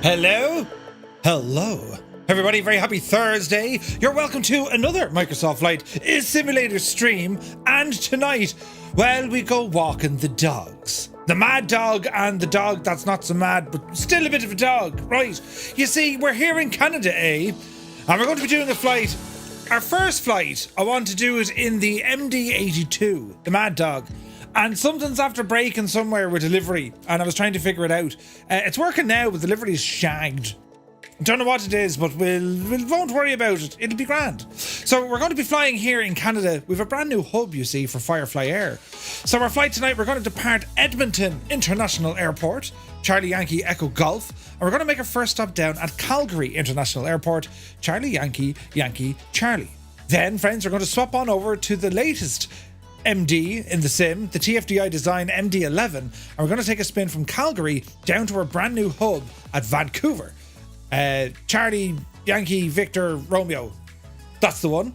Hello? Hello. Everybody, very happy Thursday. You're welcome to another Microsoft Flight Simulator stream. And tonight, well, we go walking the dogs. The mad dog and the dog that's not so mad, but still a bit of a dog, right? You see, we're here in Canada, eh? And we're going to be doing a flight. Our first flight, I want to do it in the MD-82, the mad dog. And something's after breaking somewhere with delivery, and I was trying to figure it out. It's working now, but delivery is shagged. Don't know what it is, but we won't worry about it. It'll be grand. So we're going to be flying here in Canada. We have a brand new hub, you see, for Firefly Air. So our flight tonight, we're going to depart Edmonton International Airport, Charlie Yankee Echo Golf, and we're going to make our first stop down at Calgary International Airport, Charlie Yankee Yankee Charlie. Then, friends, we're going to swap on over to the latest MD in the sim, the TFDI design MD-11, and we're going to take a spin from Calgary down to our brand new hub at Vancouver. Charlie, Yankee, Victor, Romeo. That's the one.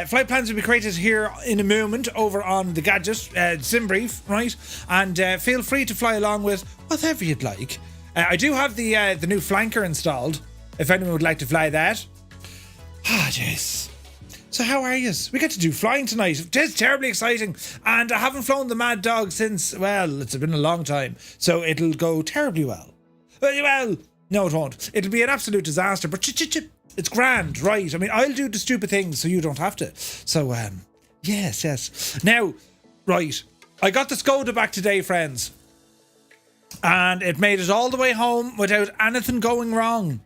Flight plans will be created here in a moment over on the gadget, SimBrief, right? And feel free to fly along with whatever you'd like. I do have the new flanker installed, if anyone would like to fly that. Ah, jeez. So how are yous? We get to do flying tonight. It is terribly exciting. And I haven't flown the Mad Dog since, well, it's been a long time. So it'll go terribly well. Well, no it won't. It'll be an absolute disaster, but it's grand, right? I mean, I'll do the stupid things so you don't have to. So, yes. Now, right, I got the Skoda back today, friends. And it made it all the way home without anything going wrong.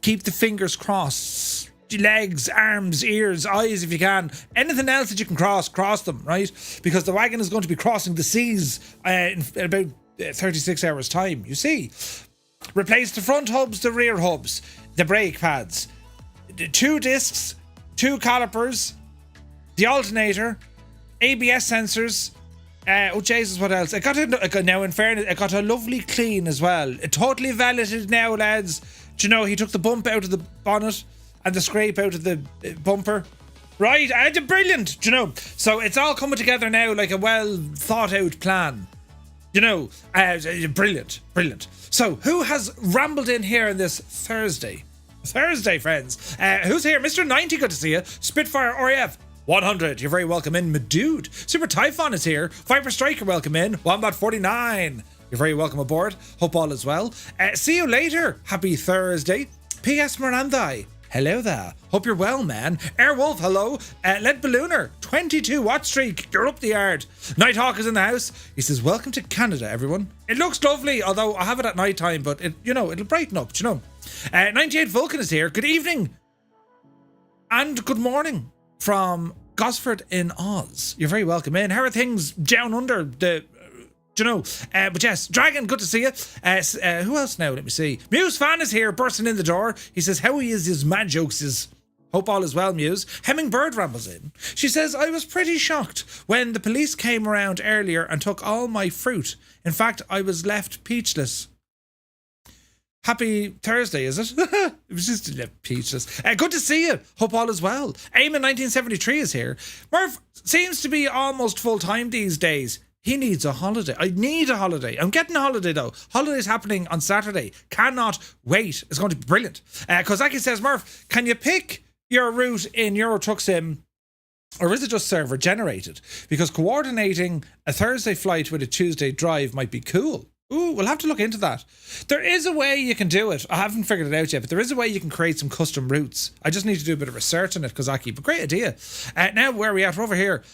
Keep the fingers crossed. Legs, arms, ears, eyes if you can. Anything else that you can cross them, right? Because the wagon is going to be crossing the seas in about 36 hours time, you see. Replace the front hubs, the rear hubs, the brake pads, the 2 discs, 2 calipers, the alternator, ABS sensors. Oh Jesus, what else? Now in fairness, I got a lovely clean as well. It totally valeted now, lads. Do you know, he took the bump out of the bonnet and the scrape out of the bumper. Right, brilliant, do you know? So it's all coming together now like a well thought out plan. You know, brilliant. So who has rambled in here on this Thursday, friends? Who's here? Mr. 90, good to see you. Spitfire RAF 100, you're very welcome in. My dude. Super Typhon is here. Viper Striker, welcome in. Wombat 49, you're very welcome aboard. Hope all is well. See you later. Happy Thursday. P.S. Mirandai, hello there. Hope you're well, man. Airwolf, hello. Lead Ballooner, 22 watt streak. You're up the yard. Nighthawk is in the house. He says, welcome to Canada, everyone. It looks lovely, although I have it at night time, but it'll brighten up, do you know? 98 Vulcan is here. Good evening. And good morning from Gosford in Oz. You're very welcome in. How are things down under the... Do you know? But yes, Dragon, good to see you. Who else now? Let me see. Muse Fan is here, bursting in the door. He says, how is his mad jokes? Hope all is well, Muse. Hemmingbird rambles in. She says, I was pretty shocked when the police came around earlier and took all my fruit. In fact, I was left peachless. Happy Thursday, is it? It was just left peachless. Good to see you. Hope all is well. Eamon 1973 is here. Murph seems to be almost full-time these days. He needs a holiday. I need a holiday. I'm getting a holiday though. Holiday's happening on Saturday. Cannot wait. It's going to be brilliant. Kozaki says, Murph, can you pick your route in Euro Truck Sim, or is it just server generated? Because coordinating a Thursday flight with a Tuesday drive might be cool. Ooh, we'll have to look into that. There is a way you can do it. I haven't figured it out yet, but there is a way you can create some custom routes. I just need to do a bit of research on it, Kozaki. But great idea. Now, where are we at? We're over here.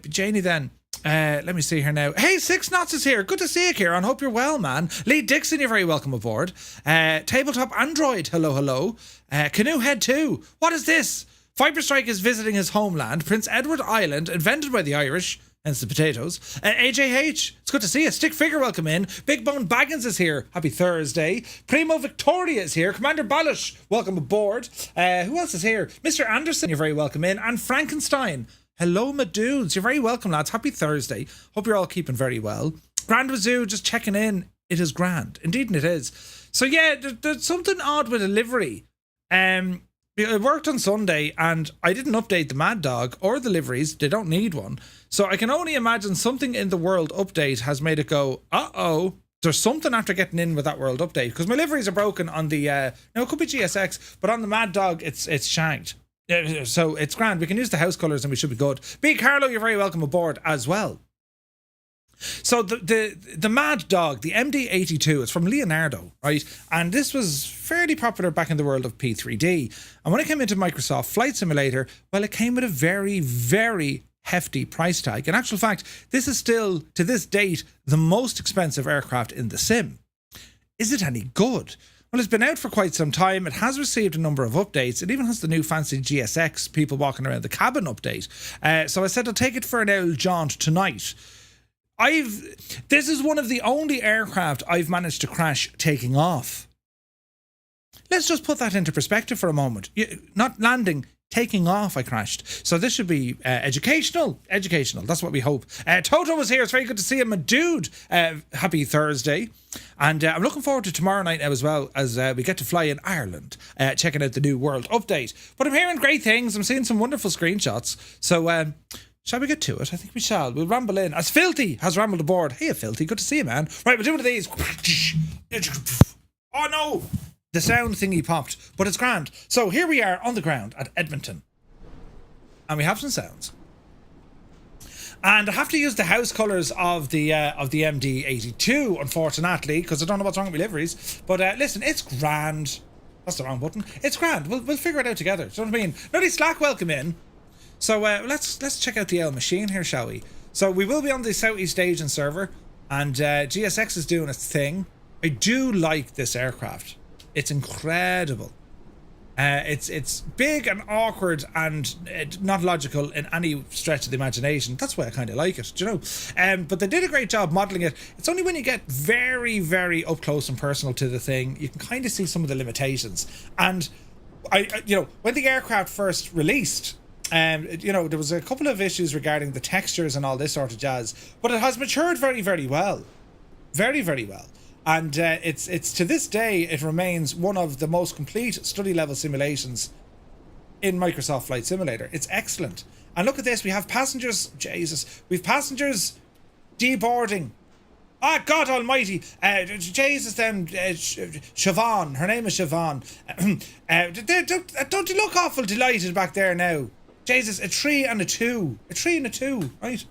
Janie then. Let me see here now. Hey, 6 Knots is here. Good to see you, Kieran. Hope you're well, man. Lee Dixon, you're very welcome aboard. Tabletop Android, hello. Canoe Head 2. What is this? Viper Strike is visiting his homeland, Prince Edward Island, invented by the Irish, hence the potatoes. AJH, it's good to see you. Stick Figure, welcome in. Big Bone Baggins is here. Happy Thursday. Primo Victoria is here. Commander Balish, welcome aboard. Who else is here? Mr. Anderson, you're very welcome in. And Frankenstein. Hello, my dudes. You're very welcome, lads. Happy Thursday. Hope you're all keeping very well. Grand Wazoo, just checking in. It is grand. Indeed, it is. So, yeah, there's something odd with delivery. I worked on Sunday, and I didn't update the Mad Dog or the liveries. They don't need one. So I can only imagine something in the World Update has made it go, uh-oh, There's something after getting in with that world update, because my liveries are broken on the now it could be GSX, but on the Mad Dog it's shagged. So it's grand. We can use the house colours and we should be good. B. Carlo, you're very welcome aboard as well. So the Mad Dog, the MD-82, it's from Leonardo, right? And this was fairly popular back in the world of P3D. And when it came into Microsoft Flight Simulator, well, it came with a very, very hefty price tag. In actual fact, this is still, to this date, the most expensive aircraft in the sim. Is it any good? Well, it's been out for quite some time. It has received a number of updates. It even has the new fancy GSX, people walking around the cabin update. So I said I'll take it for an old jaunt tonight. This is one of the only aircraft I've managed to crash taking off. Let's just put that into perspective for a moment. Not landing, taking off I crashed. So this should be educational. That's what we hope. Toto was here. It's very good to see him. A dude. Happy Thursday. And I'm looking forward to tomorrow night now as well, as we get to fly in Ireland, checking out the new world update. But I'm hearing great things. I'm seeing some wonderful screenshots. So shall we get to it? I think we shall. We'll ramble in. As Filthy has rambled aboard. Hey, Filthy. Good to see you, man. Right, we'll do one of these. Oh, no. The sound thingy popped, but it's grand. So here we are on the ground at Edmonton. And we have some sounds. And I have to use the house colours of the MD-82, unfortunately, because I don't know what's wrong with my liveries. But listen, it's grand. That's the wrong button. It's grand. We'll figure it out together. Do you know what I mean? Nutty Slack, welcome in. So let's check out the L machine here, shall we? So we will be on the Southeast Asian server, and GSX is doing its thing. I do like this aircraft. It's incredible. It's big and awkward and not logical in any stretch of the imagination. That's why I kind of like it, do you know? But they did a great job modelling it. It's only when you get very, very up close and personal to the thing, you can kind of see some of the limitations. And when the aircraft first released, there was a couple of issues regarding the textures and all this sort of jazz, but it has matured very, very well. Very, very well. And it's to this day, it remains one of the most complete study level simulations in Microsoft Flight Simulator. It's excellent. And look at this, we have passengers, Jesus, we've passengers deboarding. Ah, God almighty, Jesus, then, Siobhan, her name is Siobhan. Don't you look awful delighted back there now? Jesus, a 3 and a 2. A 3 and a 2, right?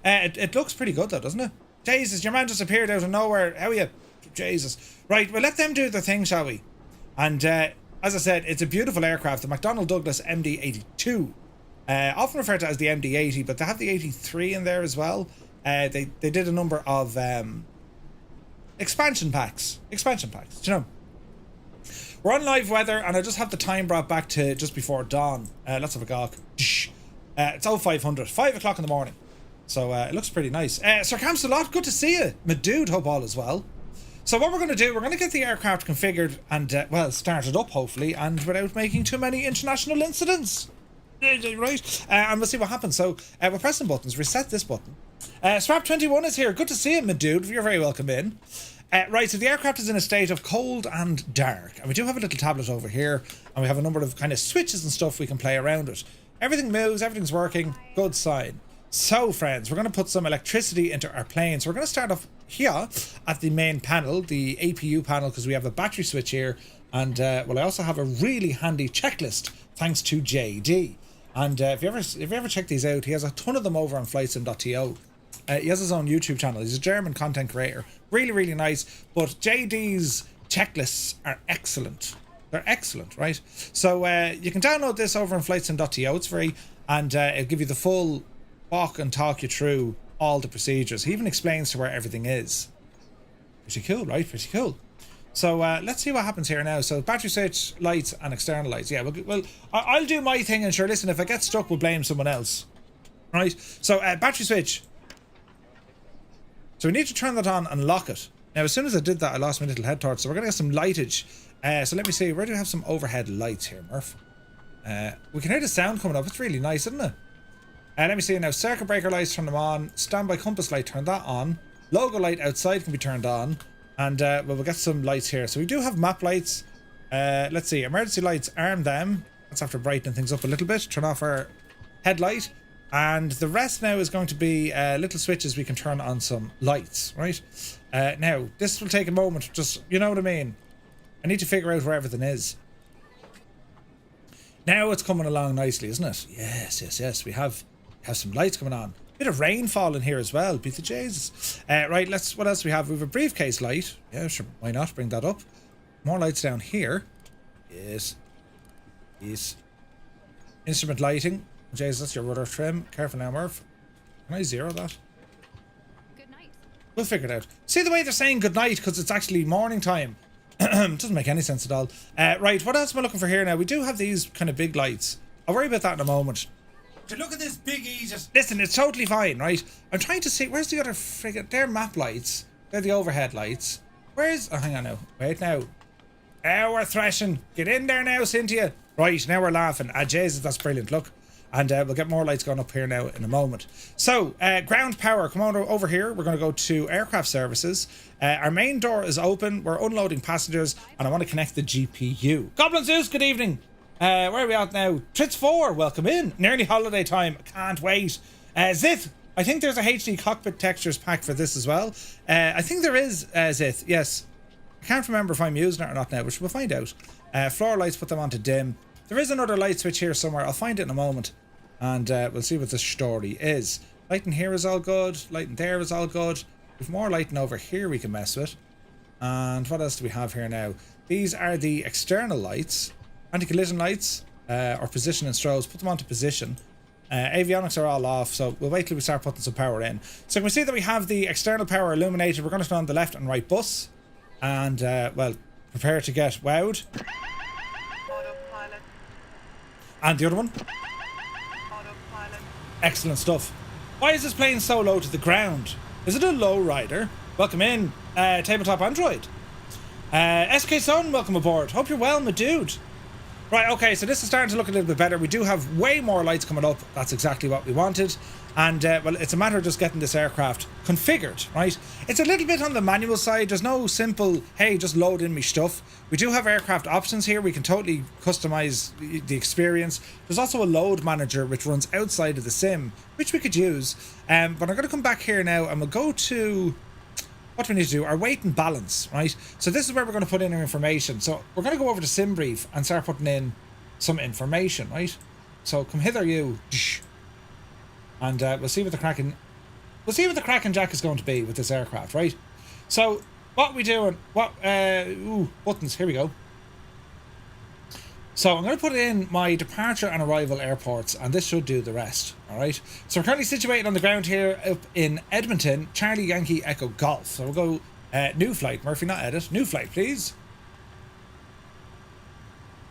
It looks pretty good though, doesn't it? Jesus, your man just appeared out of nowhere. How are you? Jesus. Right, well, let them do their thing, shall we? And as I said, it's a beautiful aircraft, the McDonnell Douglas MD-82. Often referred to as the MD-80, but they have the 83 in there as well. They did a number of expansion packs. Do you know? We're on live weather, and I just have the time brought back to just before dawn. Let's have a gawk. It's 0500, 5 o'clock in the morning. So it looks pretty nice. Sir Camsalot, good to see you. My dude, hope all is well. So what we're going to do, we're going to get the aircraft configured and, started up, hopefully, and without making too many international incidents. Right? And we'll see what happens. So we're pressing buttons. Reset this button. Swap21 is here. Good to see you, my dude. You're very welcome in. Right, so the aircraft is in a state of cold and dark. And we do have a little tablet over here. And we have a number of kind of switches and stuff we can play around it. Everything moves. Everything's working. Good sign. So, friends, we're going to put some electricity into our plane. So we're going to start off here at the main panel, the APU panel, because we have a battery switch here. And, I also have a really handy checklist, thanks to JD. And if you ever check these out, he has a ton of them over on flightsim.to. He has his own YouTube channel. He's a German content creator. Really, really nice. But JD's checklists are excellent. They're excellent, right? So you can download this over on flightsim.to. It's free. And it'll give you the full walk and talk you through all the procedures. He even explains to where everything is. Pretty cool, right? Pretty cool. So let's see what happens here now. So battery switch, lights, and external lights. Yeah, well, I'll do my thing, and sure, listen, if I get stuck, we'll blame someone else. Right? So battery switch. So we need to turn that on and lock it. Now, as soon as I did that, I lost my little head torch. So we're going to get some lightage. So let me see. Where do we have some overhead lights here, Murph? We can hear the sound coming up. It's really nice, isn't it? Let me see now. Circuit breaker lights, turn them on. Standby compass light, turn that on. Logo light outside can be turned on. And we'll get some lights here. So we do have map lights. Let's see. Emergency lights, arm them. That's after brightening things up a little bit. Turn off our headlight. And the rest now is going to be little switches we can turn on some lights, right? Now, this will take a moment, just, you know what I mean? I need to figure out where everything is. Now it's coming along nicely, isn't it? Yes. We have some lights coming on. Bit of rainfall in here as well. Beat the Jesus. Right, what else do we have? We have a briefcase light. Yeah, sure. Why not? Bring that up. More lights down here. Yes. Instrument lighting. Jesus, that's your rudder trim. Careful now, Murph. Can I zero that? Good night. We'll figure it out. See the way they're saying good night because it's actually morning time. Doesn't make any sense at all. Right, what else am I looking for here now? We do have these kind of big lights. I'll worry about that in a moment. So look at this big E. Listen, it's totally fine, right? I'm trying to see, where's the other friggin', they're map lights. They're the overhead lights. Where's, oh, hang on now. Wait now. Now we're thrashing. Get in there now, Cynthia. Right, now we're laughing. Ah, Jesus, that's brilliant. Look. And we'll get more lights going up here now in a moment. So, ground power, come on over here. We're going to go to aircraft services. Our main door is open. We're unloading passengers, and I want to connect the GPU. Goblin Zeus, good evening. Where are we at now? Tritz 4, welcome in. Nearly holiday time. Can't wait. Zith, I think there's a HD cockpit textures pack for this as well. I think there is, Zith, yes. I can't remember if I'm using it or not now, which we'll find out. Floor lights, put them on to dim. There is another light switch here somewhere. I'll find it in a moment. And we'll see what the story is. Lighting here is all good. Lighting there is all good. We've more lighting over here we can mess with. And what else do we have here now? These are the external lights. Anti-collision lights. Or position and strobes. Put them onto position. Avionics are all off, so we'll wait till we start putting some power in. So we see that we have the external power illuminated. We're going to turn on the left and right bus. And, well, prepare to get wowed. Autopilot. And the other one. Autopilot. Excellent stuff. Why is this plane so low to the ground? Is it a low rider? Welcome in, Tabletop Android. SK Sun, welcome aboard. Hope you're well, my dude. Right, okay, so this is starting to look a little bit better. We do have way more lights coming up. That's exactly what we wanted. And, well, it's a matter of just getting this aircraft configured, right? It's a little bit on the manual side. There's no simple, hey, just load in me stuff. We do have aircraft options here. We can totally customize the experience. There's also a load manager which runs outside of the sim, which we could use. But I'm going to come back here now and we'll go to... what we need to do, our weight and balance, right? So this is where we're going to put in our information. So we're going to go over to SimBrief and start putting in some information, right? So come hither, you. And we'll see what the cracking... we'll see what the cracking jack is going to be with this aircraft, right? So what we doing? Buttons. Here we go. So I'm going to put in my departure and arrival airports, and this should do the rest, all right? So we're currently situated on the ground here up in Edmonton, Charlie Yankee Echo Golf. So we'll go new flight. Murphy, not edit. New flight, please.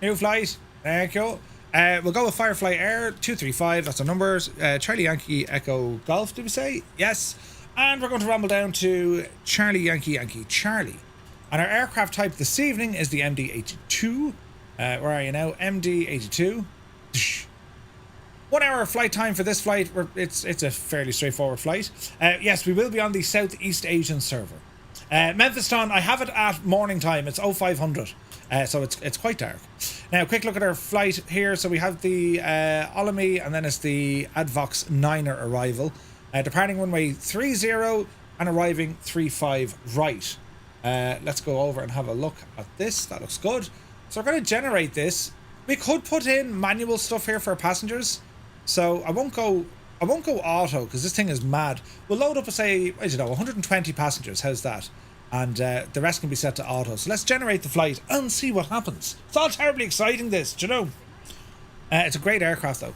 New flight. Thank you. We'll go with Firefly Air 235. That's our numbers. Charlie Yankee Echo Golf, did we say? Yes. And we're going to rumble down to Charlie Yankee Charlie. And our aircraft type this evening is the MD-82. Where are you now? MD-82. 1 hour flight time for this flight. It's a fairly straightforward flight. Yes, we will be on the Southeast Asian server. Memphis Town, I have it at morning time. It's 0500. So it's quite dark. Now, quick look at our flight here. So we have the Olami, and then it's the Advox 9er arrival. Departing runway 30 and arriving 35 right. Let's go over and have a look at this. That looks good. So we're going to generate this. We could put in manual stuff here for our passengers. So I won't go auto because this thing is mad. We'll load up, say, I don't know, 120 passengers. How's that? And the rest can be set to auto. So let's generate the flight and see what happens. It's all terribly exciting, this, do you know? It's a great aircraft, though.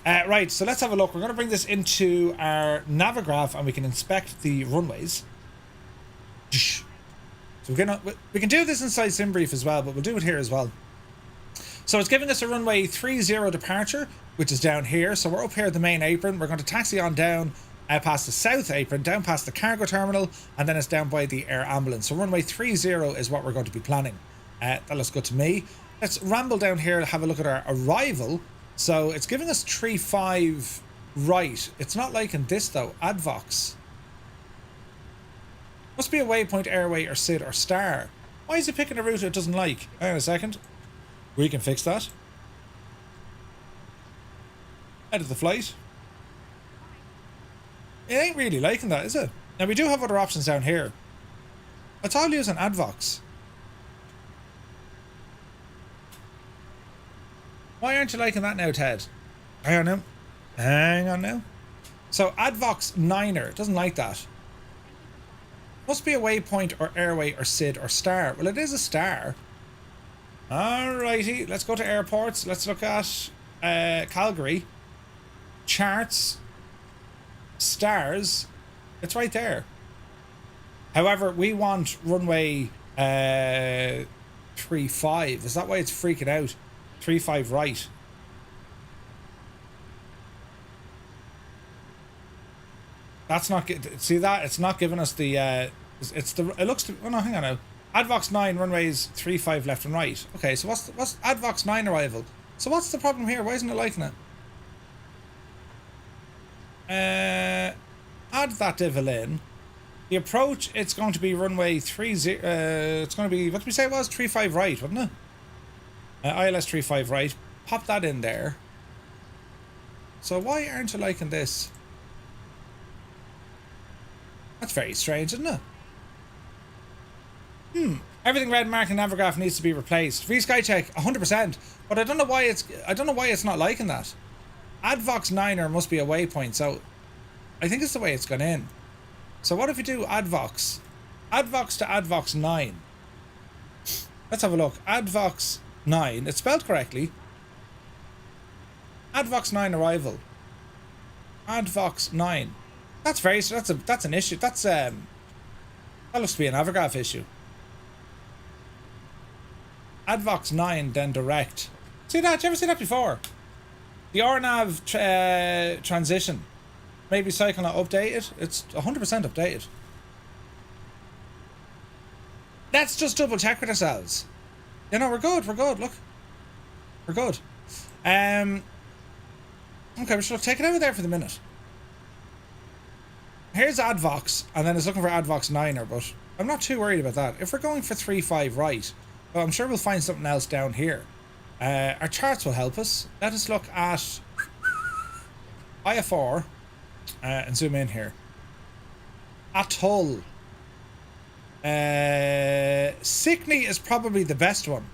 Right, so let's have a look. We're going to bring this into our Navigraph and we can inspect the runways. So we can do this inside SimBrief as well, but we'll do it here as well. So it's giving us a runway 30 departure, which is down here. So we're up here at the main apron. We're going to taxi on down past the south apron, down past the cargo terminal, and then it's down by the air ambulance. So runway 30 is what we're going to be planning. That looks good to me. Let's ramble down here and have a look at our arrival. So it's giving us 35 right. It's not like in this though. Advox. Must be a waypoint, airway, or SID, or star. Why is it picking a route it doesn't like? Hang on a second. We can fix that. Edit the flight. It ain't really liking that, is it? Now we do have other options down here. It's all using Advox. Why aren't you liking that now, Ted? Hang on now. Hang on now. So Advox 9er doesn't like that. Must be a waypoint or airway or SID or star. Well, it is a star. Alrighty, let's go to airports. Let's look at Calgary. Charts. Stars. It's right there. However, we want runway 35. Is that why it's freaking out? 35 right. That's not see that it's not giving us the it's the it looks to, oh no, hang on now. Advox 9 runways 35 left and right. Okay, so what's Advox 9 arrival? So what's the problem here? Why isn't it liking it? Add that devil in. The approach, it's going to be runway 30. It's going to be, what did we say it was? 35 right, wasn't it? ILS 35 right. Pop that in there. So why aren't you liking this? That's very strange, isn't it? Everything red marked in Navigraph needs to be replaced. Free Skycheck, 100%. But I don't know why it's not liking that. Advox 9er must be a waypoint, so I think it's the way it's gone in. So what if you do Advox? Advox to Advox 9. Let's have a look. Advox 9. It's spelled correctly. Advox 9 arrival. Advox 9. That's very, that's an issue. That looks to be an Navigraph issue. Advox 9 then direct. See that? Did you ever see that before? The RNAV transition. Maybe cycle not updated. It's 100% updated. Let's just double check with ourselves. You know, we're good. We're good. Look. We're good. Okay, we should take it out of there for the minute. Here's Advox, and then it's looking for Advox 9er, but I'm not too worried about that. If we're going for 3-5 right, well, I'm sure we'll find something else down here. Our charts will help us. Let us look at IFR and zoom in here. Atoll. Sickney is probably the best one.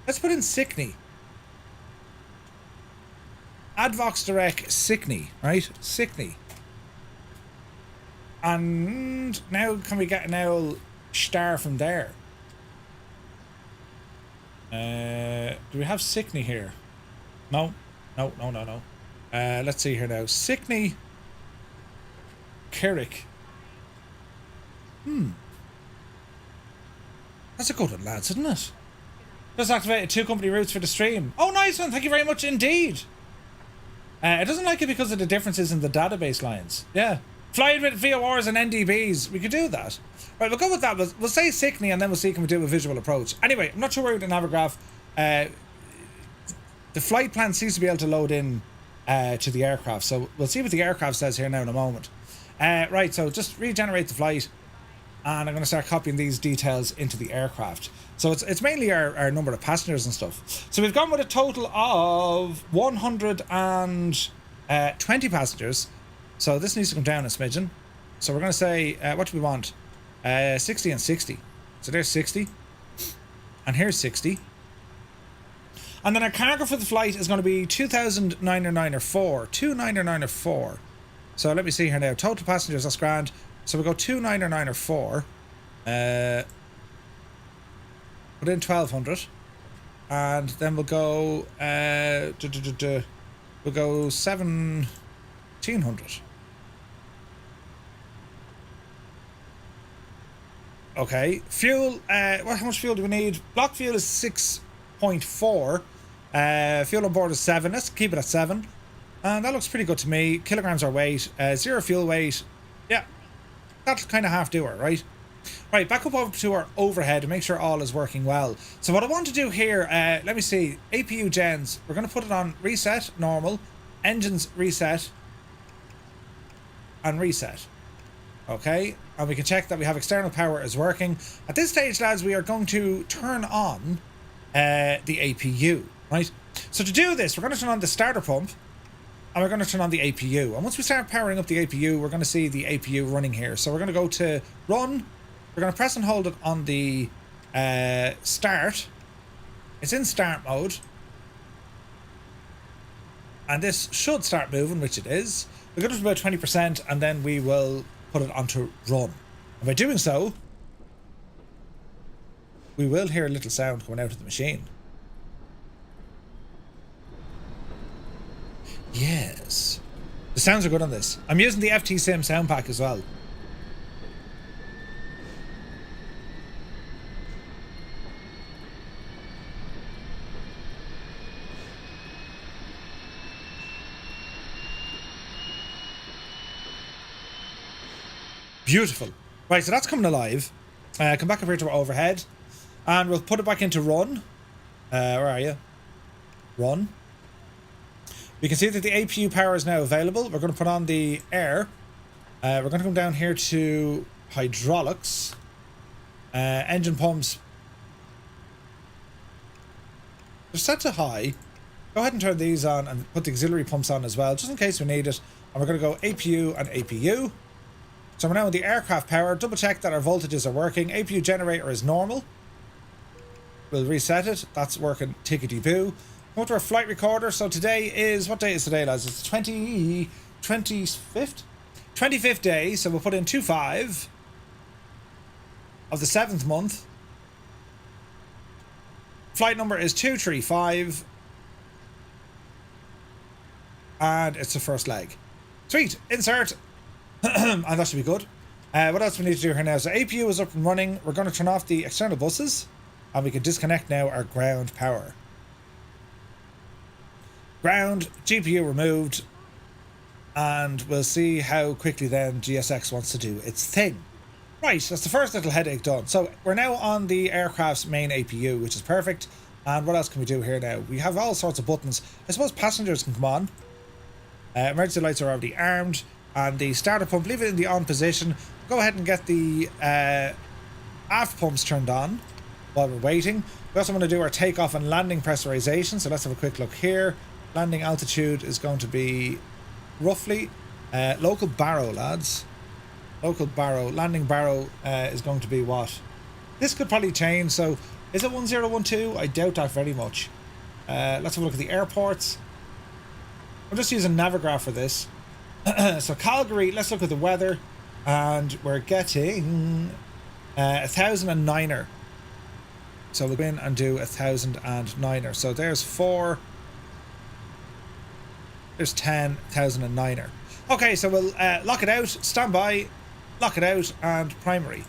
Let's put in Sickney. Advox Direct Sickney, right? Sickney. And now can we get an owl star from there? Do we have Sickney here? No. No. Let's see here now. Sickney. Carrick. That's a good one, lads, isn't it? Just activated 2 company routes for the stream. Oh, nice one. Thank you very much indeed. It doesn't like it because of the differences in the database lines. Yeah. Flying with VORs and NDBs. We could do that. Right, we'll go with that. We'll say Sickney and then we'll see can we do a visual approach. Anyway, I'm not sure where with the Navigraph. The flight plan seems to be able to load in to the aircraft. So we'll see what the aircraft says here now in a moment. Right, so just regenerate the flight. And I'm going to start copying these details into the aircraft. So it's mainly our number of passengers and stuff. So we've gone with a total of 120 passengers. So this needs to come down a smidgen. So we're going to say, what do we want? 60 and 60. So there's 60. And here's 60. And then our cargo for the flight is going to be 2,904. 2,904. So let me see here now. Total passengers, that's grand. So we'll go 2,904. Put in 1,200. And then we'll go... we'll go 1,700. Okay. Fuel, how much fuel do we need? Block fuel is 6.4. Fuel on board is 7. Let's keep it at 7. And that looks pretty good to me. Kilograms our weight. 0 fuel weight. Yeah. That'll kind of half do it, right? Right, back up over to our overhead to make sure all is working well. So what I want to do here, let me see. APU gens. We're going to put it on reset, normal. Engines reset. And reset. Okay, and we can check that we have external power is working. At this stage, lads, we are going to turn on the APU, right? So to do this, we're going to turn on the starter pump. and we're going to turn on the APU. And once we start powering up the APU, we're going to see the APU running here. So we're going to go to run. We're going to press and hold it on the start. It's in start mode. And this should start moving, which it is. We'll get up to about 20%, and then we will put it onto run. And by doing so, we will hear a little sound coming out of the machine. Yes. The sounds are good on this. I'm using the FT Sim sound pack as well. Beautiful. Right, so that's coming alive. Come back up here to our overhead. And we'll put it back into run. Where are you? Run. We can see that the APU power is now available. We're going to put on the air. We're going to come down here to hydraulics. Engine pumps. They're set to high. Go ahead and turn these on and put the auxiliary pumps on as well, just in case we need it. And we're going to go APU and APU. So we're now in the aircraft power. Double check that our voltages are working. APU generator is normal. We'll reset it. That's working tickety-boo. Go to our flight recorder. So today is... What day is today, lads? It's 25th? 25th day. So we'll put in 25 of the 7th month. Flight number is 235. And it's the first leg. Sweet. Insert. And that should be good. What else we need to do here now? So APU is up and running. We're going to turn off the external buses. And we can disconnect now our ground power. Ground, GPU removed. And we'll see how quickly then GSX wants to do its thing. Right, that's the first little headache done. So we're now on the aircraft's main APU, which is perfect. And what else can we do here now? We have all sorts of buttons. I suppose passengers can come on. Emergency lights are already armed. And the starter pump, leave it in the on position. Go ahead and get the aft pumps turned on while we're waiting. We also want to do our takeoff and landing pressurization. So let's have a quick look here. Landing altitude is going to be roughly local barrow, lads. Local barrow. Landing barrow is going to be what? This could probably change. So is it 1012? I doubt that very much. Let's have a look at the airports. I'm just using Navigraph for this. So Calgary, let's look at the weather, and we're getting 1,009er. So we'll go in and do 1,009er. So there's 4. There's 10, 1,009er. Okay, so we'll lock it out, stand by, lock it out, and primary.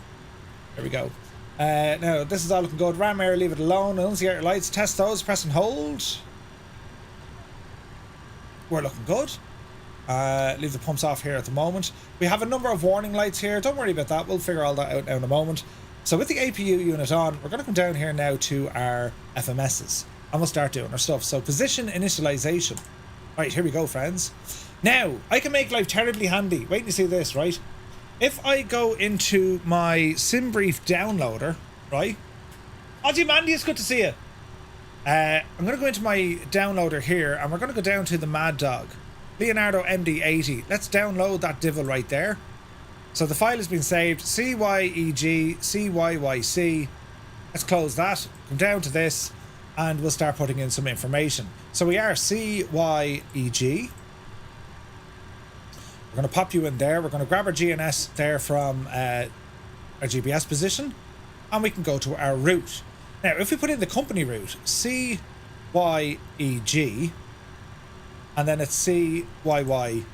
There we go. Now this is all looking good. Ram air, leave it alone. Enunciate your lights, test those, press and hold. We're looking good. Leave the pumps off here at the moment. We have a number of warning lights here. Don't worry about that. We'll figure all that out now in a moment. So with the APU unit on, we're going to come down here now to our FMSs. And we'll start doing our stuff. So position initialization. Right, here we go, friends. Now, I can make life terribly handy. Wait till you see this, right? If I go into my SimBrief downloader, right? Ozzy Mandy, it's good to see you. I'm going to go into my downloader here, and we're going to go down to the Mad Dog. Leonardo MD-80. Let's download that devil right there. So the file has been saved. CYEG, CYYC. Let's close that. Come down to this. And we'll start putting in some information. So we are CYEG. We're going to pop you in there. We're going to grab our GNS there from our GPS position. And we can go to our route. Now, if we put in the company route, CYEG... and then it's CYYC.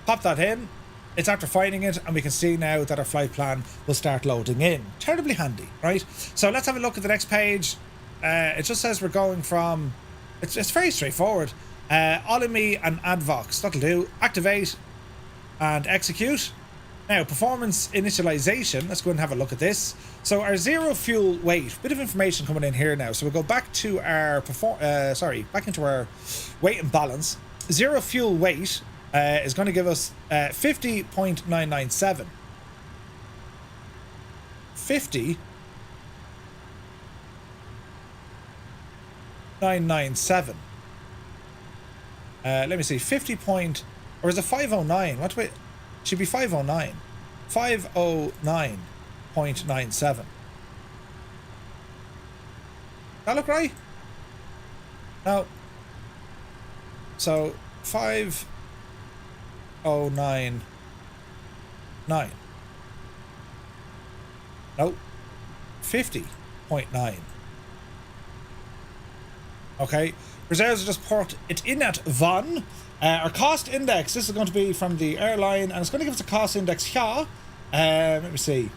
Pop that in. It's after finding it, and we can see now that our flight plan will start loading in. Terribly handy, right? So let's have a look at the next page. It just says we're going from... It's very straightforward. Olimi and Advox. That'll do. Activate and execute. Now, performance initialization. Let's go and have a look at this. So our zero fuel weight. Bit of information coming in here now. So we'll go back to our back into our weight and balance. Zero fuel weight is going to give us 50.997. 50.997. Let me see, 50 point, or is it 509? What do we, should be 509. 509.97. That look right? No. So 509.9. No. 50.9. Okay. Reserves are just port it in at Von. Our cost index, this is going to be from the airline, and it's going to give us a cost index here. Let me see.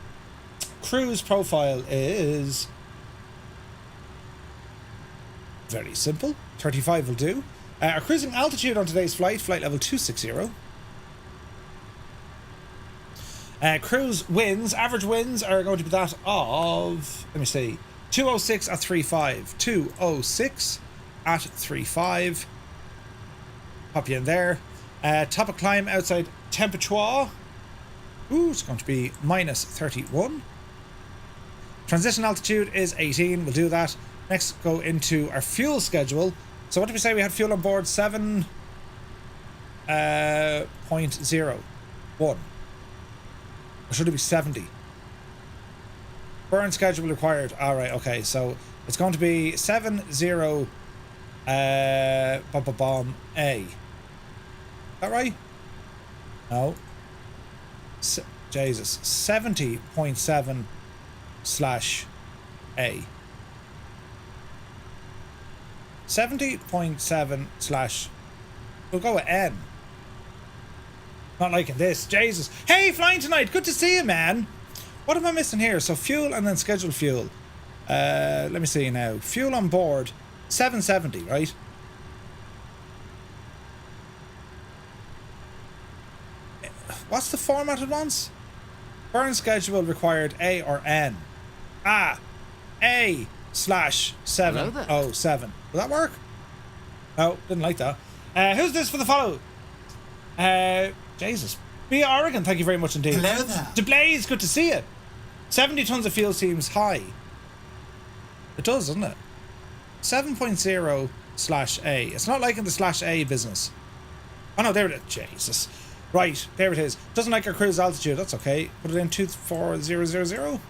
Cruise profile is very simple. 35 will do. Our cruising altitude on today's flight, flight level 260. Cruise winds, average winds are going to be that of, let me see, 206 at 35. 206 at 35. Pop you in there. Top of climb outside temperature. Ooh, it's going to be minus 31. Transition altitude is 18. We'll do that. Next, go into our fuel schedule. So what did we say we had fuel on board? 7.01. Or should it be 70? Burn schedule required. All right, okay. So it's going to be 70 A. Is that right? No. Jesus. 70.7 slash A. 70.7 slash, we'll go with N. Not liking this. Jesus. Hey, flying tonight. Good to see you, man. What am I missing here? So fuel and then scheduled fuel. Let me see now. Fuel on board, 770, right? What's the format it wants? Burn schedule required A or N. Ah, A slash 707. Will that work? No, didn't like that. Who's this for the follow? Jesus. Be Oregon, thank you very much indeed. Hello there. DeBlaze, good to see you. 70 tons of fuel seems high. It does, doesn't it? 7.0 slash A. It's not like in the slash A business. Oh no, there it is. Jesus. Right, there it is. Doesn't like our cruise altitude. That's okay. Put it in 24000.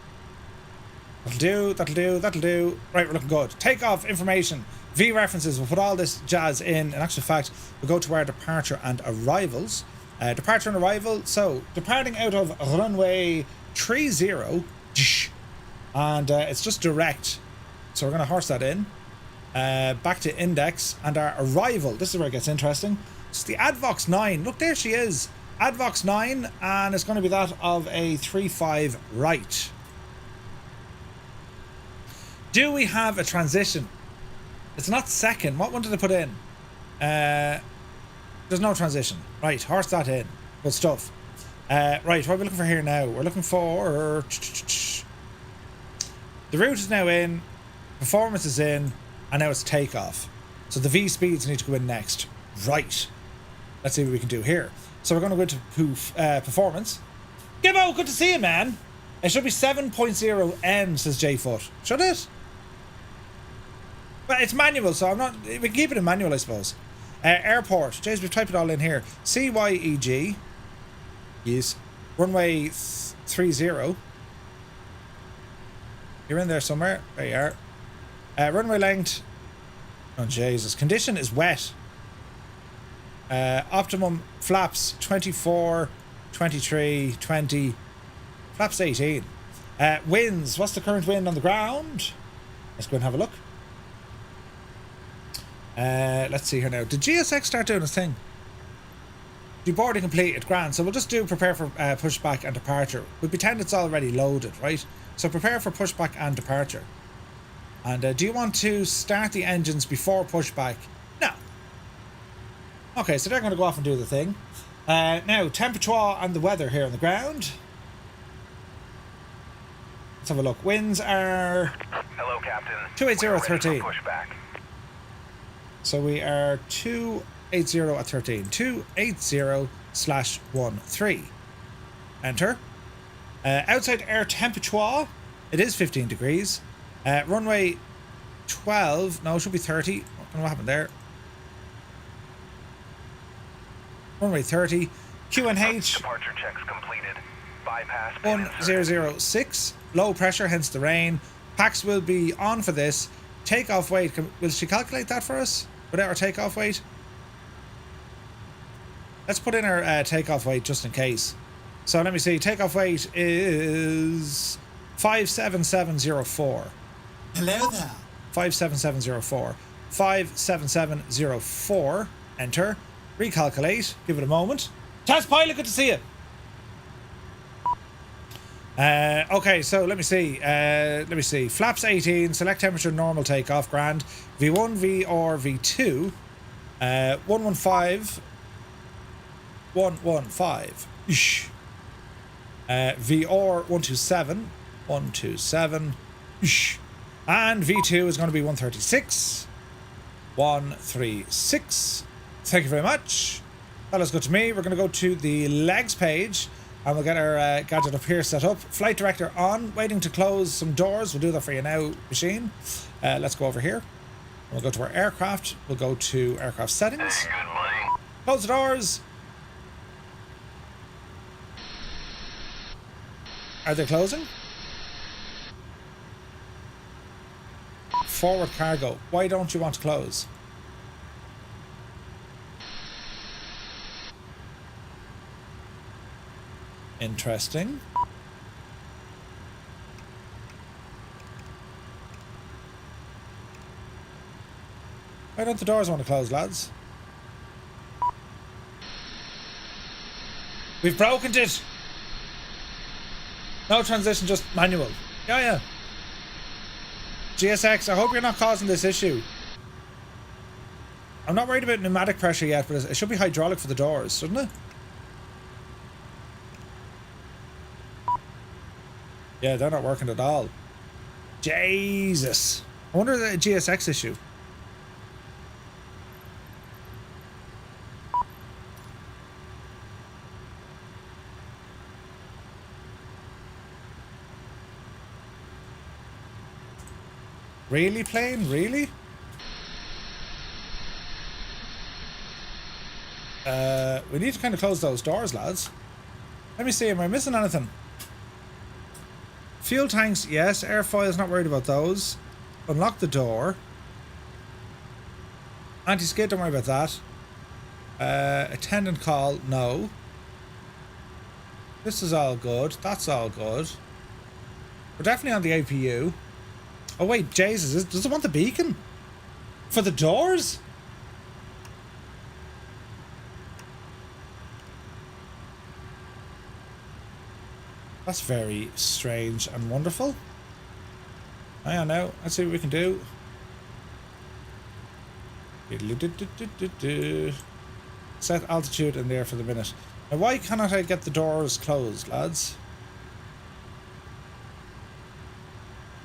That'll do, that'll do, that'll do. Right, we're looking good. Takeoff information. V references. We'll put all this jazz in. In actual fact, we'll go to our departure and arrivals. Departure and arrival. So, departing out of runway 30. And it's just direct. So we're going to horse that in. Back to index. And our arrival. This is where it gets interesting. It's the Advox 9. Look, there she is. Advox 9. And it's going to be that of a 35 right. Do we have a transition? It's not second. What one did I put in? There's no transition. Right, horse that in. Good stuff. Right, what are we looking for here now? We're looking for... The route is now in. Performance is in. And now it's takeoff. So the V speeds need to go in next. Right. Let's see what we can do here. So we're going to go into performance. Gibbo, good to see you, man. It should be 7.0 N, says J-Foot. Should it? But it's manual, so I'm not... We can keep it in manual, I suppose. Airport. James, we've typed it all in here. CYEG. Yes. Runway 30. You're in there somewhere. There you are. Runway length. Oh, Jesus. Condition is wet. Optimum flaps 24, 23, 20. Flaps 18. Winds. What's the current wind on the ground? Let's go and have a look. Let's see here now. Did GSX start doing its thing? Deboarding completed. Grand. So we'll just do prepare for pushback and departure. We pretend it's already loaded, right? So prepare for pushback and departure. And do you want to start the engines before pushback? No. Okay, so they're going to go off and do the thing. Now, temperature and the weather here on the ground. Let's have a look. Winds are... Hello, Captain. 280 at 13. Pushback. So we are 280 at 13. 280/13. Enter. Outside air temperature, it is 15 degrees. Runway 12, no, it should be 30. What happened there? runway 30, QNH Departure checks completed. Bypass pin inserted. 1006, low pressure, hence the rain. Pax will be on for this. Takeoff weight, will she calculate that for us without our takeoff weight? Let's put in our takeoff weight just in case. So let me see, takeoff weight is 57704. Hello there. 57704. 57704. Enter. Recalculate. Give it a moment. Test pilot, good to see you. Okay, so let me see. Flaps 18. Select temperature. Normal takeoff. Grand. V1, VR, V2. 115. 115. Ish. VR 127. 127. Ish. And V2 is going to be 136. 136. Thank you very much. That looks good to me. We're going to go to the legs page and we'll get our gadget up here set up. Flight director on, waiting to close some doors. We'll do that for you now, machine. Let's go over here. We'll go to our aircraft. We'll go to aircraft settings. Good morning. Close the doors. Are they closing? Forward cargo. Why don't you want to close? Interesting. Why don't the doors want to close, lads? We've broken it. No transition, just manual. Yeah. GSX, I hope you're not causing this issue. I'm not worried about pneumatic pressure yet, but it should be hydraulic for the doors, shouldn't it? Yeah, they're not working at all. Jesus. I wonder if it's a GSX issue. Really, plane? Really? We need to kind of close those doors, lads. Let me see, am I missing anything? Fuel tanks, yes. Airfoils, not worried about those. Unlock the door. Anti-skid, don't worry about that. Attendant call, no. This is all good. That's all good. We're definitely on the APU. Oh wait, Jesus, does it want the beacon? For the doors? That's very strange and wonderful. Hang on now, let's see what we can do. Set altitude in there for the minute. Now why cannot I get the doors closed, lads?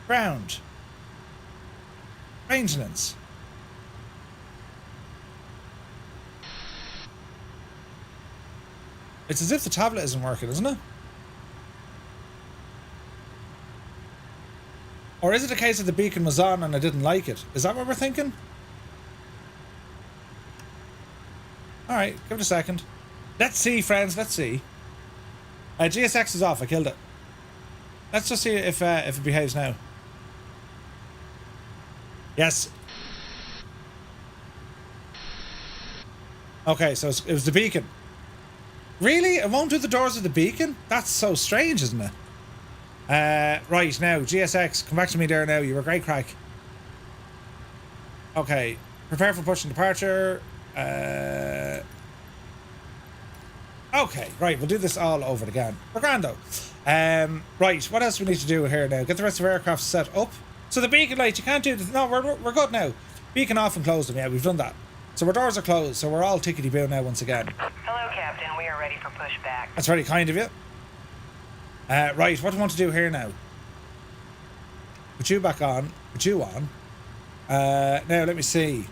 Ground. Maintenance. It's as if the tablet isn't working, isn't it? Or is it a case that the beacon was on and I didn't like it? Is that what we're thinking? Alright, give it a second. Let's see, friends, let's see. GSX is off, I killed it. Let's just see if it behaves now. Yes. Okay, so it was the beacon. Really? It won't do the doors of the beacon? That's so strange, isn't it? Right, now, GSX, come back to me there now. You were great crack. Okay, prepare for pushing departure. Okay, right, we'll do this all over again. We're grand though. Right, what else do we need to do here now? Get the rest of our aircraft set up. So the beacon light, you can't do this. No, we're good now. Beacon off and close them. Yeah, we've done that. So our doors are closed, so we're all tickety-boo now once again. Hello, Captain. We are ready for pushback. That's very kind of you. Right, what do we want to do here now? Put you back on. Put you on. Now, let me see.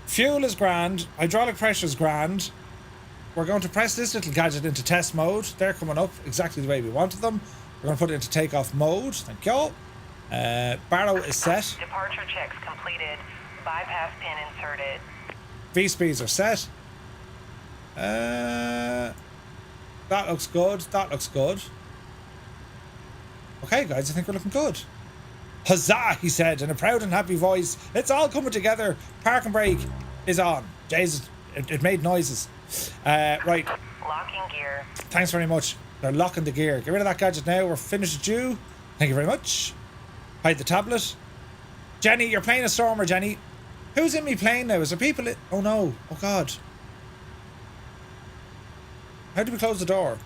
Fuel is grand. Hydraulic pressure is grand. We're going to press this little gadget into test mode. They're coming up exactly the way we wanted them. We're going to put it into takeoff mode. Thank you. Barrow is set. Departure checks completed. Bypass pin inserted. V-speeds are set. That looks good. That looks good. Okay, guys, I think we're looking good. Huzzah, he said in a proud and happy voice. It's all coming together. Parking brake is on. Jesus, it made noises. Right. Locking gear. Thanks very much. They're locking the gear. Get rid of that gadget now. We're finished with you. Thank you very much. Hide the tablet. Jenny, you're playing a stormer, Jenny. Who's in me plane now? Is there people in? Oh no. Oh God. How do we close the door?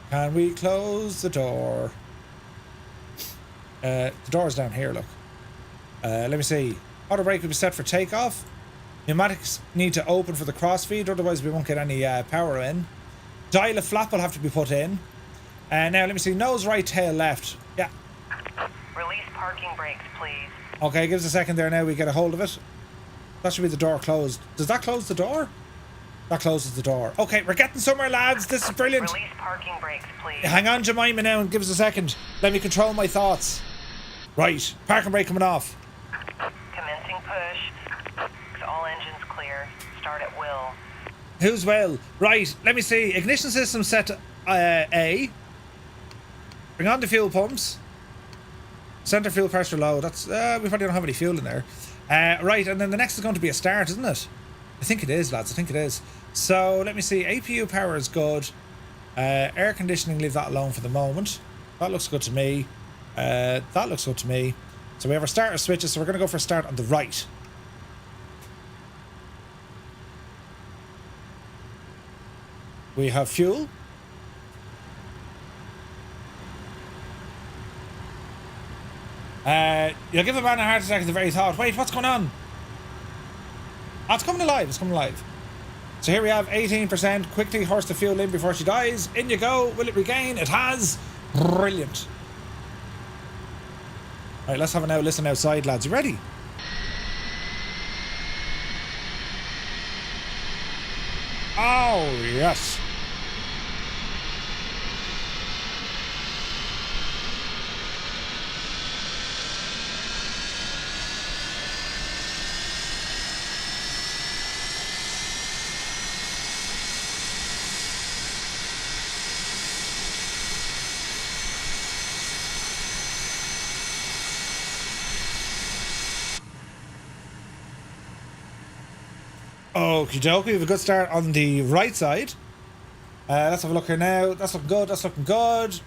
Can we close the door? The door's down here, look. Let me see. Auto brake will be set for takeoff. Pneumatics need to open for the crossfeed, otherwise we won't get any power in. Dial a flap will have to be put in. Now let me see. Nose right, tail left. Yeah. Release parking brakes, please. Okay, give us a second there now. We get a hold of it. That should be the door closed. Does that close the door? That closes the door. Okay, we're getting somewhere, lads. This is brilliant. Release parking brakes, please. Hang on, Jemima, now, and give us a second. Let me control my thoughts. Right, parking brake coming off. Commencing push. All engines clear. Start at will. Who's well? Right, let me see. Ignition system set to A. Bring on the fuel pumps. Center fuel pressure low. That's we probably don't have any fuel in there. Right, and then the next is going to be a start, isn't it? I think it is, lads. I think it is. So let me see. APU power is good. Air conditioning, leave that alone for the moment. That looks good to me. That looks good to me. So we have our starter switches. So we're going to go for a start on the right. We have fuel. You'll give a man a heart attack at the very thought. Wait, what's going on? Oh, it's coming alive. It's coming alive. So here we have 18%. Quickly horse the fuel in before she dies. In you go. Will it regain? It has. Brilliant. Right, let's have a now listen outside, lads. You ready? Oh, yes. Okie dokie, we have a good start on the right side. Let's have a look here now. That's looking good, that's looking good.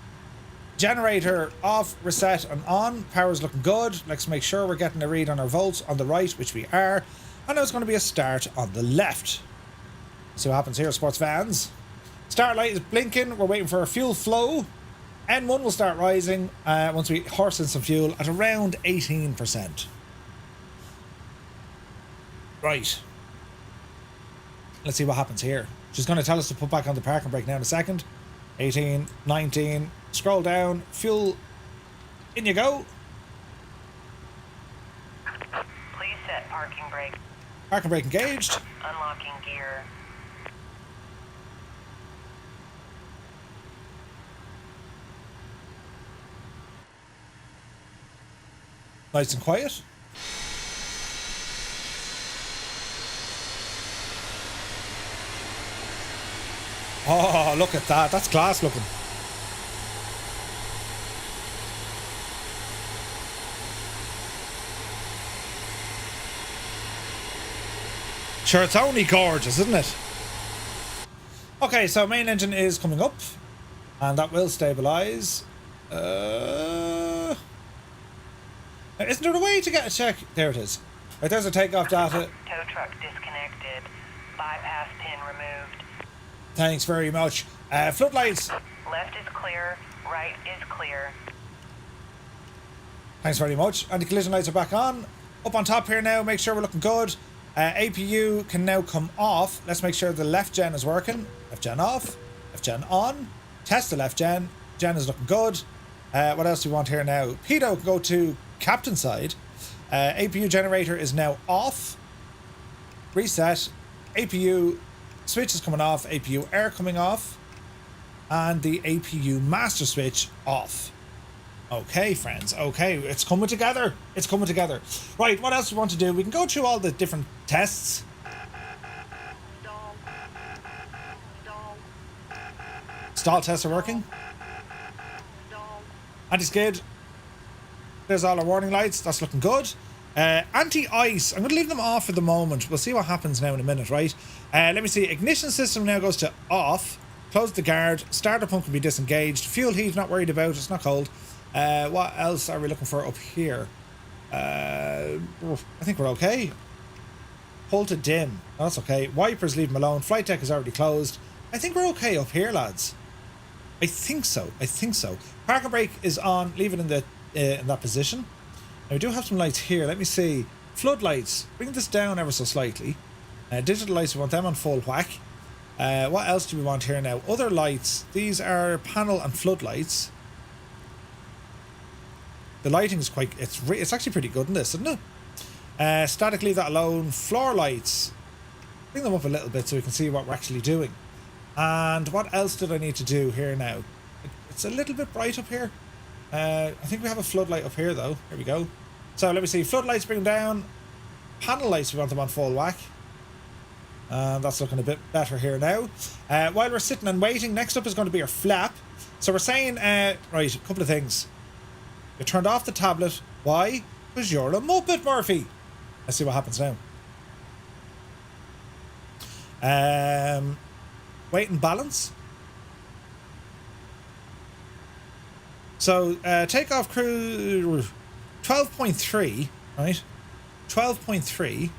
Generator off, reset and on. Power's looking good. Let's make sure we're getting a read on our volts on the right, which we are. And now it's going to be a start on the left. See what happens here, sports fans. Start light is blinking. We're waiting for our fuel flow. N1 will start rising once we horse in some fuel at around 18%. Right. Let's see what happens here. She's going to tell us to put back on the parking brake now in a second. 18, 19, scroll down, fuel, in you go. Please set parking brake. Parking brake engaged. Unlocking gear. Nice and quiet. Oh, look at that. That's class looking. Sure, it's only gorgeous, isn't it? Okay, so main engine is coming up. And that will stabilise. Isn't there a way to get a check? There it is. Right, there's a takeoff data. Tow truck disconnected. Bypass pin removed. Thanks very much. Floodlights. Left is clear. Right is clear. Thanks very much. Anti-collision lights are back on. Up on top here now, make sure we're looking good. APU can now come off. Let's make sure the left gen is working. Left gen off. Left gen on. Test the left gen. Gen is looking good. What else do we want here now? Pedo can go to captain side. APU generator is now off. Reset. APU switch is coming off. APU air coming off. And the APU master switch off. Okay, friends. Okay, it's coming together. It's coming together. Right, what else do we want to do? We can go through all the different tests. Stall tests are working. Stall. Anti-skid. There's all our warning lights. That's looking good. Anti-ice. I'm going to leave them off for the moment. We'll see what happens now in a minute, right? Let me see. Ignition system now goes to off. Close the guard. Starter pump can be disengaged. Fuel heat, not worried about. It's not cold. What else are we looking for up here? I think we're okay. Pull to dim. Oh, that's okay. Wipers, leave them alone. Flight deck is already closed. I think we're okay up here, lads. I think so. Park and brake is on. Leave it in that position. Now we do have some lights here. Let me see. Floodlights. Bring this down ever so slightly. Digital lights, we want them on full whack. What else do we want here now? Other lights. These are panel and floodlights. The lighting is quite... It's actually pretty good in this, isn't it? Static, leave that alone. Floor lights. Bring them up a little bit so we can see what we're actually doing. And what else did I need to do here now? It's a little bit bright up here. I think we have a floodlight up here though. Here we go. So let me see. Floodlights, bring them down. Panel lights, we want them on full whack. That's looking a bit better here now. While we're sitting and waiting, next up is going to be our flap. So we're saying, right, a couple of things. You turned off the tablet. Why? Because you're a muppet, Murphy. Let's see what happens now. Weight and balance. So, takeoff crew 12.3, right? 12.3.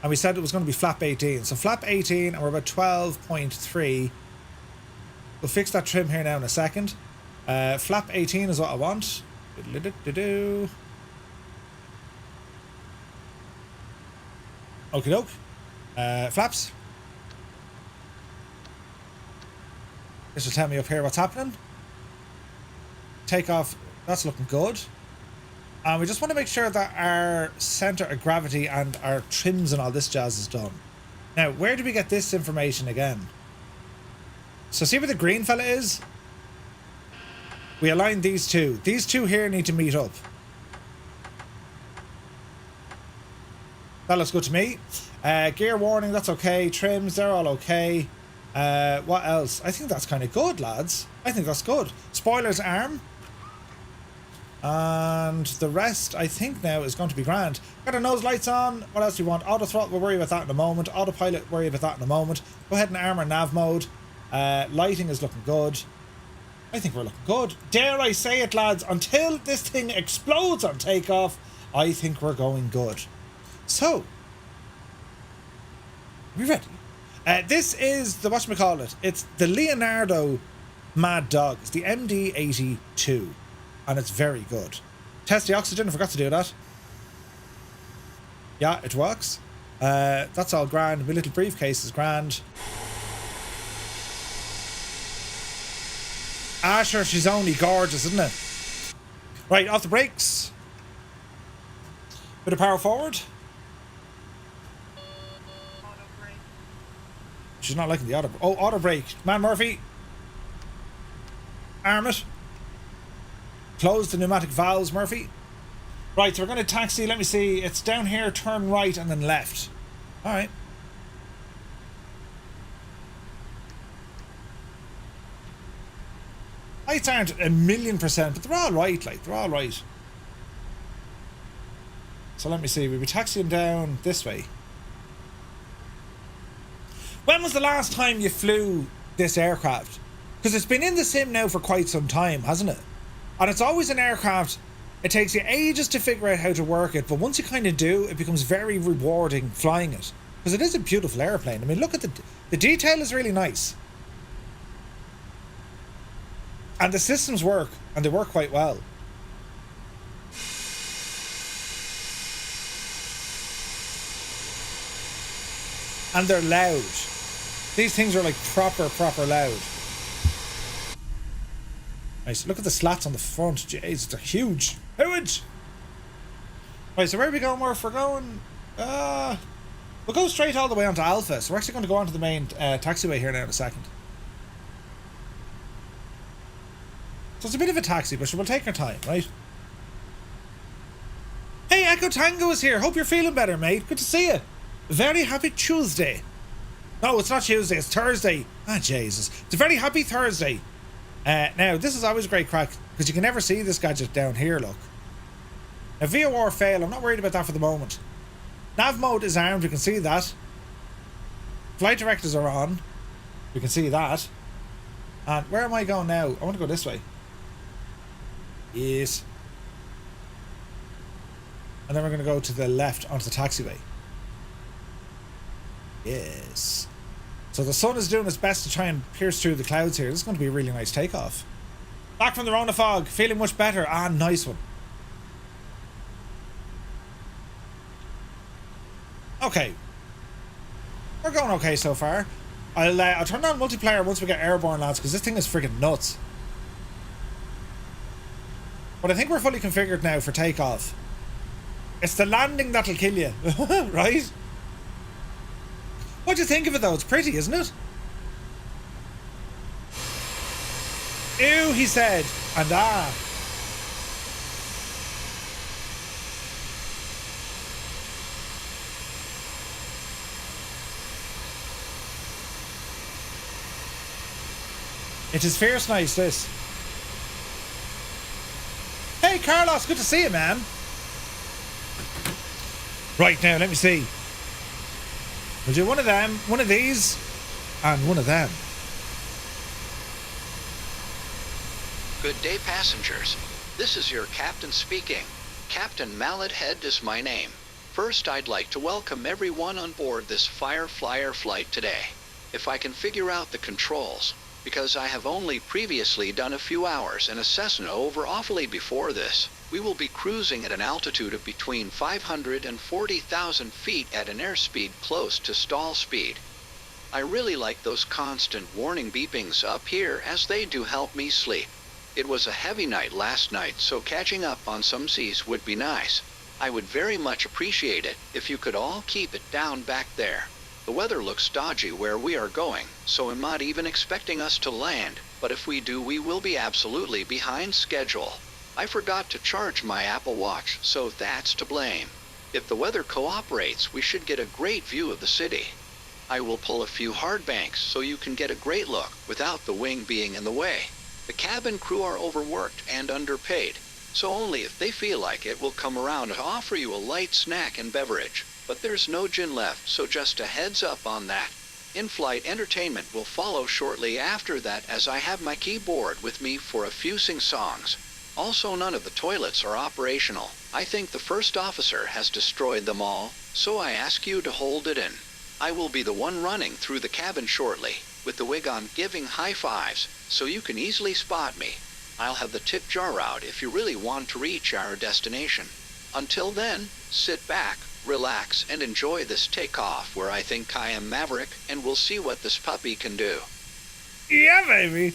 And we said it was going to be flap 18. So flap 18 and we're about 12.3. We'll fix that trim here now in a second. Flap 18 is what I want. Okie doke. Flaps. This will tell me up here what's happening. Takeoff, that's looking good. And we just want to make sure that our centre of gravity and our trims and all this jazz is done. Now, where do we get this information again? So see where the green fella is? We align these two. These two here need to meet up. That looks good to me. Gear warning, that's okay. Trims, they're all okay. What else? I think that's kind of good, lads. I think that's good. Spoilers arm. And the rest, I think now, is going to be grand. Got our nose lights on. What else do you want? Auto throttle, we'll worry about that in a moment. Autopilot, worry about that in a moment. Go ahead and arm our nav mode. Lighting is looking good. I think we're looking good. Dare I say it, lads, until this thing explodes on takeoff, I think we're going good. So, are we ready? This is the, whatchamacallit, it's the Leonardo Mad Dog. It's the MD-82. And it's very good. Test the oxygen, I forgot to do that. Yeah, it works. That's all grand. My little briefcase is grand. Asher, she's only gorgeous, isn't it? Right, off the brakes. Bit of power forward. Auto brake. She's not liking the auto. Oh, auto brake. Man, Murphy. Arm it. Close the pneumatic valves, Murphy. Right, so we're going to taxi. Let me see. It's down here, turn right and then left. All right. Lights aren't 1,000,000%, but they're all right, like, they're all right. So let me see. We'll be taxiing down this way. When was the last time you flew this aircraft? Because it's been in the sim now for quite some time, hasn't it? And it's always an aircraft, it takes you ages to figure out how to work it, but once you kind of do, it becomes very rewarding flying it. Because it is a beautiful airplane. I mean, look at the detail is really nice. And the systems work, and they work quite well. And they're loud. These things are like proper loud. Nice. Look at the slats on the front. Jeez, they're huge. Huge! Right, so where are we going, Murph? We're going... we'll go straight all the way onto Alpha. So we're actually going to go onto the main taxiway here now in a second. So it's a bit of a taxi, but we'll take our time, right? Hey, Echo Tango is here. Hope you're feeling better, mate. Good to see you. Very happy Tuesday. No, it's not Tuesday, it's Thursday. Ah, Jesus. It's a very happy Thursday. Now, this is always great crack, because you can never see this gadget down here, look. Now, VOR fail, I'm not worried about that for the moment. Nav mode is armed, we can see that. Flight directors are on. We can see that. And where am I going now? I want to go this way. Yes. And then we're going to go to the left onto the taxiway. Yes. So the sun is doing its best to try and pierce through the clouds here. This is going to be a really nice takeoff. Back from the Rona fog, feeling much better. Ah, nice one. Okay. We're going okay so far. I'll turn on multiplayer once we get airborne, lads, because this thing is freaking nuts. But I think we're fully configured now for takeoff. It's the landing that'll kill you, right? What do you think of it though? It's pretty, isn't it? Ew, he said. And ah. It is fierce nice, this. Hey, Carlos, good to see you, man. Right, now, let me see. We'll do one of them, one of these, and one of them. Good day, passengers. This is your captain speaking. Captain Mallet Head is my name. First, I'd like to welcome everyone on board this Fireflyer flight today. If I can figure out the controls, because I have only previously done a few hours in a Cessna over awfully before this, we will be cruising at an altitude of between 500 and 40,000 feet at an airspeed close to stall speed. I really like those constant warning beepings up here, as they do help me sleep. It was a heavy night last night, so catching up on some seas would be nice. I would very much appreciate it if you could all keep it down back there. The weather looks dodgy where we are going, so I'm not even expecting us to land, but if we do, we will be absolutely behind schedule. I forgot to charge my Apple Watch, so that's to blame. If the weather cooperates, we should get a great view of the city. I will pull a few hard banks so you can get a great look without the wing being in the way. The cabin crew are overworked and underpaid, so only if they feel like it will come around and offer you a light snack and beverage. But there's no gin left, so just a heads up on that. In-flight entertainment will follow shortly after that, as I have my keyboard with me for a few sing-songs. Also, none of the toilets are operational. I think the first officer has destroyed them all, so I ask you to hold it in. I will be the one running through the cabin shortly, with the wig on giving high fives, so you can easily spot me. I'll have the tip jar out if you really want to reach our destination. Until then, sit back, relax, and enjoy this takeoff where I think I am Maverick, and we'll see what this puppy can do. Yeah, baby.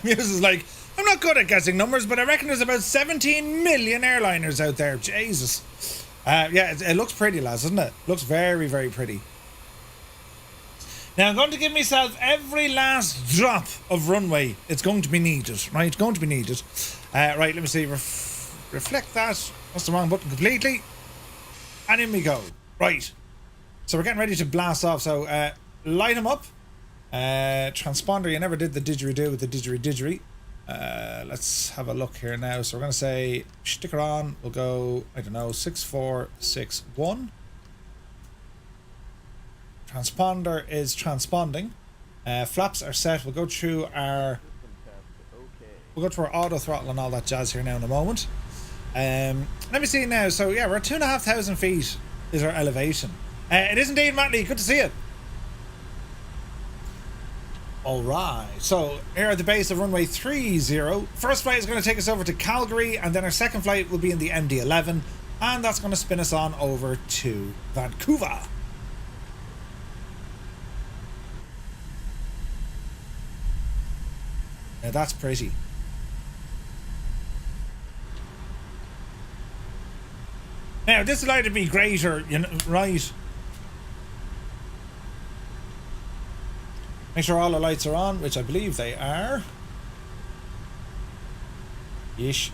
Muse is like, I'm not good at guessing numbers, but I reckon there's about 17 million airliners out there. Jesus. Yeah, it looks pretty, lads, doesn't it? Looks very, very pretty. Now, I'm going to give myself every last drop of runway. It's going to be needed, right? It's going to be needed. Right, let me see. Reflect that. That's the wrong button completely. And in we go. Right. So we're getting ready to blast off. So, light them up. Transponder, you never did the didgeridoo with the didgeridoo. Let's have a look here now. So we're going to say, sticker on. We'll go, I don't know, 6461. Transponder is transponding. Flaps are set. We'll go through our auto throttle and all that jazz here now in a moment. Let me see now. So yeah, we're at 2,500 feet is our elevation. It is indeed, Matt Lee. Good to see you. Alright, so here at the base of runway 30. First flight is going to take us over to Calgary, and then our second flight will be in the MD-11, and that's going to spin us on over to Vancouver. Now that's pretty. Now this is likely to be greater, you know, right? Make sure all the lights are on, which I believe they are. Ish.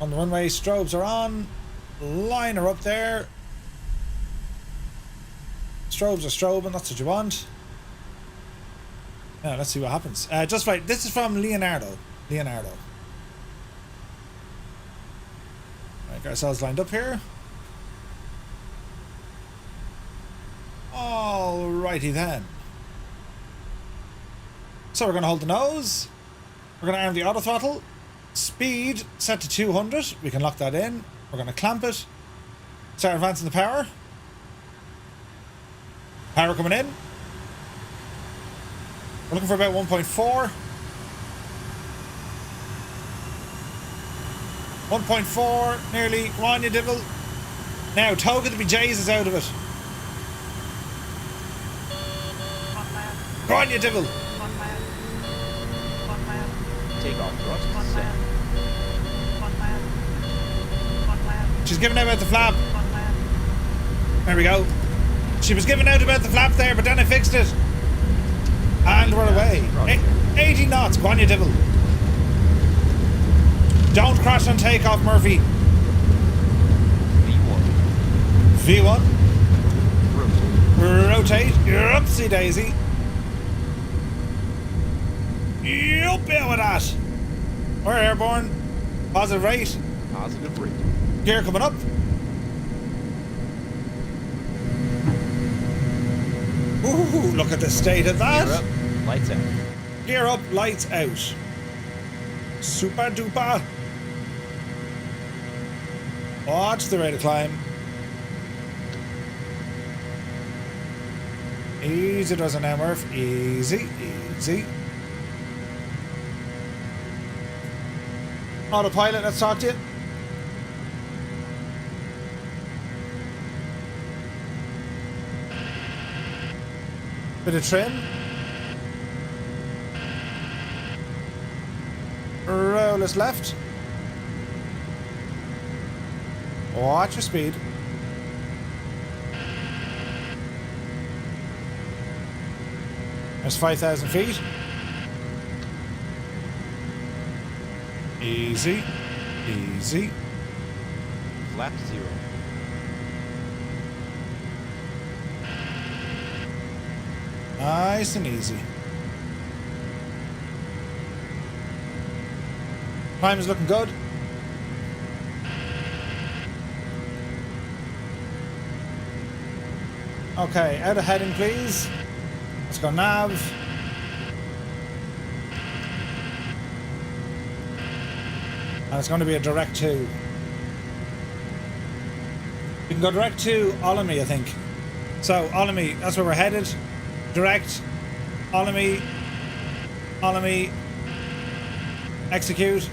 On the runway, strobes are on. Line are up there. Strobes are strobing, that's what you want. Now, let's see what happens. Just right, this is from Leonardo. Right, got ourselves lined up here. Alrighty then. So we're going to hold the nose. We're going to arm the auto throttle. Speed set to 200. We can lock that in. We're going to clamp it. Start advancing the power. Power coming in. We're looking for about 1.4. 1.4, nearly. Come on, you devil. Now, toga the bejesus is out of it. Go on, you devil. Takeoff thrust set. She's giving out about the flap. There we go. She was giving out about the flap there, but then I fixed it. And we're away. 80 knots. Go on, you devil. Don't crash on takeoff, Murphy. V1. Rotate. Oopsie daisy. Yup, yeah, with that. We're airborne. Positive rate. Gear coming up. Ooh, look at the state of that. Gear up, lights out. Gear up, lights out. Super duper. Watch the rate of climb. Easy does it now, Murph. Easy. Autopilot, let's talk to you. Bit of trim. Roll us left. Watch your speed. There's 5,000 feet. Easy. Flat 0. Nice and easy. Climb is looking good. Okay, out of heading, please. Let's go nav. And it's going to be a direct to. We can go direct to Olamy, I think. So, Olamy, that's where we're headed. Direct. Olamy. Execute.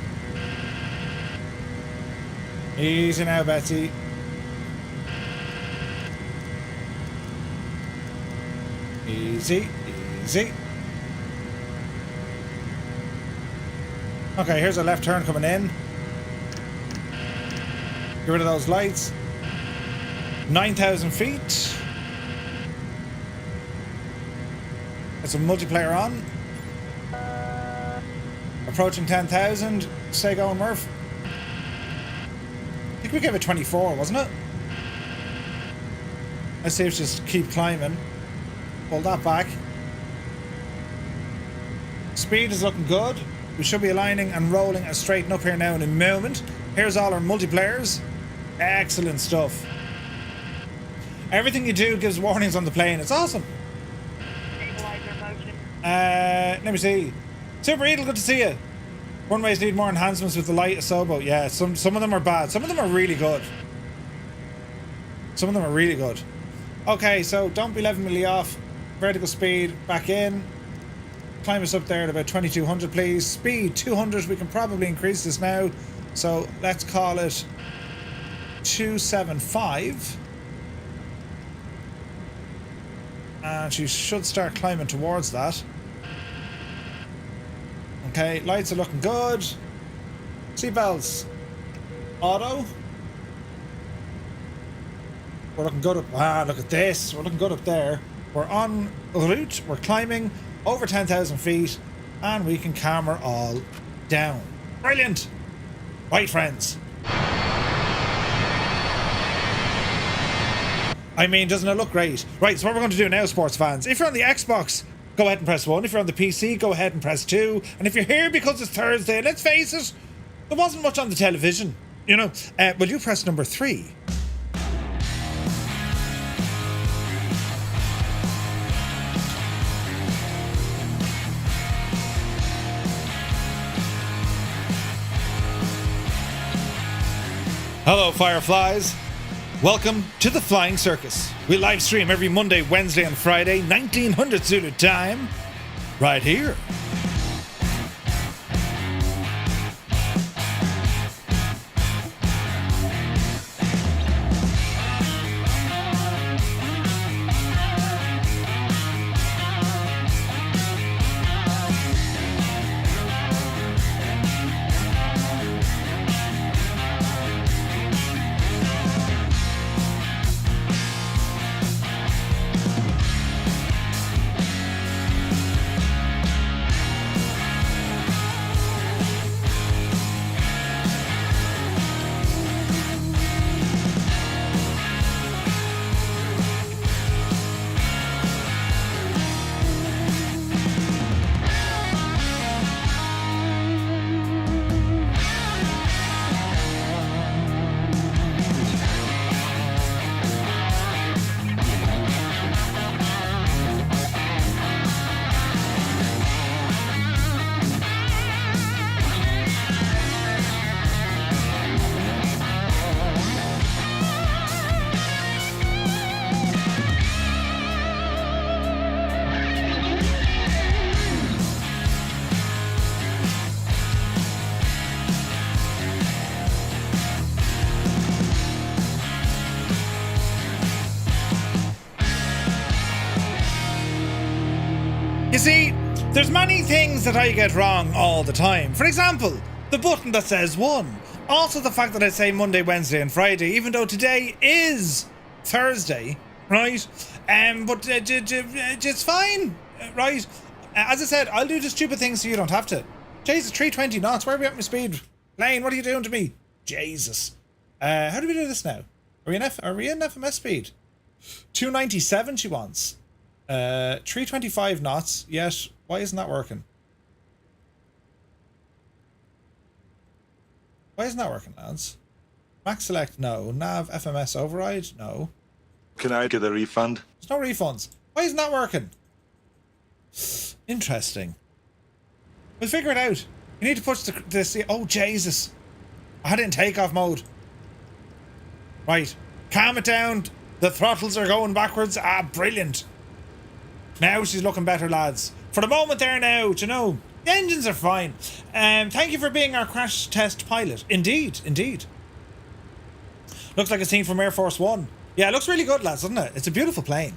Easy now, Betsy. Easy. See? Okay, here's a left turn coming in. Get rid of those lights. 9,000 feet. Get some multiplayer on. Approaching 10,000. Stay going, Murph. I think we gave it 24, wasn't it? Let's see if just keep climbing. Pull that back. Speed is looking good. We should be aligning and rolling and straighten up here now in a moment. Here's all our multiplayers. Excellent stuff. Everything you do gives warnings on the plane. It's awesome. Stabilizer motion. Let me see. Super Eagle, good to see you. Runways need more enhancements with the light Asobo. Yeah, some of them are bad. Some of them are really good. Some of them are really good. Okay, so don't be 11 milli off. Vertical speed back in. Climb us up there at about 2200, please. Speed 200. We can probably increase this now. So let's call it 275. And she should start climbing towards that. Okay, lights are looking good. Seatbelts. Auto. We're looking good up. Ah, look at this. We're looking good up there. We're en route. We're climbing over 10,000 feet. And we can camera all down. Brilliant. Right, friends. I mean, doesn't it look great? Right, so what we're going to do now, sports fans, if you're on the Xbox, go ahead and press 1. If you're on the PC, go ahead and press 2. And if you're here because it's Thursday, let's face it, there wasn't much on the television, you know. Will you press number 3? Hello, Fireflies. Welcome to the Flying Circus. We live stream every Monday, Wednesday, and Friday, 1900 Zulu time, right here. You see, there's many things that I get wrong all the time. For example, the button that says 1. Also the fact that I say Monday, Wednesday and Friday, even though today is Thursday, right? But it's fine, right? As I said, I'll do the stupid things so you don't have to. Jesus, 320 knots, where are we at my speed? Lane, what are you doing to me? Jesus. How do we do this now? Are we in FMS speed? 297 she wants. 325 knots. Yes. Why isn't that working? Why isn't that working, lads? Max select, no. Nav FMS override, no. Can I get a refund? There's no refunds. Why isn't that working? Interesting. We'll figure it out. You need to push the oh, Jesus. I had it in takeoff mode. Right. Calm it down. The throttles are going backwards. Ah, brilliant. Now she's looking better, lads. For the moment there now, you know, the engines are fine. Thank you for being our crash test pilot. Indeed, indeed. Looks like a scene from Air Force One. Yeah, it looks really good, lads, doesn't it? It's a beautiful plane.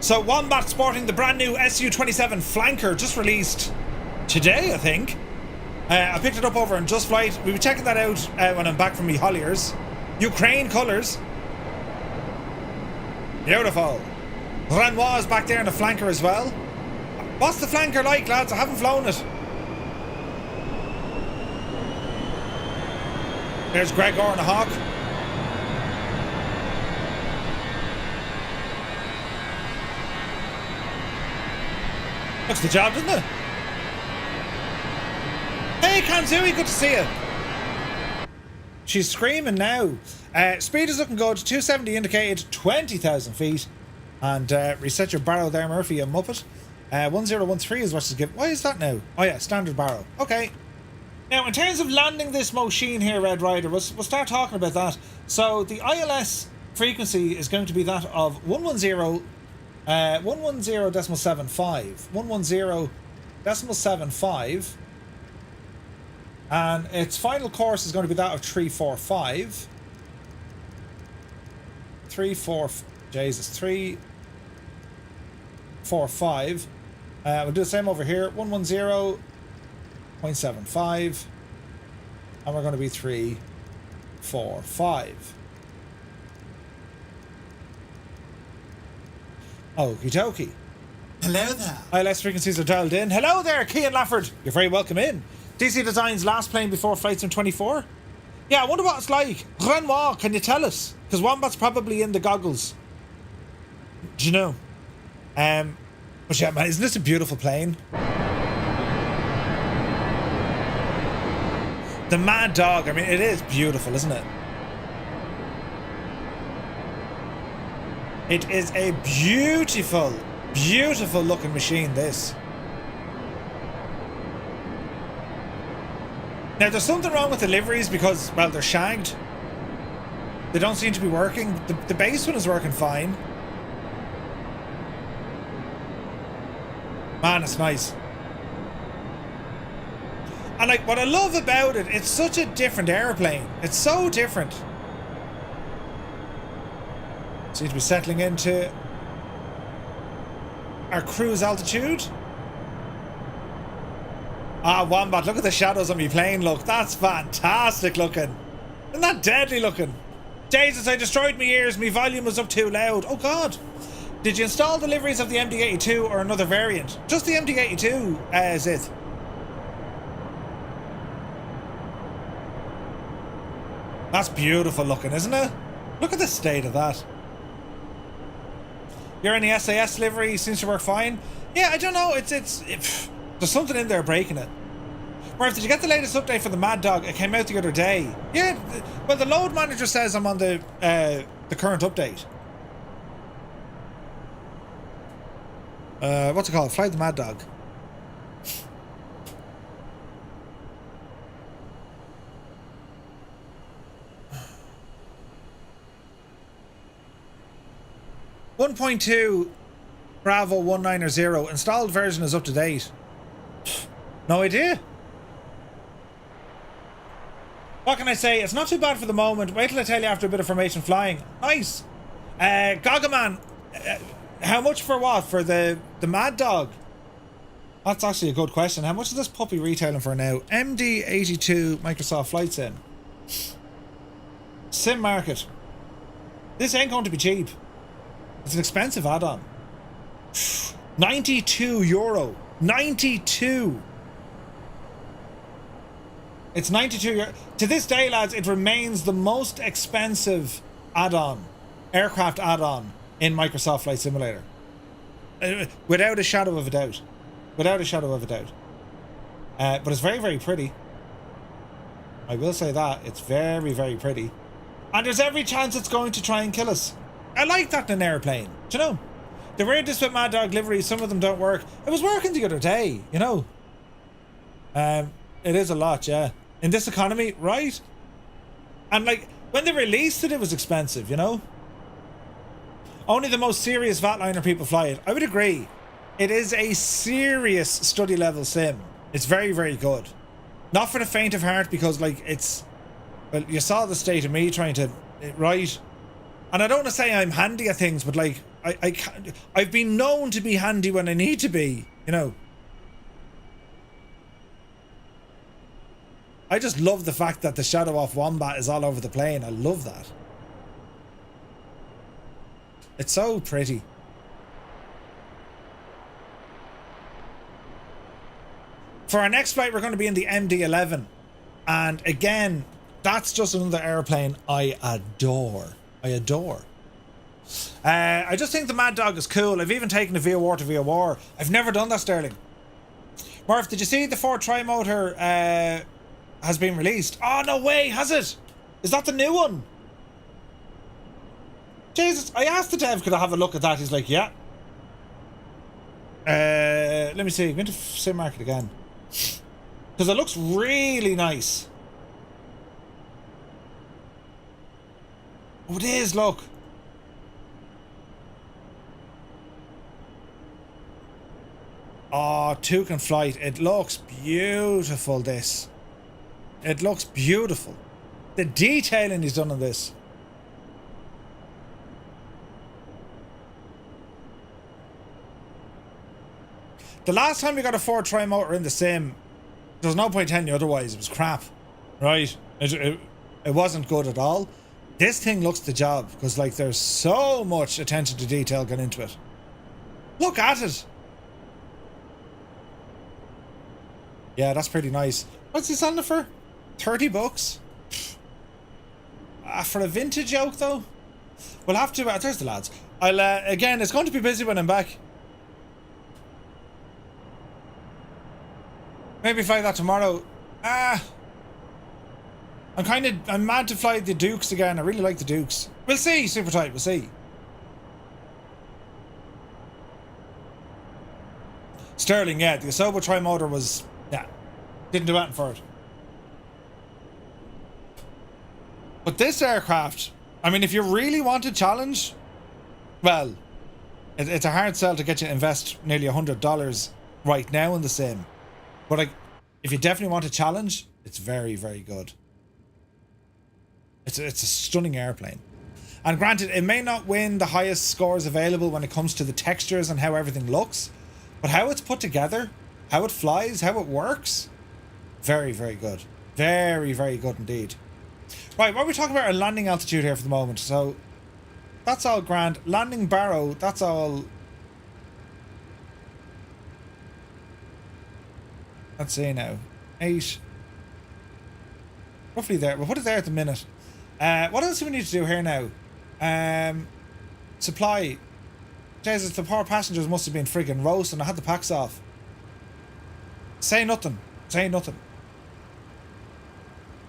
So Wombat sporting the brand new Su-27 flanker, just released today, I think. I picked it up over on Just Flight. We'll be checking that out when I'm back from me Holliers. Ukraine colours. Beautiful. Renoir is back there in the flanker as well. What's the flanker like, lads? I haven't flown it. There's Gregor and a Hawk. Looks the job, doesn't it? Hey, Kanzui, good to see you. She's screaming now. Speed is looking good. 270 indicated, 20,000 feet. And reset your barrow there, Murphy, you muppet. 1013 is what she's given. Why is that now? Oh yeah, standard barrow. Okay. Now, in terms of landing this machine here, Red Rider, we'll start talking about that. So the ILS frequency is going to be that of 110.75. 110.75. And its final course is going to be that of 345. 345. We'll do the same over here. 110.75. And we're going to be 345. Okie dokie. Hello there. ILS frequencies are dialed in. Hello there, Cian Lafford. You're very welcome in. DC Design's last plane before Flight Sim 24. Yeah, I wonder what it's like. Renoir, can you tell us? Because Wombat's probably in the goggles. Do you know? But yeah, man, isn't this a beautiful plane? The Mad Dog, I mean, it is beautiful, isn't it? It is a beautiful, beautiful looking machine, this. Now, there's something wrong with the liveries because, well, they're shagged. They don't seem to be working. The base one is working fine. Man, it's nice. And like, what I love about it, it's such a different airplane. It's so different. Seems to be settling into our cruise altitude. Ah, Wombat, look at the shadows on me plane, look. That's fantastic looking. Isn't that deadly looking? Jesus, I destroyed my ears. My volume was up too loud. Oh, God. Did you install deliveries of the MD-82 or another variant? Just the MD-82 is it. That's beautiful looking, isn't it? Look at the state of that. You're in the SAS livery, seems to work fine. Yeah, I don't know, there's something in there breaking it. Murph, did you get the latest update for the Mad Dog? It came out the other day. Yeah, well, the load manager says I'm on the current update. What's it called? Fly the Mad Dog. .2 Bravo 190. Installed version is up to date. No idea. What can I say? It's not too bad for the moment. Wait till I tell you after a bit of formation flying. Nice. Gagaman, how much for what? For the Mad Dog? That's actually a good question. How much is this puppy retailing for now? MD-82 Microsoft Flight Sim. Sim Market. This ain't going to be cheap. It's an expensive add-on. €92. 92. It's 92 euros. To this day, lads, it remains the most expensive add-on, aircraft add-on in Microsoft Flight Simulator. Without a shadow of a doubt. Without a shadow of a doubt. But it's very, very pretty. I will say that. It's very, very pretty. And there's every chance it's going to try and kill us. I like that in an airplane. Do you know? The weirdest with Mad Dog livery, some of them don't work. It was working the other day, you know. It is a lot, yeah. In this economy, right? And like, when they released it, it was expensive, you know? Only the most serious vatliner people fly it. I would agree. It is a serious study level sim. It's very, very good. Not for the faint of heart, because like, it's... Well, you saw the state of me trying to... Right? And I don't want to say I'm handy at things, but like, I can't, I've been known to be handy when I need to be, you know. I just love the fact that the shadow off wombat is all over the plane. I love that. It's so pretty. For our next flight, we're going to be in the MD-11. And again, that's just another airplane I adore. I adore. I just think the Mad Dog is cool. I've even taken a VOR to VOR. I've never done that, Sterling. Murph, did you see the Ford Tri-Motor has been released? Oh, no way, has it? Is that the new one? Jesus, I asked the dev, could I have a look at that? He's like, yeah. Let me see, I'm going to sim market again. Because it looks really nice. Oh, it is, look. Oh, toucan flight. It looks beautiful, this. It looks beautiful. The detailing he's done on this. The last time we got a Ford Tri-Motor in the sim, there was no point telling you otherwise. It was crap, right? It wasn't good at all. This thing looks the job because, like, there's so much attention to detail gone into it. Look at it. Yeah, that's pretty nice. What's he selling it for? 30 bucks? For a vintage yoke, though? We'll have to... there's the lads. I'll, again, it's going to be busy when I'm back. Maybe fly that tomorrow. I'm mad to fly the Dukes again. I really like the Dukes. We'll see, super tight, we'll see. Sterling, yeah, the Asobo Tri-Motor was, yeah, didn't do anything for it. But this aircraft, I mean, if you really want a challenge, well, it's a hard sell to get you to invest nearly $100 right now in the sim. But like, if you definitely want a challenge, it's very, very good. It's a stunning airplane. And granted, it may not win the highest scores available when it comes to the textures and how everything looks, but how it's put together, how it flies, how it works, very, very good. Very, very good indeed. Right, what are we talking about our landing altitude here for the moment? So, that's all grand. Landing barrow, that's all... Let's see now. 8. Roughly there. We'll put it there at the minute. What else do we need to do here now? Supply. Jesus, the poor passengers must have been friggin' roasting. I had the packs off. Say nothing. Say nothing.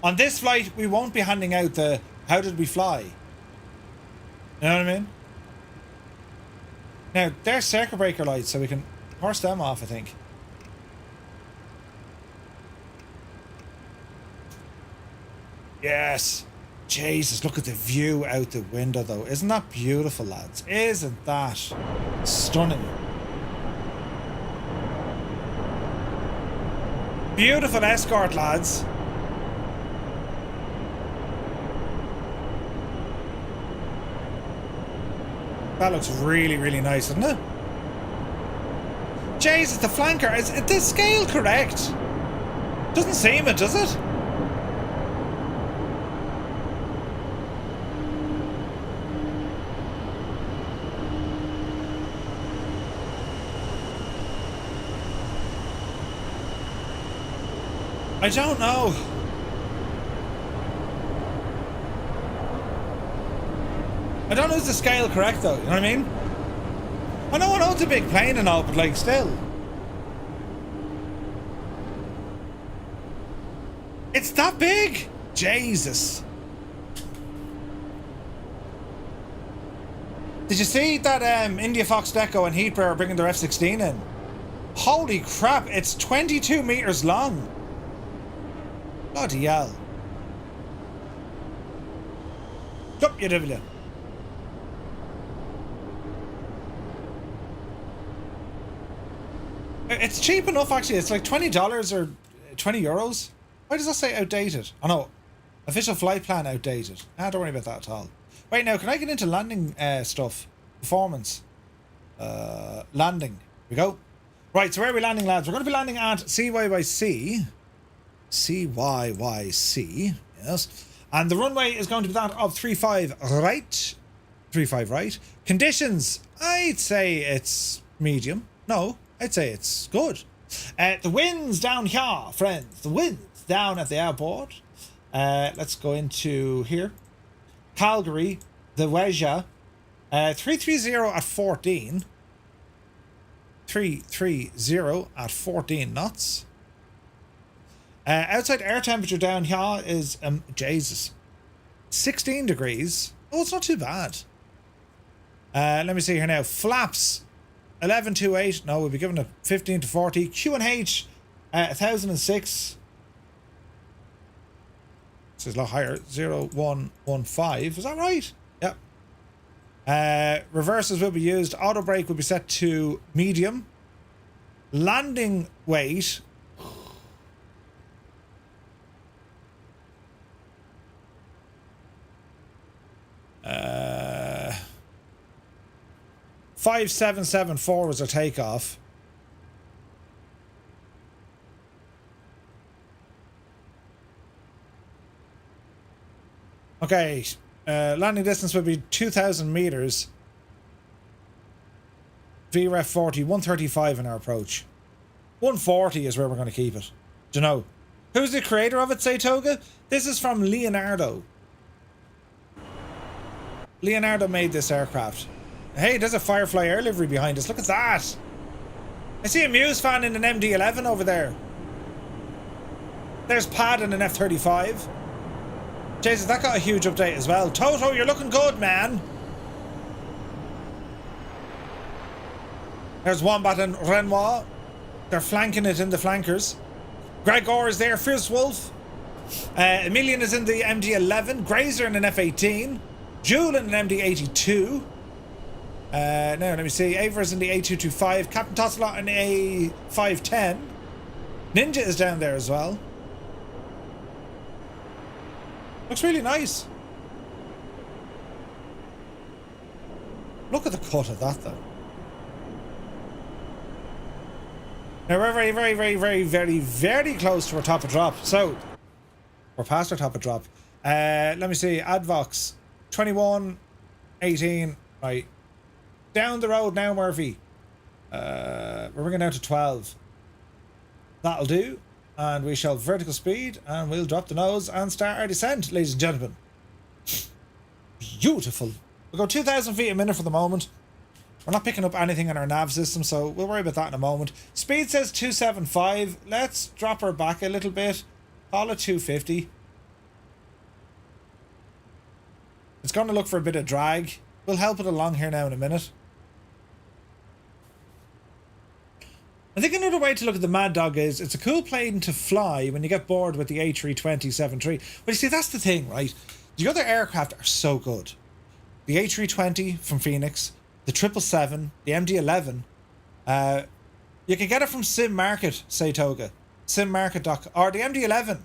On this flight, we won't be handing out the how did we fly. You know what I mean? Now, they're circuit breaker lights, so we can horse them off, I think. Yes. Jesus, look at the view out the window, though. Isn't that beautiful, lads? Isn't that stunning? Beautiful escort, lads. That looks really, really nice, doesn't it? Jesus, the flanker. Is the scale correct? Doesn't seem it, does it? I don't know. I don't know is the scale correct though, you know what I mean? I know it's a big plane and all, but like still. It's that big? Jesus. Did you see that India Fox Deco and Heatbro are bringing their F-16 in? Holy crap, it's 22 meters long. Bloody hell. Up you devil. It's cheap enough actually. It's like $20 or 20 euros. Why does that say outdated? Oh no. Official flight plan outdated. Don't worry about that at all. Wait now, can I get into landing stuff? Performance. Landing. Here we go. Right, so where are we landing, lads? We're going to be landing at CYYC. CYYC, yes. And the runway is going to be that of 35 right. 35 right. Conditions, I'd say it's medium. No, I'd say it's good. The winds down here, friends. The winds down at the airport. Let's go into here. Calgary, the CYEG. 330 at 14. 330 at 14 knots. Outside air temperature down here is, Jesus, 16 degrees. Oh, it's not too bad. Let me see here now. Flaps, 1128. No, we'll be giving it 15 to 40. Q&H, 1006. This is a lot higher. 0115. Is that right? Yep. Reverses will be used. Auto brake will be set to medium. Landing weight. Uh, 5774 was our takeoff. Okay, landing distance would be 2,000 meters. VREF 40, 135 in our approach. 140 is where we're going to keep it. Do you know? Who's the creator of it, Saytoga? This is from Leonardo. Leonardo made this aircraft. Hey, there's a Firefly air livery behind us. Look at that. I see a Muse fan in an MD-11 over there. There's Pad in an F-35. Jesus, that got a huge update as well. Toto, you're looking good, man. There's Wombat and Renoir. They're flanking it in the flankers. Gregor is there. Fierce Wolf. Emilian is in the MD-11. Grazer in an F-18. Jewel in an MD-82. Now, let me see. Ava's in the A225. Captain Tosselot in a 510. Ninja is down there as well. Looks really nice. Look at the cut of that, though. Now, we're very close to our top of drop. So, we're past our top of drop. Let me see. Advox. 21, 18, right. Down the road now, Murphy. We're bringing down to 12. That'll do. And we shall vertical speed, and we'll drop the nose and start our descent, ladies and gentlemen. Beautiful. We'll go 2,000 feet a minute for the moment. We're not picking up anything on our nav system, so we'll worry about that in a moment. Speed says 275. Let's drop her back a little bit. Call it 250. It's going to look for a bit of drag. We'll help it along here now in a minute. I think another way to look at the Mad Dog is it's a cool plane to fly when you get bored with the A320-73. But you see, that's the thing, right? The other aircraft are so good. The A320 from Phoenix, the 777, the MD-11. You can get it from Sim Market, Saytoga. SimMarket.com. Or the MD-11.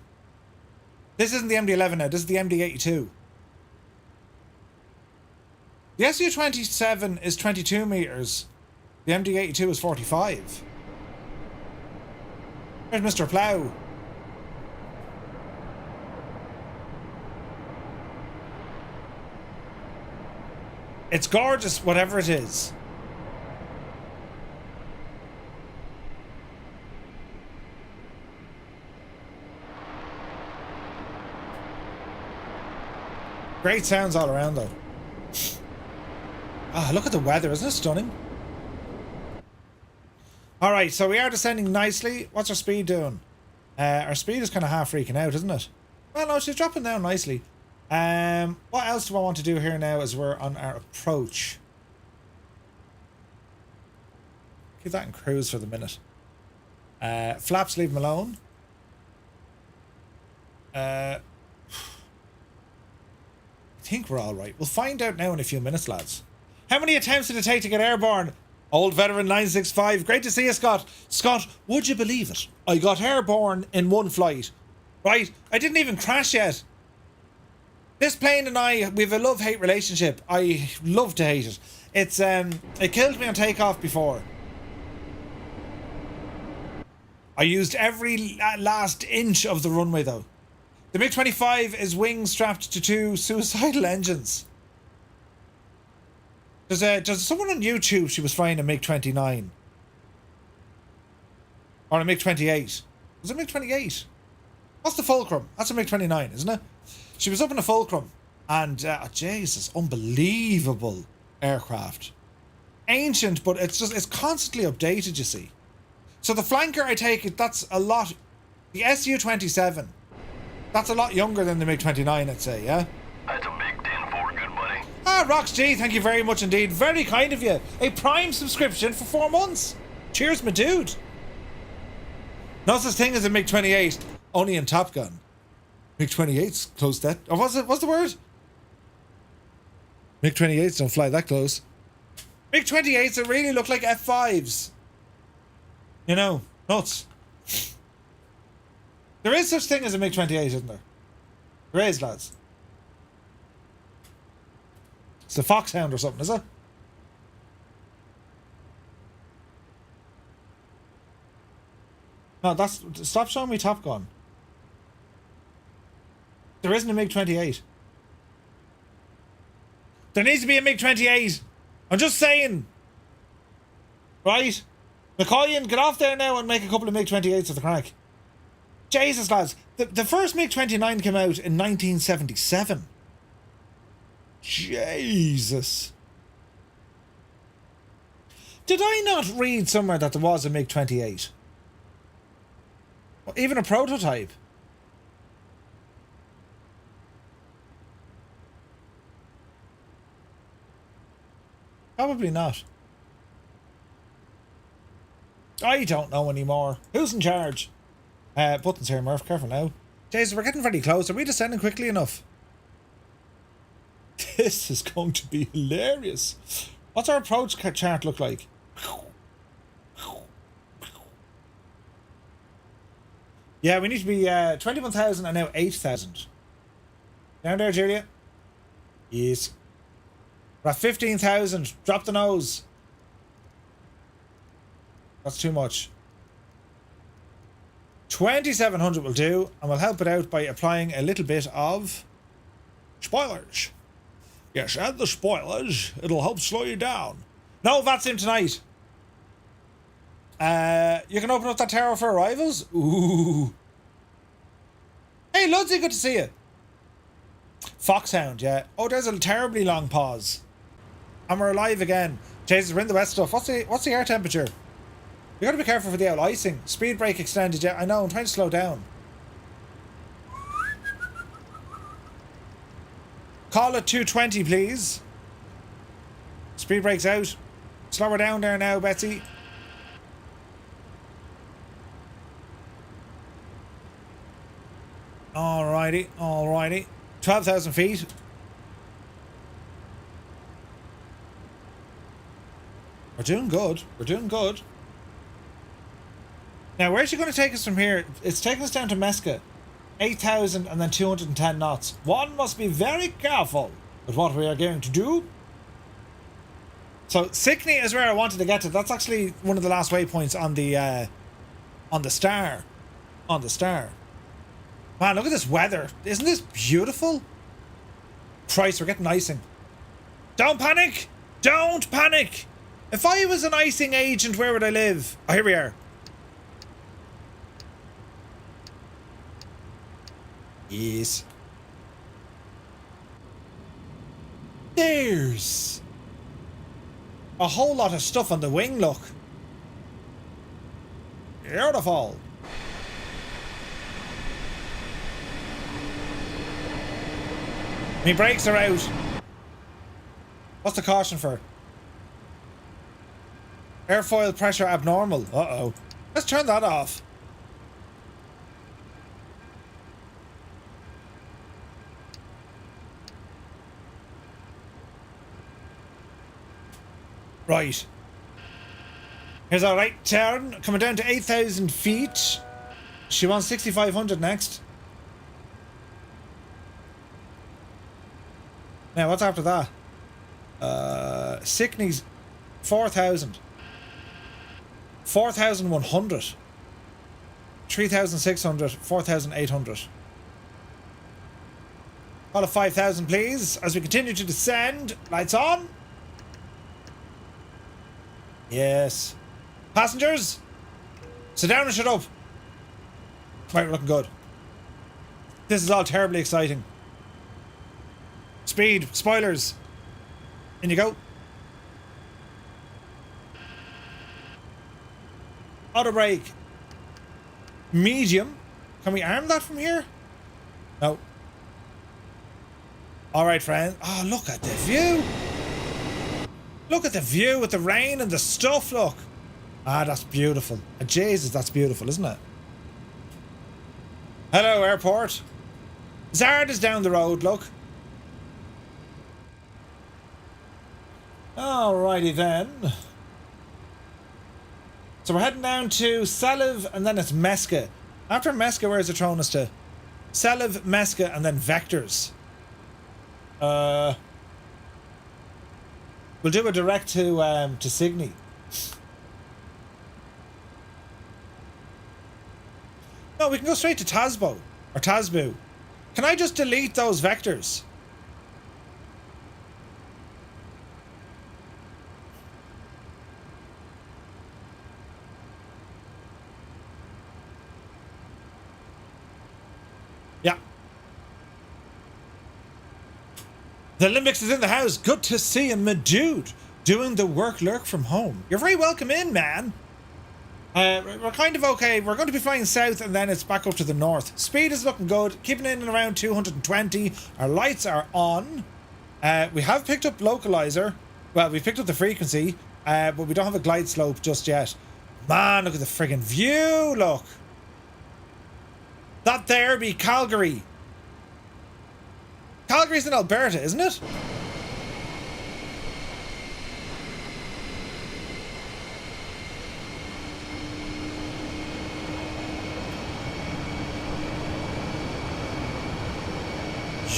This isn't the MD-11 now. This is the MD-82. The Su-27 is 22 meters. The MD-82 is 45. There's Mr. Plow. It's gorgeous, whatever it is. Great sounds all around, though. Ah, look at the weather. Isn't it stunning? Alright, so we are descending nicely. What's our speed doing? Our speed is kind of half freaking out, isn't it? Well, no, she's dropping down nicely. What else do I want to do here now as we're on our approach? Keep that in cruise for the minute. Flaps, leave them alone. I think we're alright. We'll find out now in a few minutes, lads. How many attempts did it take to get airborne? Old veteran 965. Great to see you, Scott. Scott, would you believe it? I got airborne in one flight. Right? I didn't even crash yet. This plane and I, we have a love-hate relationship. I love to hate it. it killed me on takeoff before. I used every last inch of the runway though. The MiG-25 is wing strapped to 2 suicidal engines. There's someone on YouTube, she was flying a MiG-29. Or a MiG-28. Was it MiG-28? What's the Fulcrum? That's a MiG-29, isn't it? She was up in a Fulcrum. And, Jesus, unbelievable aircraft. Ancient, but it's constantly updated, you see. So the flanker, I take it, that's a lot... The Su-27, that's a lot younger than the MiG-29, I'd say, yeah? That's a big 10-4, good buddy. Ah, Rox G, thank you very much indeed. Very kind of you. A Prime subscription for 4 months. Cheers, my dude. No such thing as a MiG-28, only in Top Gun. MiG-28's close that. Or what's the word? MiG-28s don't fly that close. MiG-28s that really look like F5s. You know, nuts. There is such thing as a MiG-28, isn't there? There is, lads. It's the Foxhound or something, is it? No, that's... Stop showing me Top Gun. There isn't a MiG-28. There needs to be a MiG-28. I'm just saying. Right? McCoyan, get off there now and make a couple of MiG-28s of the crack. Jesus, lads. The first MiG-29 came out in 1977. Jesus. Did I not read somewhere that there was a MiG-28? Even a prototype? Probably not. I don't know anymore. Who's in charge? Buttons here, Murph. Careful now. Jesus, we're getting very close. Are we descending quickly enough? This is going to be hilarious. What's our approach chart look like? Yeah, we need to be 21,000 and now 8,000. Down there, Julia. Yes. We're at 15,000. Drop the nose. That's too much. 2,700 will do, and we'll help it out by applying a little bit of spoilers. Yes, add the spoilers. It'll help slow you down. No, that's him tonight. You can open up that tower for arrivals. Ooh. Hey, Ludsy, good to see you. Foxhound, yeah. Oh, there's a terribly long pause. And we're alive again. Jesus, we're in the wet stuff. What's the air temperature? We gotta be careful for the out icing. Speed brake extended, yeah. I know, I'm trying to slow down. Call it 220, please. Speed brake's out. Slow her down there now, Betsy. Alrighty, alrighty. 12,000 feet. We're doing good. We're doing good. Now, where's she going to take us from here? It's taking us down to Mesca. 8,000 and then 210 knots. One must be very careful with what we are going to do. So, Sickney is where I wanted to get to. That's actually one of the last waypoints on the star. On the star. Man, look at this weather. Isn't this beautiful? Christ, we're getting icing. Don't panic! Don't panic! If I was an icing agent, where would I live? Oh, here we are. Yes. There's a whole lot of stuff on the wing, look. Beautiful. My brakes are out. What's the caution for? Airfoil pressure abnormal. Uh-oh. Let's turn that off. Right. Here's our right turn. Coming down to 8,000 feet. She wants 6,500 next. Now, what's after that? Sickney's 4,000. 4,100. 3,600. 4,800. Call it 5,000, please. As we continue to descend. Lights on. Yes. Passengers, sit down and shut up. Right, we're looking good. This is all terribly exciting. Speed, spoilers. In you go. Auto brake. Medium. Can we arm that from here? No. Alright, friend. Oh, look at the view. Look at the view with the rain and the stuff, look. Ah, that's beautiful. Jesus, that's beautiful, isn't it? Hello, airport. Zard is down the road, look. Alrighty then. So we're heading down to Seliv and then it's Meska. After Meska, where's it thrown us to? Seliv, Meska, and then Vectors. We'll do a direct to Sydney. No, we can go straight to Tasbo or Tasbu. Can I just delete those vectors? Yeah. The Limbics is in the house. Good to see him, my dude. Doing the work lurk from home. You're very welcome in, man. We're kind of okay. We're going to be flying south and then it's back up to the north. Speed is looking good. Keeping in and around 220. Our lights are on. We have picked up localizer. Well, we picked up the frequency, but we don't have a glide slope just yet. Man, look at the friggin' view, look. That there be Calgary. Calgary's in Alberta, isn't it?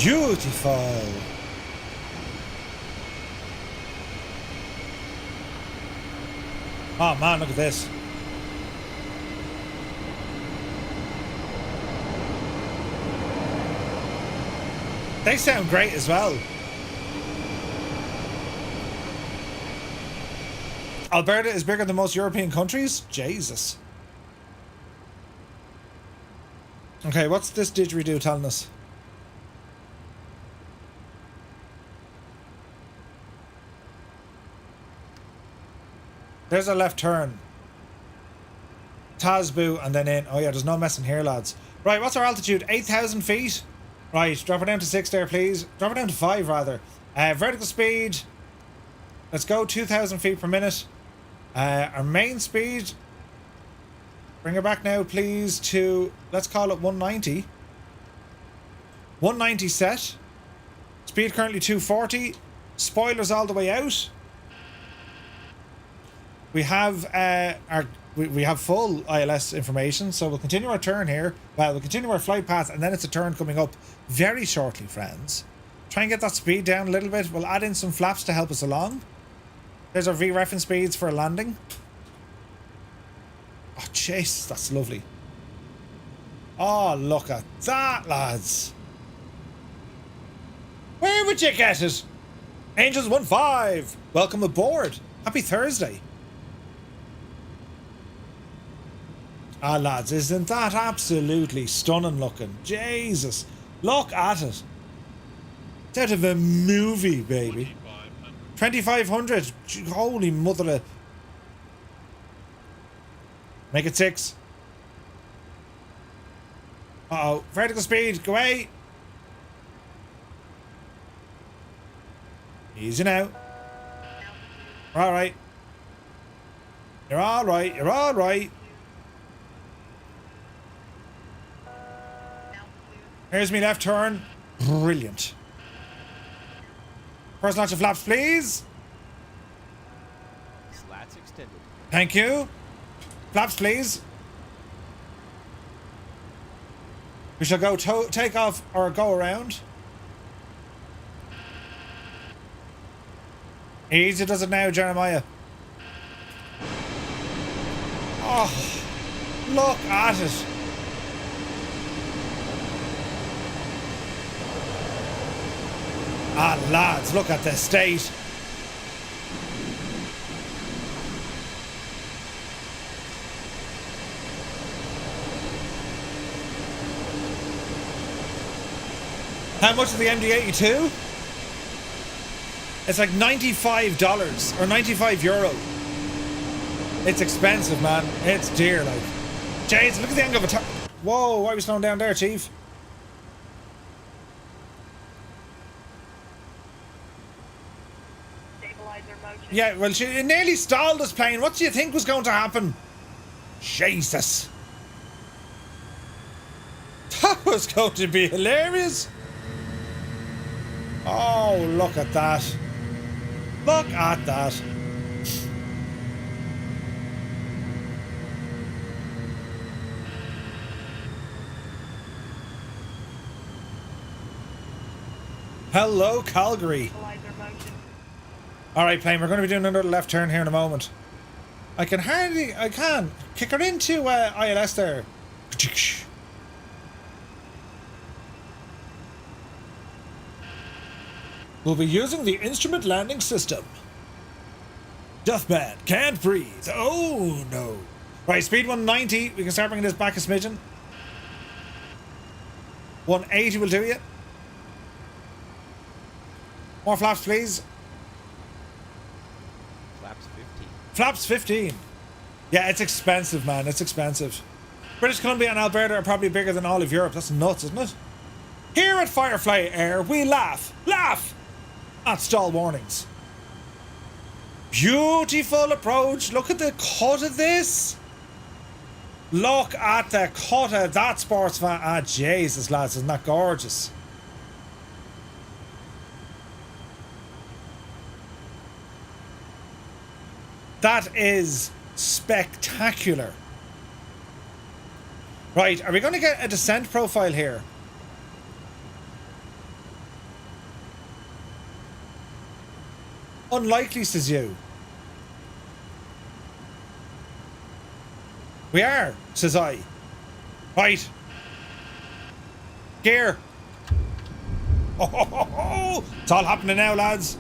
Beautiful. Oh man, look at this. They sound great as well. Alberta is bigger than most European countries? Jesus. Okay, what's this didgeridoo telling us? There's a left turn. Tasbu and then in. Oh yeah, there's no messing here, lads. Right, what's our altitude? 8,000 feet? Right, drop it down to 6 there, please. Drop it down to 5, rather. Vertical speed. Let's go 2,000 feet per minute. Our main speed. Bring it back now, please, to... Let's call it 190. 190 set. Speed currently 240. Spoilers all the way out. We have we have full ILS information, so we'll continue our turn here. Well, we'll continue our flight path, and then it's a turn coming up very shortly, friends. Try and get that speed down a little bit. We'll add in some flaps to help us along. There's our V-reference speeds for a landing. Oh, chase, that's lovely. Oh, look at that, lads. Where would you get it? Angels 1-5. Welcome aboard. Happy Thursday. Ah, lads, isn't that absolutely stunning looking? Jesus, look at it. It's out of a movie, baby. 2,500. Holy mother of... Make it 6. Uh-oh. Vertical speed. Go away. Easy now. We're all right. You're all right. You're all right. Here's me left turn. Brilliant. First notch of flaps, please. Slats extended. Thank you. Flaps, please. We shall go take off or go around. Easy does it now, Jeremiah. Oh, look at it. Ah, lads, look at the state. How much is the MD-82? It's like $95 or €95. It's expensive, man. It's dear, like. Jeez, look at the angle of it. Whoa, why are we slowing down there, Chief? Stabilizer motion. Yeah, well, it nearly stalled this plane. What do you think was going to happen? Jesus. That was going to be hilarious. Oh, look at that. Look at that. Hello, Calgary. Stabilizer motion. Alright, plane, we're going to be doing another left turn here in a moment. I can kick her into ILS there. We'll be using the instrument landing system. Deathbed, can't breathe. Oh no. Right, speed 190. We can start bringing this back a smidgen. 180 will do you. More flaps, please. Flaps 15. Flaps 15. Yeah, it's expensive, man. It's expensive. British Columbia and Alberta are probably bigger than all of Europe. That's nuts, isn't it? Here at Firefly Air, we laugh at stall warnings. Beautiful approach. Look at the cut of this. Look at the cut of that sports van. Ah, Jesus, lads, isn't that gorgeous? That is spectacular. Right, are we going to get a descent profile here? Unlikely, says you. We are, says I. Right. Gear. Oh, it's all happening now, lads.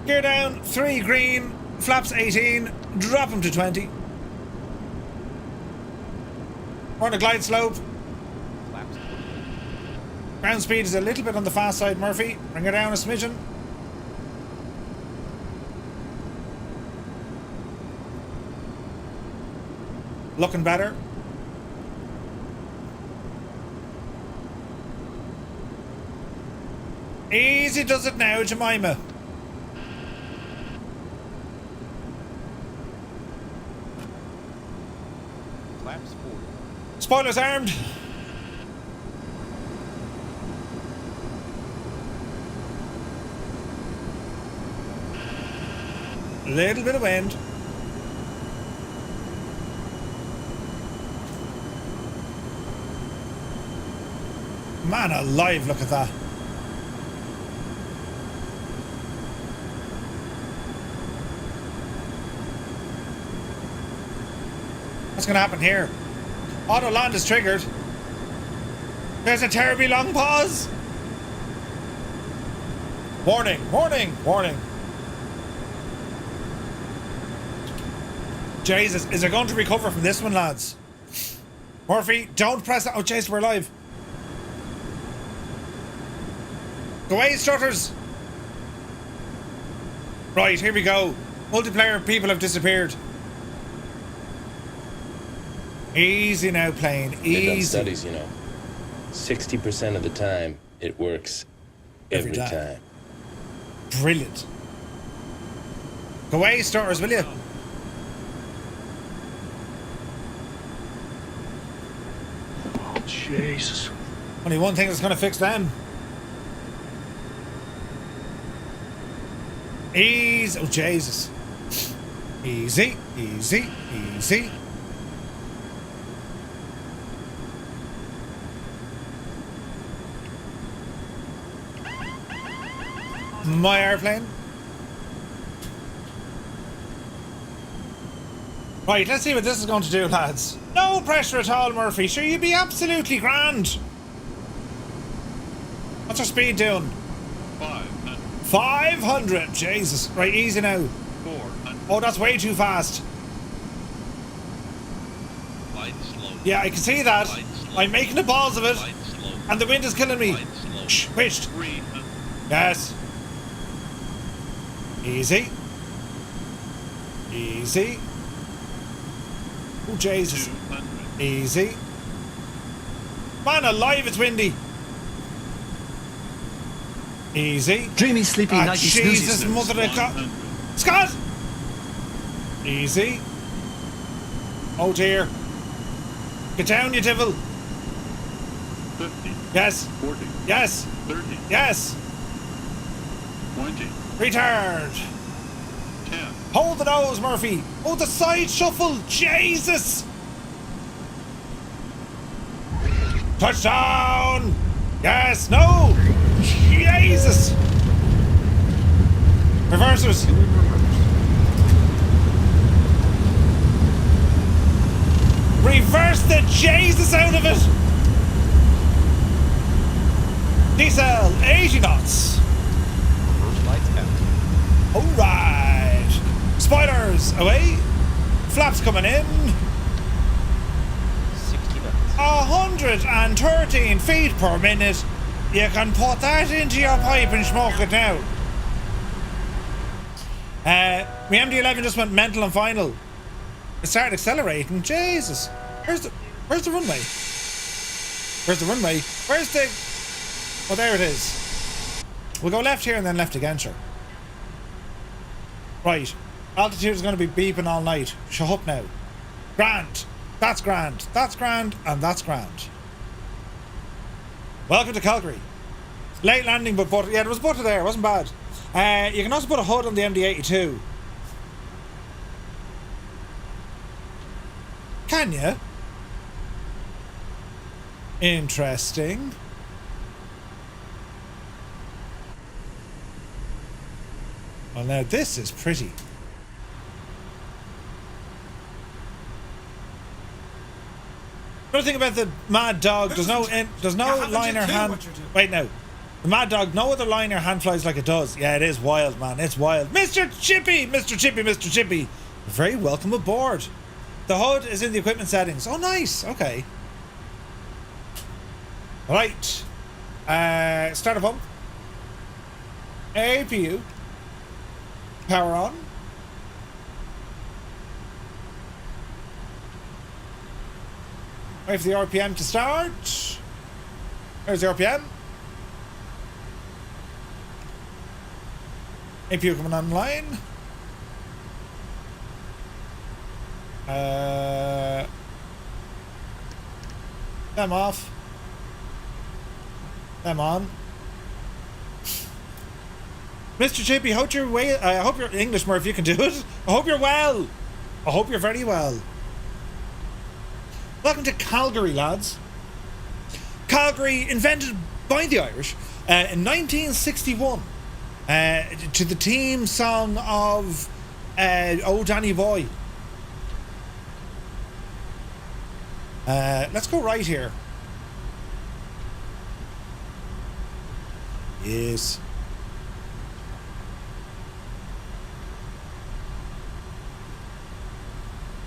Gear down, 3 green, flaps 18, drop them to 20. We're on a glide slope. Flaps 20. Ground speed is a little bit on the fast side, Murphy. Bring her down a smidgen. Looking better. Easy does it now, Jemima. Flaps 40. Spoilers armed. Little bit of wind. Man alive, look at that. What's going to happen here? Auto land is triggered. There's a terribly long pause. Warning, warning, warning. Jesus, is it going to recover from this one, lads? Murphy, don't press that. Oh, jeez, we're live. Go away, strutters. Right, here we go. Multiplayer people have disappeared. Easy now, plane. They've done Easy. studies, you know. 60% of the time, it works every time. time. Brilliant. Go away, starters, will you? Oh, Jesus. Only one thing that's going to fix them. Easy. Oh, Jesus. Easy, easy, easy. my airplane. Right, let's see what this is going to do, lads. No pressure at all, Murphy. Sure, you'd be absolutely grand. What's our speed doing? 500. 500. Jesus. Right, easy now. 400. Oh, that's way too fast. Light slow. Yeah, I can see that. Light slow. I'm making the balls of it, Light slow. and the wind is killing me. Light slow. Shh, wait. 300. Yes. Easy. Easy. Oh, Jesus. 200. Easy. Man alive, it's windy. Easy. Dreamy, sleepy, Ah, nighty, Jesus, snoozy, snooze. mother of God. 100. Scott! Easy. Oh, dear. Get down, you devil. 50. Yes. 40. Yes. 30. Yes. 20. Retard. 10. Hold the nose, Murphy. Oh, the side shuffle. Jesus. Touchdown. Yes. No. Jesus. Reversers. Reverse the Jesus out of it. Diesel 80 knots. First lights out. All right. Spoilers away. Flaps coming in. 60 knots. 113 feet per minute. You can put that into your pipe and smoke it now. My MD-11 just went mental and final. It started accelerating. Jesus. Where's the runway? Where's the runway? Where's the... Oh, there it is. We'll go left here and then left again, sure. Right. Altitude is going to be beeping all night. Shut up now. Grand. That's grand. That's grand. And that's grand. Welcome to Calgary. Late landing, but butter. Yeah, there was butter there. It wasn't bad. You can also put a hood on the MD-82. Can you? Interesting. Well, now this is pretty. Another thing about the Mad Dog, there's no liner hand. Wait, no. The Mad Dog, no other liner hand flies like it does. Yeah, it is wild, man. It's wild. Mr. Chippy! Mr. Chippy, Mr. Chippy. You're very welcome aboard. The HUD is in the equipment settings. Oh, nice. Okay. Right. Start a pump. APU. Power on. Wait for the RPM to start. There's the RPM. APU coming online. Them off. Them on. Mr. Chippy, hope you're I hope you're English, Murph. You can do it. I hope you're well. I hope you're very well. Welcome to Calgary, lads. Calgary, invented by the Irish in 1961 to the theme song of Oh Danny Boy. Let's go right here. Yes.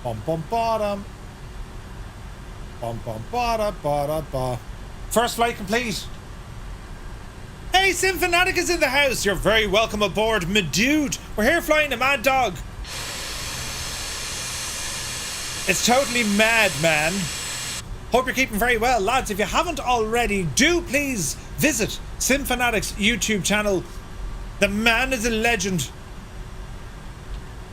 Bum bum bottom. Bum bum bada bada ba. First flight complete. Hey, Sim Fanatic is in the house. You're very welcome aboard, my dude. We're here flying a Mad Dog. It's totally mad, man. Hope you're keeping very well, lads. If you haven't already, do please visit Sim Fanatic's YouTube channel. The man is a legend.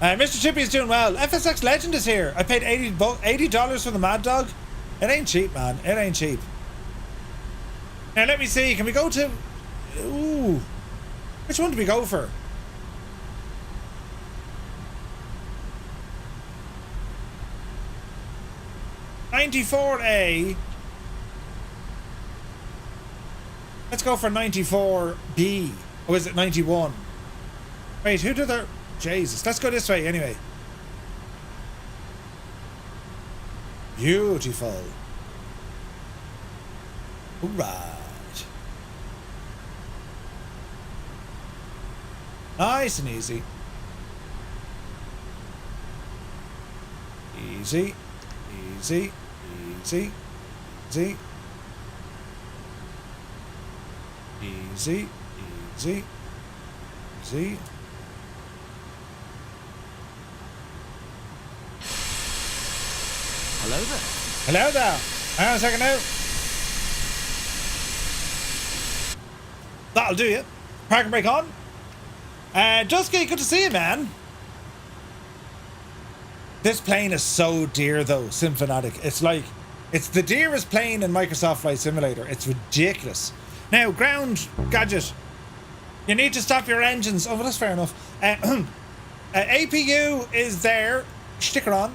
Mr. Chippy is doing well. FSX Legend is here. I paid $80 for the Mad Dog. It ain't cheap, man. It ain't cheap. Now, let me see. Can we go to... Ooh. Which one do we go for? $94A. Let's go for $94B. Or is it 91? Wait, who did their... Jesus, let's go this way anyway. Beautiful. Alright. Nice and easy. Easy. Easy. Easy. Easy. Easy. Easy. Easy. Hello there. Hello there. Hang on a second now. That'll do you. Park and brake on. Dusky, good to see you, man. This plane is so dear, though, Symphonic. It's like, it's the dearest plane in Microsoft Flight Simulator. It's ridiculous. Now, ground gadget. You need to stop your engines. Oh, well, that's fair enough. APU is there. Stick her on.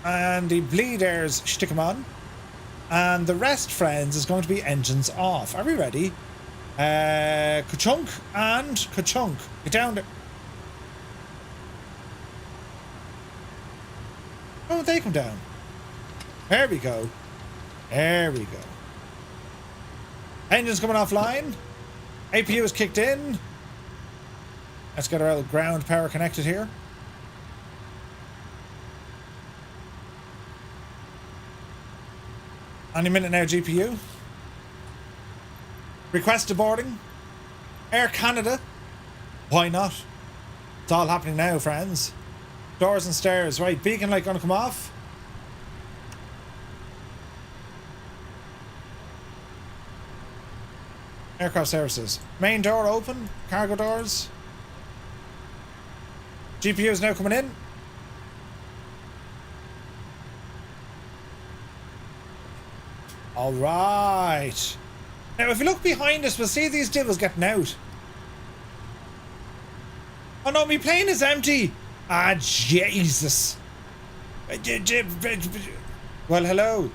And the bleeders, stick them on. And the rest, friends, is going to be engines off. Are we ready? Ka-chunk and ka-chunk. Get down there. Oh, they come down. There we go. There we go. Engines coming offline. APU is kicked in. Let's get our ground power connected here. Any minute now, GPU. Request to boarding. Air Canada. Why not? It's all happening now, friends. Doors and stairs. Right, beacon light gonna come off. Aircraft services. Main door open. Cargo doors. GPU is now coming in. All right. Now, if you look behind us, we'll see these devils getting out. Oh no, my plane is empty. Ah, Jesus. Well, hello.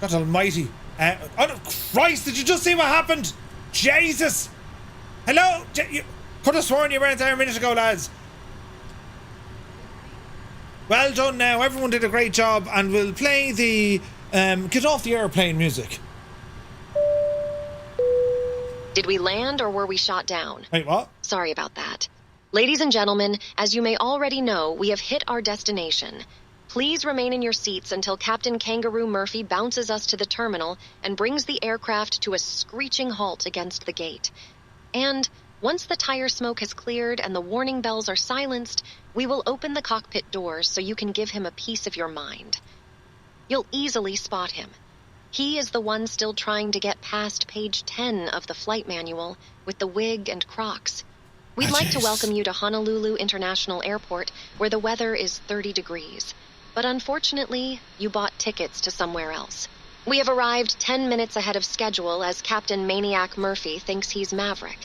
God almighty. Oh, Christ, did you just see what happened? Jesus. Hello. You could have sworn you weren't there a minute ago, lads. Well done now. Everyone did a great job, and we'll play the get off the airplane music. Did we land or were we shot down? Wait, what? Sorry about that. Ladies and gentlemen, as you may already know, we have hit our destination. Please remain in your seats until Captain Kangaroo Murphy bounces us to the terminal and brings the aircraft to a screeching halt against the gate. And once the tire smoke has cleared and the warning bells are silenced, we will open the cockpit doors so you can give him a piece of your mind. You'll easily spot him. He is the one still trying to get past page 10 of the flight manual with the wig and Crocs. We'd like to welcome you to Honolulu International Airport, where the weather is 30 degrees. But unfortunately, you bought tickets to somewhere else. We have arrived 10 minutes ahead of schedule as Captain Maniac Murphy thinks he's Maverick.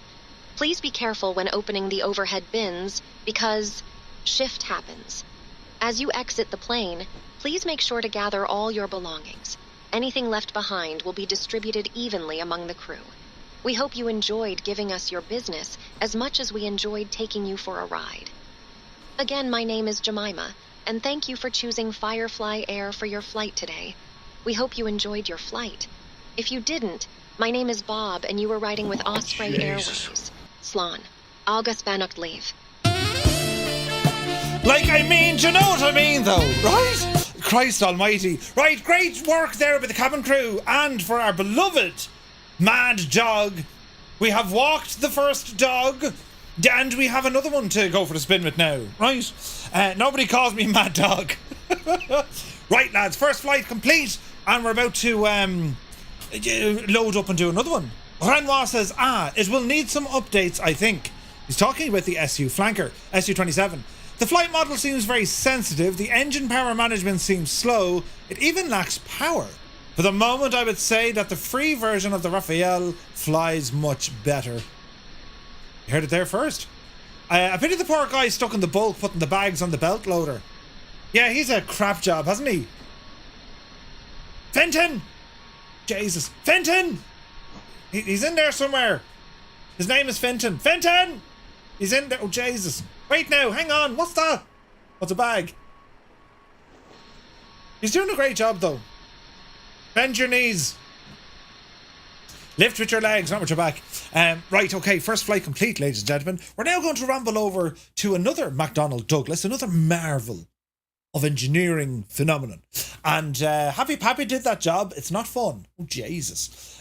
Please be careful when opening the overhead bins, because shift happens. As you exit the plane, please make sure to gather all your belongings. Anything left behind will be distributed evenly among the crew. We hope you enjoyed giving us your business as much as we enjoyed taking you for a ride. Again, my name is Jemima, and thank you for choosing Firefly Air for your flight today. We hope you enjoyed your flight. If you didn't, my name is Bob, and you were riding with Osprey Airways. Slán. Agus Bannocht leave. Like, I mean, do you know what I mean, though, right? Christ almighty. Right, great work there with the cabin crew, and for our beloved Mad Dog. We have walked the first dog, and we have another one to go for the spin with now, right? Nobody calls me Mad Dog. Right, lads, first flight complete, and we're about to load up and do another one. Renoir says, it will need some updates, I think. He's talking about the SU Flanker, SU-27. The flight model seems very sensitive, the engine power management seems slow, it even lacks power. For the moment, I would say that the free version of the Raphael flies much better. You heard it there first. I pity the poor guy stuck in the bulk putting the bags on the belt loader. Yeah, he's a crap job, hasn't he? Fenton! Jesus. Fenton! He's in there somewhere. His name is Fenton. Fenton! He's in there. Oh, Jesus. Wait now, hang on. What's that? What's a bag? He's doing a great job, though. Bend your knees. Lift with your legs, not with your back. Right, okay, first flight complete, ladies and gentlemen. We're now going to ramble over to another McDonnell Douglas, another marvel of engineering phenomenon. And Happy Pappy did that job. It's not fun. Oh, Jesus.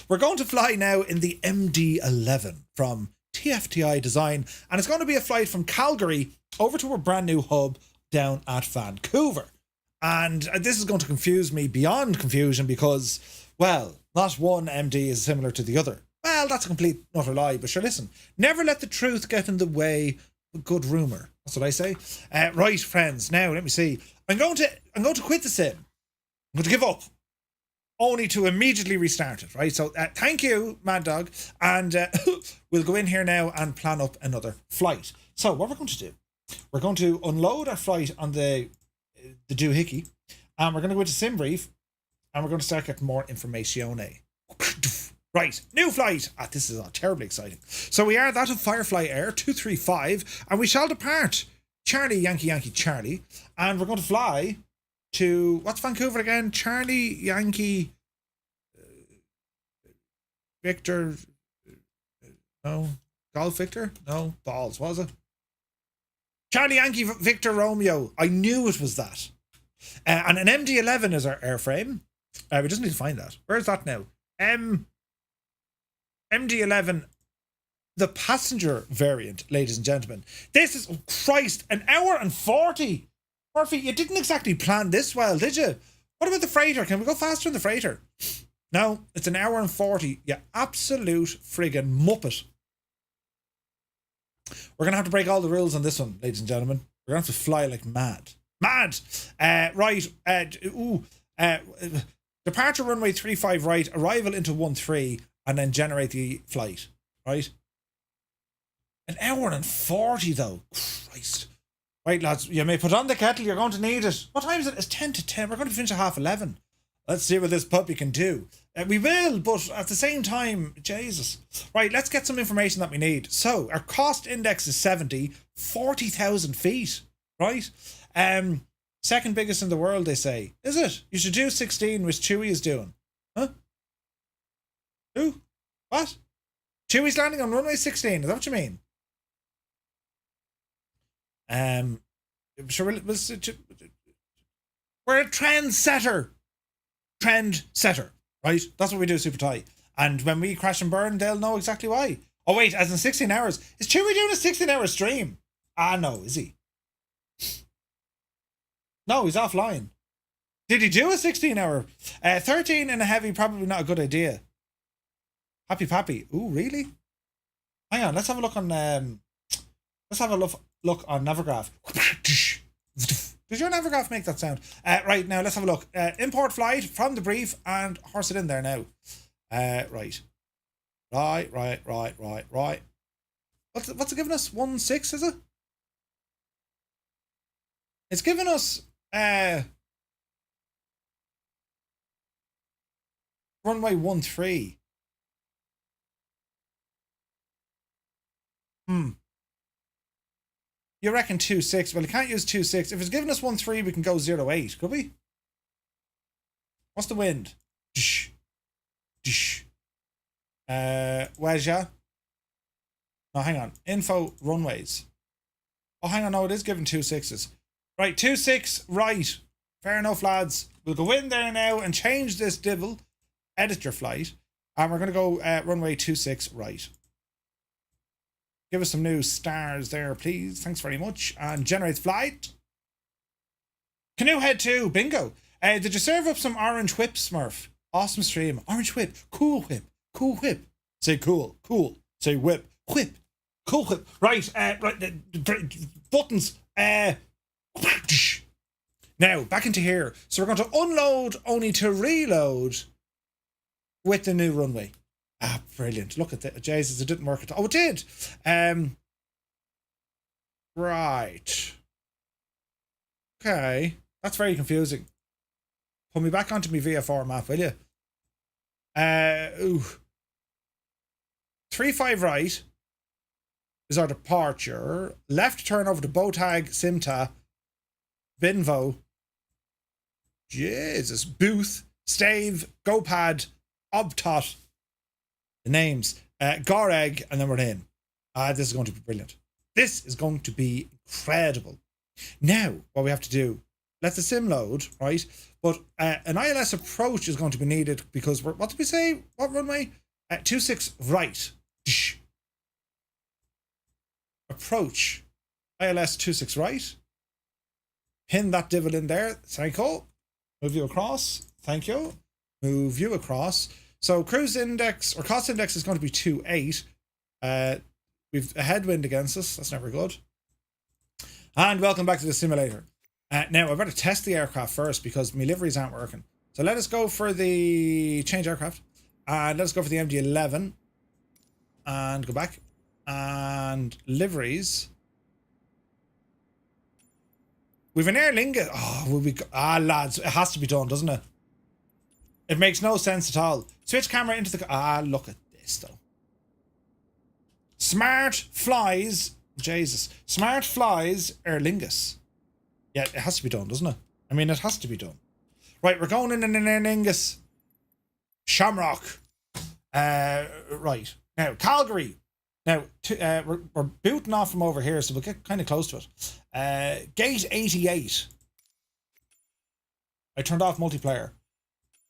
We're going to fly now in the MD-11 from TFTI Design. And it's going to be a flight from Calgary over to a brand new hub down at Vancouver. And this is going to confuse me beyond confusion because, well, not one MD is similar to the other. Well, that's a complete utter lie, but sure, listen. Never let the truth get in the way of a good rumour. That's what I say. Right, friends, now let me see. I'm going to quit the sim. I'm going to give up. Only to immediately restart it, right? So thank you, Mad Dog. And we'll go in here now and plan up another flight. So what we're going to do, we're going to unload our flight on the doohickey, and we're going to go into SimBrief, and we're going to start getting more information. Right, new flight. This is terribly exciting. So we are that of Firefly Air 235, and we shall depart Charlie Yankee Yankee Charlie, and we're going to fly to, what's Vancouver again? Charlie Yankee Victor, no, Golf Victor? No, balls, was it? Charlie Yankee Victor Romeo. I knew it was that. And an MD-11 is our airframe. We just need to find that. Where's that now? MD-11, the passenger variant, ladies and gentlemen. This is, oh Christ, an hour and 40. Murphy, you didn't exactly plan this well, did you? What about the freighter? Can we go faster in the freighter? No, it's an hour and 40. You absolute friggin' muppet. We're going to have to break all the rules on this one, ladies and gentlemen. We're going to have to fly like mad. Mad! Right. Departure runway 35 right, arrival into 13, and then generate the flight. Right? An hour and 40, though. Christ. Right, lads, you may put on the kettle. You're going to need it. What time is it? It's 10 to 10. We're going to finish at 11:30. Let's see what this puppy can do. We will, but at the same time, Jesus. Right, let's get some information that we need. So, our cost index is 70, 40,000 feet, right? Second biggest in the world, they say. Is it? You should do 16, which Chewie is doing. Huh? Who? What? Chewie's landing on runway 16, is that what you mean? Sure, we're a trendsetter. Trendsetter, right? That's what we do, Super Tie. And when we crash and burn, they'll know exactly why. Oh wait, as in 16 hours. Is Chewie doing a 16-hour stream? No, is he? No, he's offline. Did he do a 16-hour? 13 in a heavy, probably not a good idea. Happy Pappy. Ooh, really? Hang on, let's have a look on look on Navigraph. Does your Navigraph make that sound? Right, now let's have a look. Import flight from the brief and horse it in there now. Right. What's it giving us? 16, is it? It's giving us runway 13. You reckon 26? Well, you can't use 26. If it's giving us 13, we can go 08, could we? What's the wind? Where's ya? No, hang on. Info runways. Oh, hang on. No, it is giving 26s. Right, 26 right. Fair enough, lads. We'll go in there now and change this divil. Edit your flight. And we're going to go runway 26 right. Give us some new stars there, please. Thanks very much. And generate flight. Canoe head 2. Bingo. Did you serve up some orange whip, Smurf? Awesome stream. Orange whip. Cool whip. Cool whip. Say cool. Cool. Say whip. Whip. Cool whip. Right. Buttons. Now, back into here. So we're going to unload only to reload with the new runway. Brilliant. Look at that. Jesus, it didn't work at all. Oh, it did. Right. Okay. That's very confusing. Put me back onto my VFR map, will you? Ooh. 35 right is our departure. Left turn over to Botag, Simta, Binvo, Jesus, Booth, Stave, Gopad, Obtot, the names, Goreg, and then we're in. This is going to be brilliant. This is going to be incredible. Now, what we have to do, let the sim load, right? But an ILS approach is going to be needed because what did we say? What runway? 26 right. Approach. ILS 26 right. Pin that divot in there. Thank you. Move you across. Thank you. Move you across. So cruise index or cost index is going to be 2.8. We've a headwind against us. That's never good. And welcome back to the simulator. Now, I better test the aircraft first because my liveries aren't working. So let us go for the change aircraft. And let us go for the MD-11. And go back. And liveries. We've an Aer Lingus. Oh, will we go? Lads, it has to be done, doesn't it? It makes no sense at all. Switch camera into the... look at this, though. Smart flies... Jesus. Smart flies Aer Lingus. Yeah, it has to be done, doesn't it? I mean, it has to be done. Right, we're going in an Aer Lingus. Shamrock. Right. Now, Calgary. Now, we're booting off from over here, so we'll get kind of close to it. Gate 88. I turned off multiplayer.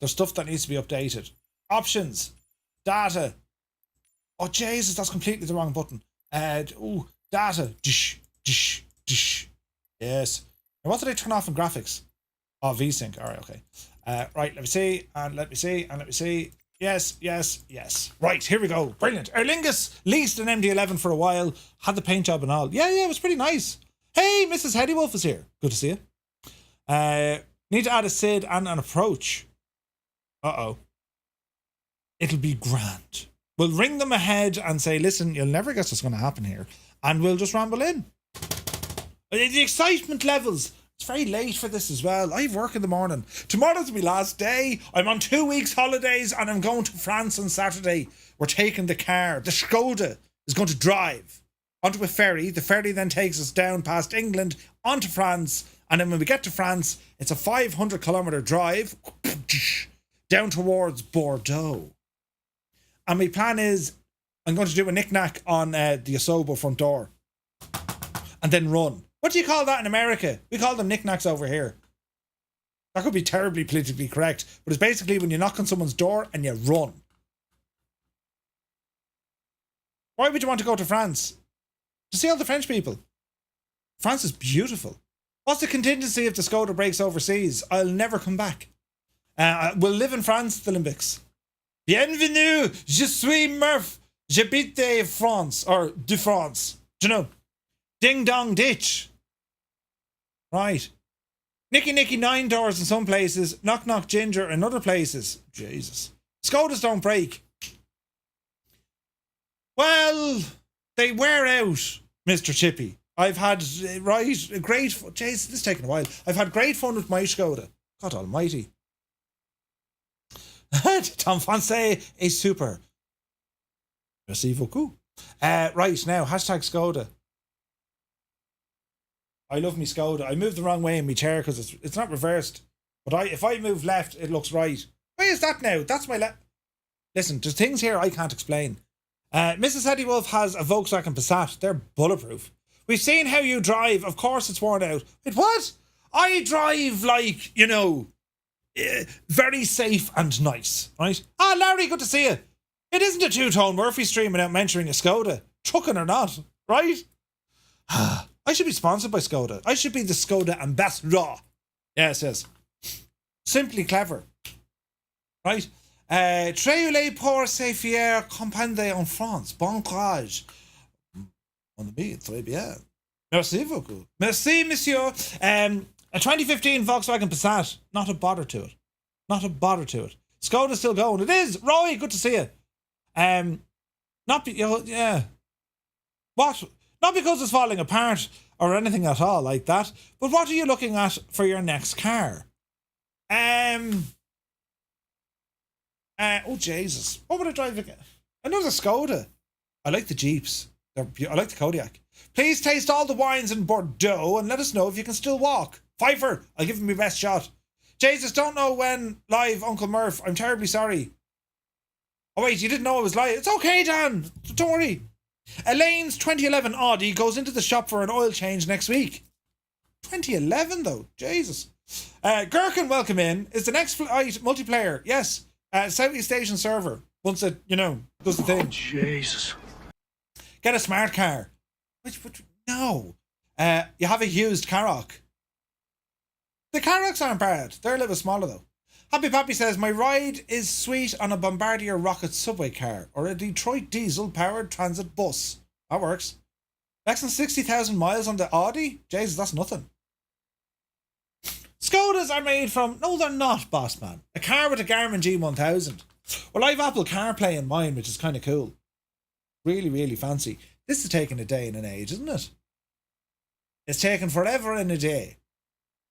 There's stuff that needs to be updated. Options. Data. Oh, Jesus, that's completely the wrong button. Data. Dish, dish, dish. Yes. Now, what did I turn off in graphics? Oh, VSync. All right, okay. Right, let me see, and let me see, and let me see. Yes, yes, yes. Right, here we go. Brilliant. Aer Lingus leased an MD-11 for a while. Had the paint job and all. Yeah, it was pretty nice. Hey, Mrs. Headywolf is here. Good to see you. Need to add a SID and an approach. Uh-oh. It'll be grand. We'll ring them ahead and say, listen, you'll never guess what's going to happen here. And we'll just ramble in. The excitement levels. It's very late for this as well. I have work in the morning. Tomorrow's my last day. I'm on 2 weeks holidays and I'm going to France on Saturday. We're taking the car. The Skoda is going to drive onto a ferry. The ferry then takes us down past England onto France. And then when we get to France, it's a 500-kilometre drive down towards Bordeaux. And my plan is I'm going to do a knick-knack on the Asobo front door. And then run. What do you call that in America? We call them knickknacks over here. That could be terribly politically correct, but it's basically when you knock on someone's door and you run. Why would you want to go to France? To see all the French people. France is beautiful. What's the contingency if the Skoda breaks overseas? I'll never come back. We'll live in France, the Olympics. Bienvenue, je suis Murph. J'habite France, or de France. Do you know? Ding dong ditch. Right. Nicky Nicky 9 doors in some places. Knock knock ginger in other places. Jesus. Skodas don't break. Well, they wear out, Mr. Chippy. I've had, a great... Jeez, this is taking a while. I've had great fun with my Skoda. God almighty. Tom Français is super. Merci beaucoup. Right, now, hashtag Skoda. I love me Skoda. I moved the wrong way in my chair because it's not reversed. But if I move left, it looks right. Why is that now? That's my left. Listen, there's things here I can't explain. Mrs. Headywolf has a Volkswagen Passat. They're bulletproof. We've seen how you drive. Of course it's worn out. Wait, what? I drive like, very safe and nice, right? Larry, good to see you. It isn't a two-tone Murphy stream without mentioning a Skoda. Trucking or not, right? I should be sponsored by Skoda. I should be the Skoda ambassador. Yes, yes. Simply clever. Right? Très pour CYVR campagne en France. Bon courage. On the beat, très bien. Merci beaucoup. Merci, monsieur. A 2015 Volkswagen Passat. Not a bother to it. Not a bother to it. Skoda's still going. It is. Roy, good to see you. Yeah. What? Not because it's falling apart or anything at all like that, but what are you looking at for your next car? Oh, Jesus. What would I drive again? Another Skoda. I like the Jeeps. I like the Kodiak. Please taste all the wines in Bordeaux and let us know if you can still walk. Pfeiffer, I'll give him my best shot. Jesus, don't know when live, Uncle Murph. I'm terribly sorry. Oh wait, you didn't know it was live. It's okay, Dan. Don't worry. Elaine's 2011 Audi goes into the shop for an oil change next week. 2011 though, Jesus. Gherkin, welcome in. Is the next flight multiplayer? Yes. Southeast Asian server. Once it, does the thing. Jesus. Get a smart car. Which no. You have a used Karoq. The Karoqs aren't bad. They're a little smaller though. Happy Pappy says, my ride is sweet on a Bombardier Rocket subway car or a Detroit diesel powered transit bus. That works. Less than 60,000 miles on the Audi? Jesus, that's nothing. Skodas are made from... No, they're not, boss man. A car with a Garmin G1000. Well, I have Apple CarPlay in mine, which is kind of cool. Really, really fancy. This is taking a day and an age, isn't it? It's taken forever and a day.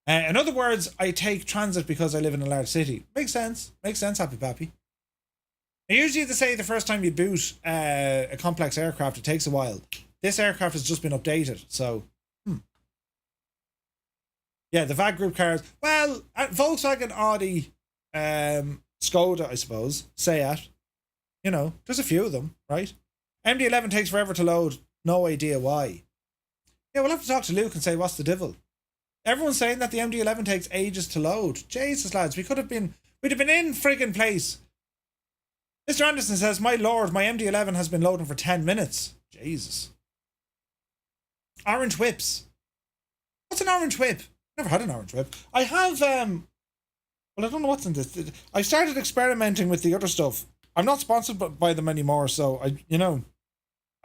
In other words, I take transit because I live in a large city. Makes sense. Makes sense, Happy Pappy. And usually they say the first time you boot a complex aircraft, it takes a while. This aircraft has just been updated, so... Yeah, the VAG group cars. Well, Volkswagen, Audi, Skoda, I suppose. Seat. There's a few of them, right? MD-11 takes forever to load. No idea why. Yeah, we'll have to talk to Luke and say, what's the devil? Everyone's saying that the MD-11 takes ages to load. Jesus, lads, we'd have been in friggin' place. Mr. Anderson says, my lord, my MD-11 has been loading for 10 minutes. Jesus. Orange whips. What's an orange whip? Never had an orange whip. I have, well, I don't know what's in this. I started experimenting with the other stuff. I'm not sponsored by them anymore, so I'm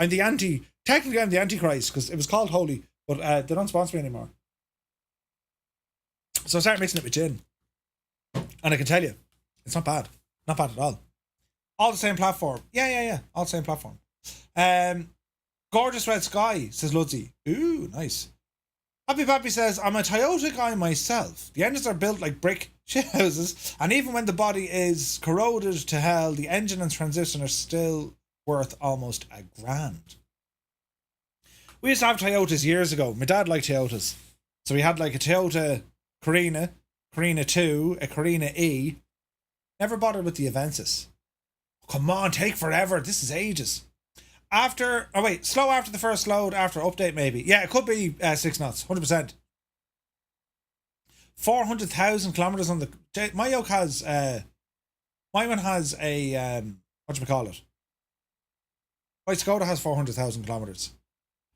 the technically I'm the Antichrist, because it was called Holy, but they don't sponsor me anymore. So I started mixing it with gin. And I can tell you, it's not bad. Not bad at all. All the same platform. Yeah. All the same platform. Gorgeous red sky, says Ludsy. Ooh, nice. Happy Pappy says, I'm a Toyota guy myself. The engines are built like brick shithouses, and even when the body is corroded to hell, the engine and transmission are still worth almost $1,000. We used to have Toyotas years ago. My dad liked Toyotas. So we had like a Toyota Carina 2, a Carina E. Never bothered with the Avensis. Come on, take forever. This is ages. Slow after the first load, after update maybe. Yeah, it could be 6 knots, 100%. 400,000 kilometers on the... My yoke has... my one has a... whatchamacallit? My Skoda has 400,000 kilometers.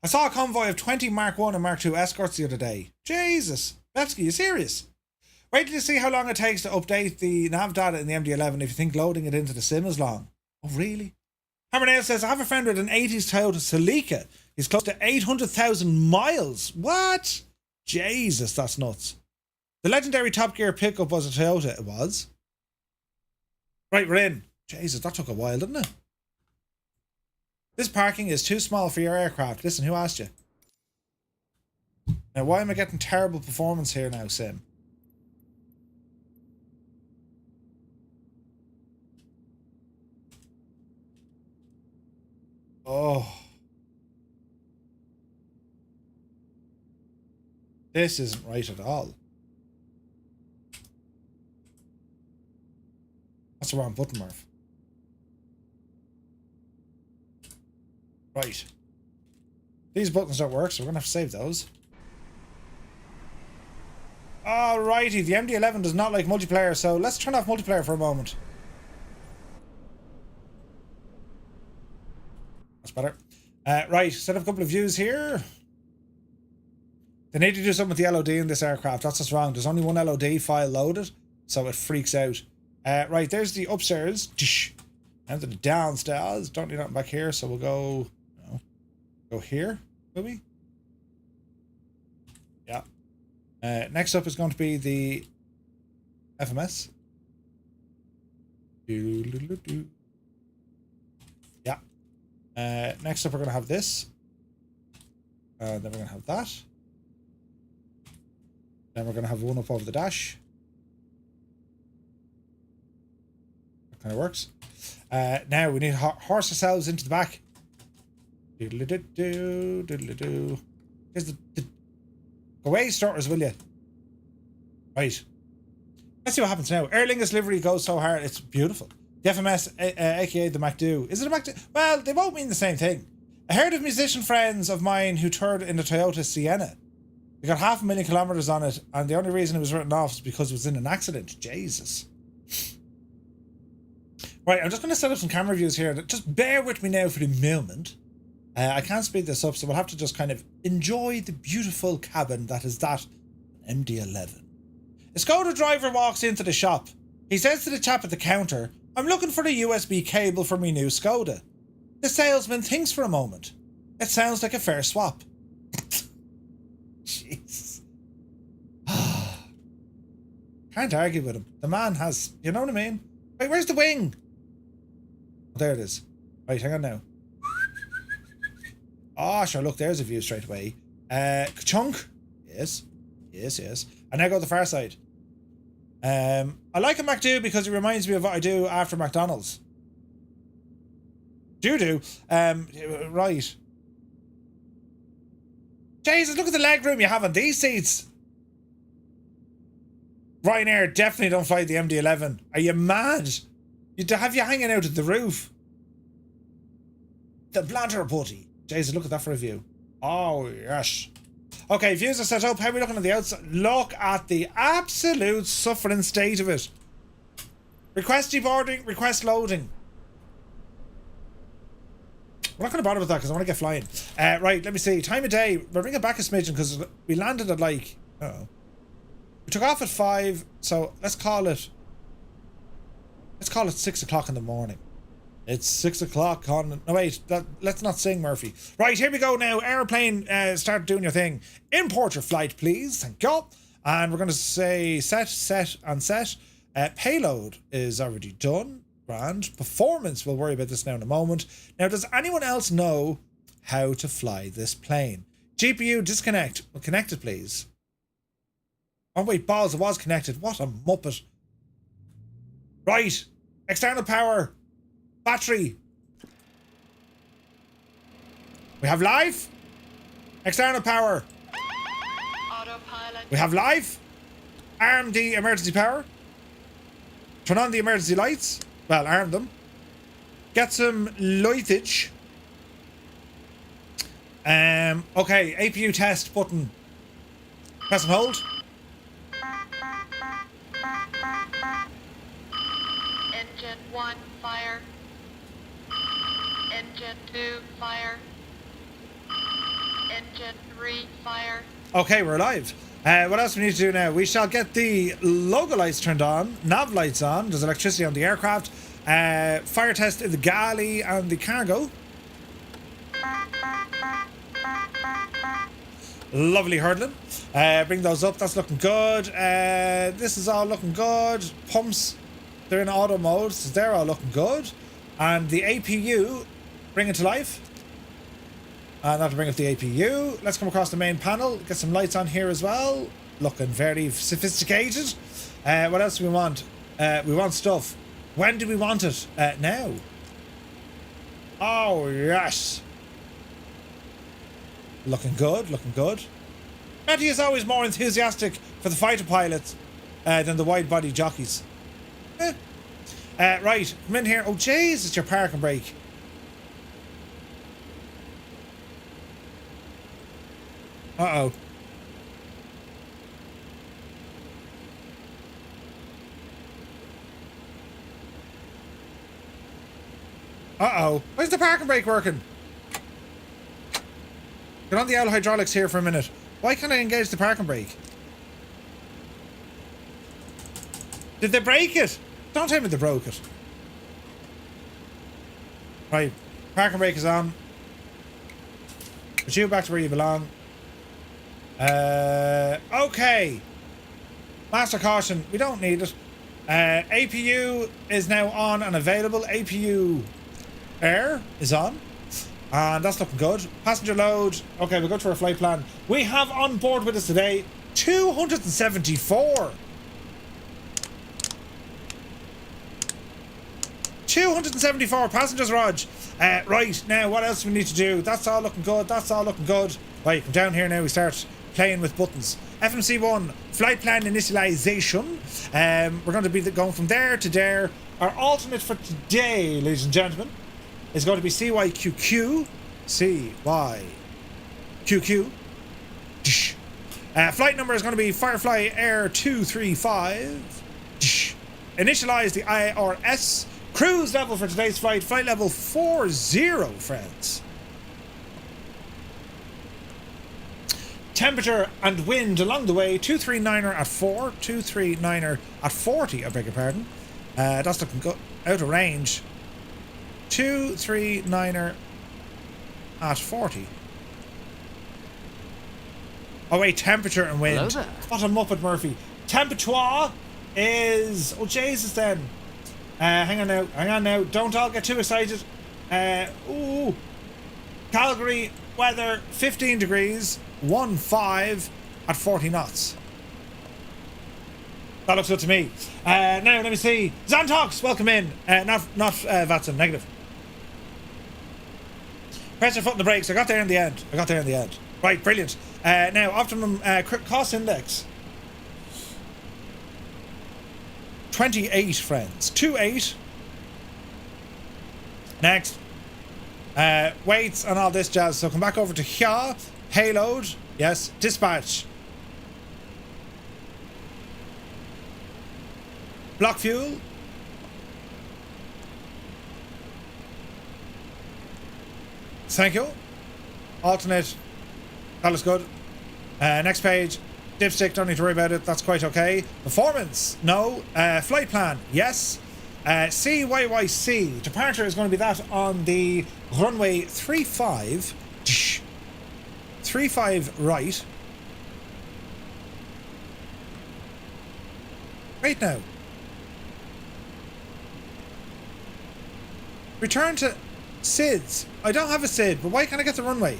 I saw a convoy of 20 Mark 1 and Mark 2 escorts the other day. Jesus. Betsky, you serious? Wait till you see how long it takes to update the nav data in the MD-11 if you think loading it into the sim is long. Oh, really? Hammernail says, I have a friend with an 80s Toyota Celica. He's close to 800,000 miles. What? Jesus, that's nuts. The legendary Top Gear pickup was a Toyota. It was. Right, we're in. Jesus, that took a while, didn't it? This parking is too small for your aircraft. Listen, who asked you? Now, why am I getting terrible performance here now, Sim? Oh. This isn't right at all. That's the wrong button, Murph. Right. These buttons don't work, so we're going to have to save those. Alrighty, the MD-11 does not like multiplayer, so let's turn off multiplayer for a moment. That's better. Right, set up a couple of views here. They need to do something with the LOD in this aircraft. That's what's wrong. There's only one LOD file loaded, so it freaks out. Right, there's the upstairs. And to the downstairs. Don't need nothing back here, so we'll go... Go here, will we? Yeah. Next up is going to be the FMS. Yeah. Next up we're going to have this. Then we're going to have that. Then we're going to have one up over the dash. That kind of works. Now we need to horse ourselves into the back. Doodle-doo, doodle-doo. Here's the... Go away, starters, will you? Right. Let's see what happens now. Aer Lingus livery goes so hard. It's beautiful. The FMS, aka the MacDo. Is it a MacDo? Well, they both mean the same thing. I heard of musician friends of mine who toured in the Toyota Sienna. They got 500,000 kilometers on it, and the only reason it was written off is because it was in an accident. Jesus. Right, I'm just going to set up some camera views here. Just bear with me now for the moment. I can't speed this up, so we'll have to just kind of enjoy the beautiful cabin that is that MD-11. A Skoda driver walks into the shop. He says to the chap at the counter, "I'm looking for the USB cable for my new Skoda." The salesman thinks for a moment. It sounds like a fair swap. Jeez. Can't argue with him. The man has, you know what I mean? Wait, where's the wing? Oh, there it is. Right, hang on now. Oh, sure, look, there's a view straight away. Ka-chunk. Yes. Yes, yes. And now go to the far side. I like a MacDo because it reminds me of what I do after McDonald's. Do. Right. Jesus, look at the leg room you have on these seats. Ryanair definitely don't fly the MD-11. Are you mad? You have you hanging out at the roof. The bladder putty. Jesus, look at that for a view. Oh, yes. Okay, views are set up. How are we looking at the outside? Look at the absolute suffering state of it. Request deboarding, request loading. We're not going to bother with that because I want to get flying. Right, let me see. Time of day. We'll bring it back a smidgen because we landed at like... Uh-oh. We took off at 5, so let's call it 6 o'clock in the morning. It's 6 o'clock on... No, wait. Let's not sing, Murphy. Right, here we go now. Airplane, start doing your thing. Import your flight, please. Thank you. And we're going to say set, and set. Payload is already done. Grand. Performance, we'll worry about this now in a moment. Now, does anyone else know how to fly this plane? GPU, disconnect. Well, connect it, please. Oh, wait, balls, it was connected. What a muppet. Right. External power. Battery. We have live. External power. Autopilot. We have live. Arm the emergency power. Turn on the emergency lights. Well, arm them. Get some lightage. Okay, APU test button. Press and hold. Engine 1, fire. Engine 2, fire. Engine 3, fire. Okay, we're live. What else we need to do now? We shall get the logo lights turned on, nav lights on, there's electricity on the aircraft, fire test in the galley and the cargo. Lovely hurdling. Bring those up, that's looking good. This is all looking good. Pumps, they're in auto mode, so they're all looking good. And the APU, bring it to life. That'll bring up the APU. Let's come across the main panel. Get some lights on here as well. Looking very sophisticated. What else do we want? We want stuff. When do we want it? Now. Oh, yes. Looking good, looking good. Betty is always more enthusiastic for the fighter pilots than the wide-body jockeys. Right, come in here. Oh, jeez, it's your park and brake. Uh-oh. Uh-oh. Why's the parking brake working? Get on the old hydraulics here for a minute. Why can't I engage the parking brake? Did they break it? Don't tell me they broke it. Right. Parking brake is on. Put you back to where you belong. Okay. Master caution, we don't need it. APU is now on and available. APU air is on. And that's looking good. Passenger load. Okay, we'll go to our flight plan. We have on board with us today 274. 274 passengers, Rog. Right, now what else do we need to do? That's all looking good. That's all looking good. Right, come down here now. We start playing with buttons. FMC1, flight plan initialization. We're going to be going from there to there. Our alternate for today, ladies and gentlemen, is going to be CYQQ. CYQQ. Flight number is going to be Firefly Air 235. Initialize the IRS. Cruise level for today's flight, flight level 40, friends. Temperature and wind along the way, 239er at 4, 239er at 40, I beg your pardon. That's looking good, out of range. 239er at 40. Oh wait, temperature and wind. Hello there. What a muppet, Murphy. Temperature is... Oh Jesus then. Hang on now. Don't all get too excited. Calgary weather, 15 degrees, 15 at 40 knots. That looks good to me. Now let me see. Xantox, welcome in. Not Vatson, negative. Press your foot on the brakes. I got there in the end. Right, brilliant. Now, optimum cost index. 28, friends. 28. Next. Weights and all this jazz. So come back over to here. Payload. Yes. Dispatch. Block fuel. Thank you. Alternate. That looks good. Next page. Dipstick, don't need to worry about it. That's quite okay. Performance. No. Flight plan. Yes. CYYC. Departure is going to be that on the runway 35. 35 right. Wait now. Return to SIDS. I don't have a SID, but why can't I get the runway?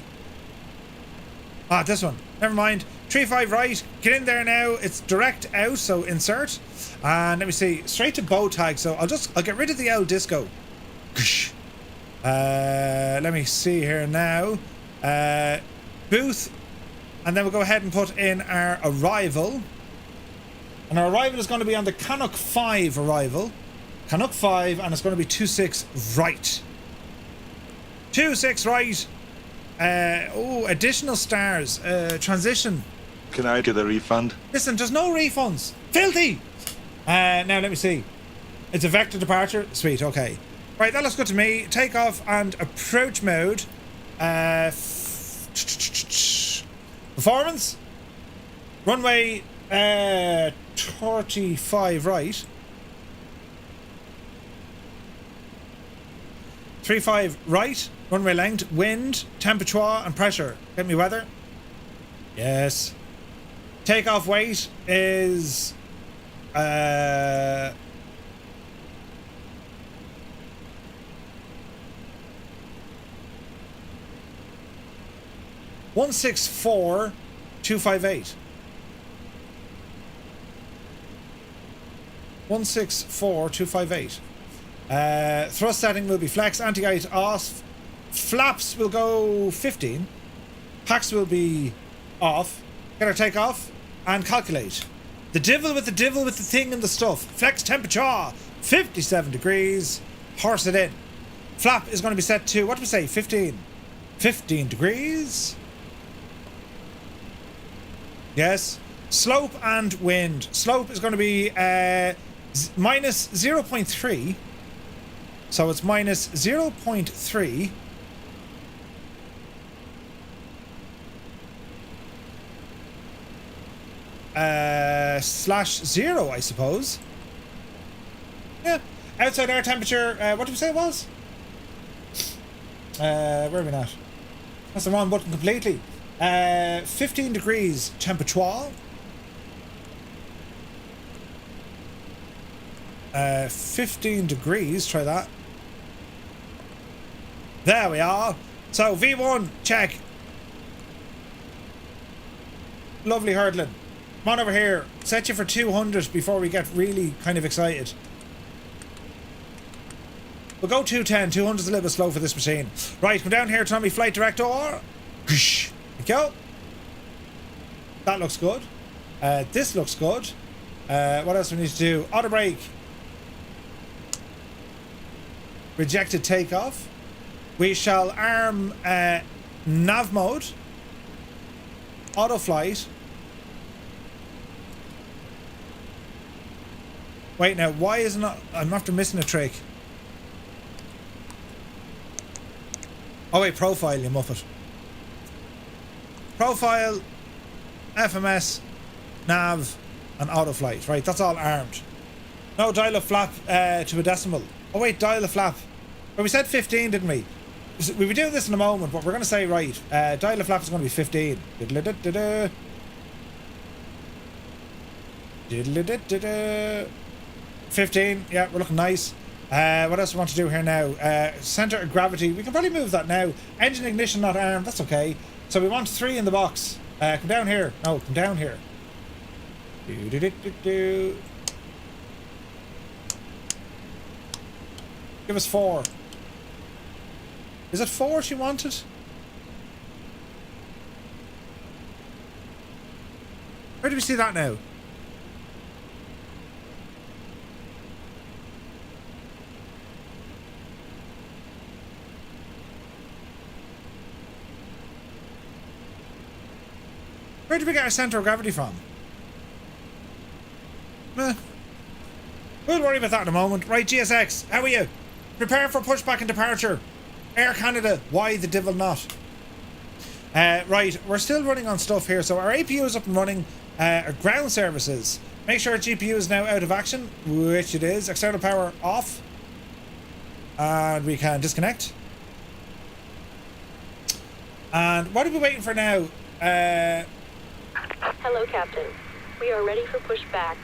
Ah, this one. Never mind. 35 right. Get in there now. It's direct out, so insert. And let me see. Straight to bow tag. So I'll get rid of the L disco. Let me see here now. Booth. And then we'll go ahead and put in our arrival. And our arrival is going to be on the Canuck 5 arrival. Canuck 5, and it's going to be 26 right. 26 right. Additional stars. Transition. Can I get a refund? Listen, there's no refunds. Filthy! Now, let me see. It's a vector departure. Sweet, okay. Right, that looks good to me. Takeoff and approach mode. Performance. Runway 35 right. 35 right. Runway length, wind, temperature and pressure. Get me weather. Yes. Takeoff weight is 164,258. 164,258. Thrust setting will be flex, anti-gate off. Flaps will go 15. Packs will be off. Get our takeoff and calculate. The devil with the thing and the stuff. Flex temperature 57 degrees. Horse it in. Flap is going to be set to, what do we say, 15 degrees. Yes. Slope and wind. Slope is going to be minus 0.3. So it's minus 0.3. Slash 0, I suppose. Yeah. Outside air temperature, what did we say it was? Where are we at? That's the wrong button completely. 15 degrees temperature. 15 degrees, try that. There we are. So V1, check. Lovely hurdling. Come on over here. Set you for 200 before we get really kind of excited. We'll go 210. 200's a little bit slow for this machine. Right, come down here, Tommy, flight director. Thank you. That looks good. This looks good. What else do we need to do? Auto brake. Rejected takeoff. We shall arm nav mode. Auto flight. Wait now, why isn't it? I'm after missing a trick. Oh wait, profile, you muppet. Profile, FMS, nav, and auto flight. Right, that's all armed. No, dial a flap to a decimal. Oh wait, dial a flap. Well, we said 15, didn't we? We'll be doing this in a moment, but we're going to say, right, dial a flap is going to be 15. 15, yeah, we're looking nice. What else do we want to do here now? Center of gravity, we can probably move that now. Engine ignition not armed, that's okay. So we want 3 in the box. Come down here. No, come down here. Give us 4. Is it 4 she wanted? Where do we see that now? Where did we get our centre of gravity from? We'll worry about that in a moment. Right, GSX, how are you? Prepare for pushback and departure. Air Canada, why the devil not? Right, we're still running on stuff here. So our APU is up and running. Our ground services. Make sure our GPU is now out of action, which it is. External power off. And we can disconnect. And what are we waiting for now? Hello, Captain. We are ready for pushback.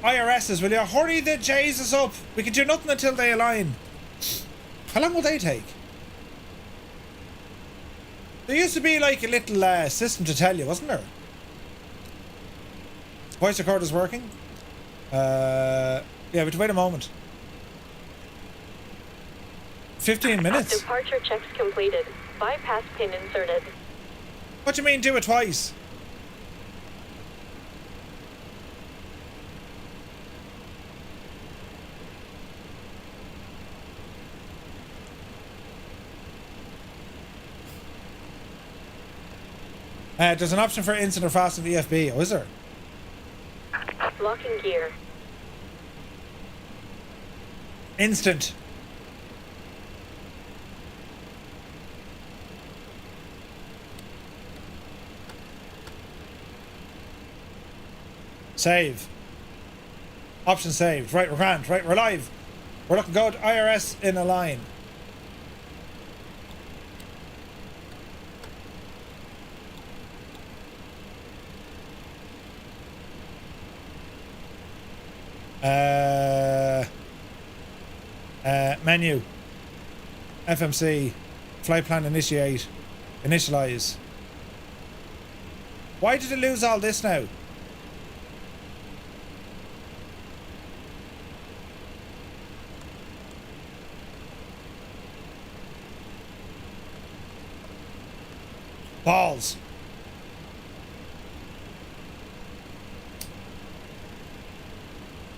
IRSs, will you hurry the Jesus up? We can do nothing until they align. How long will they take? There used to be like a little system to tell you, wasn't there? Voice recorder's working. Yeah, we have to wait a moment. 15 minutes? Departure checks completed. Bypass pin inserted. What do you mean do it twice? There's an option for instant or fast in the EFB. Oh, is there? Locking gear. Instant. Save. Option saved. Right, we're grand. Right, we're live. We're looking good. IRS in a line. Menu. FMC. Flight plan initiate. Initialize. Why did it lose all this now? Balls.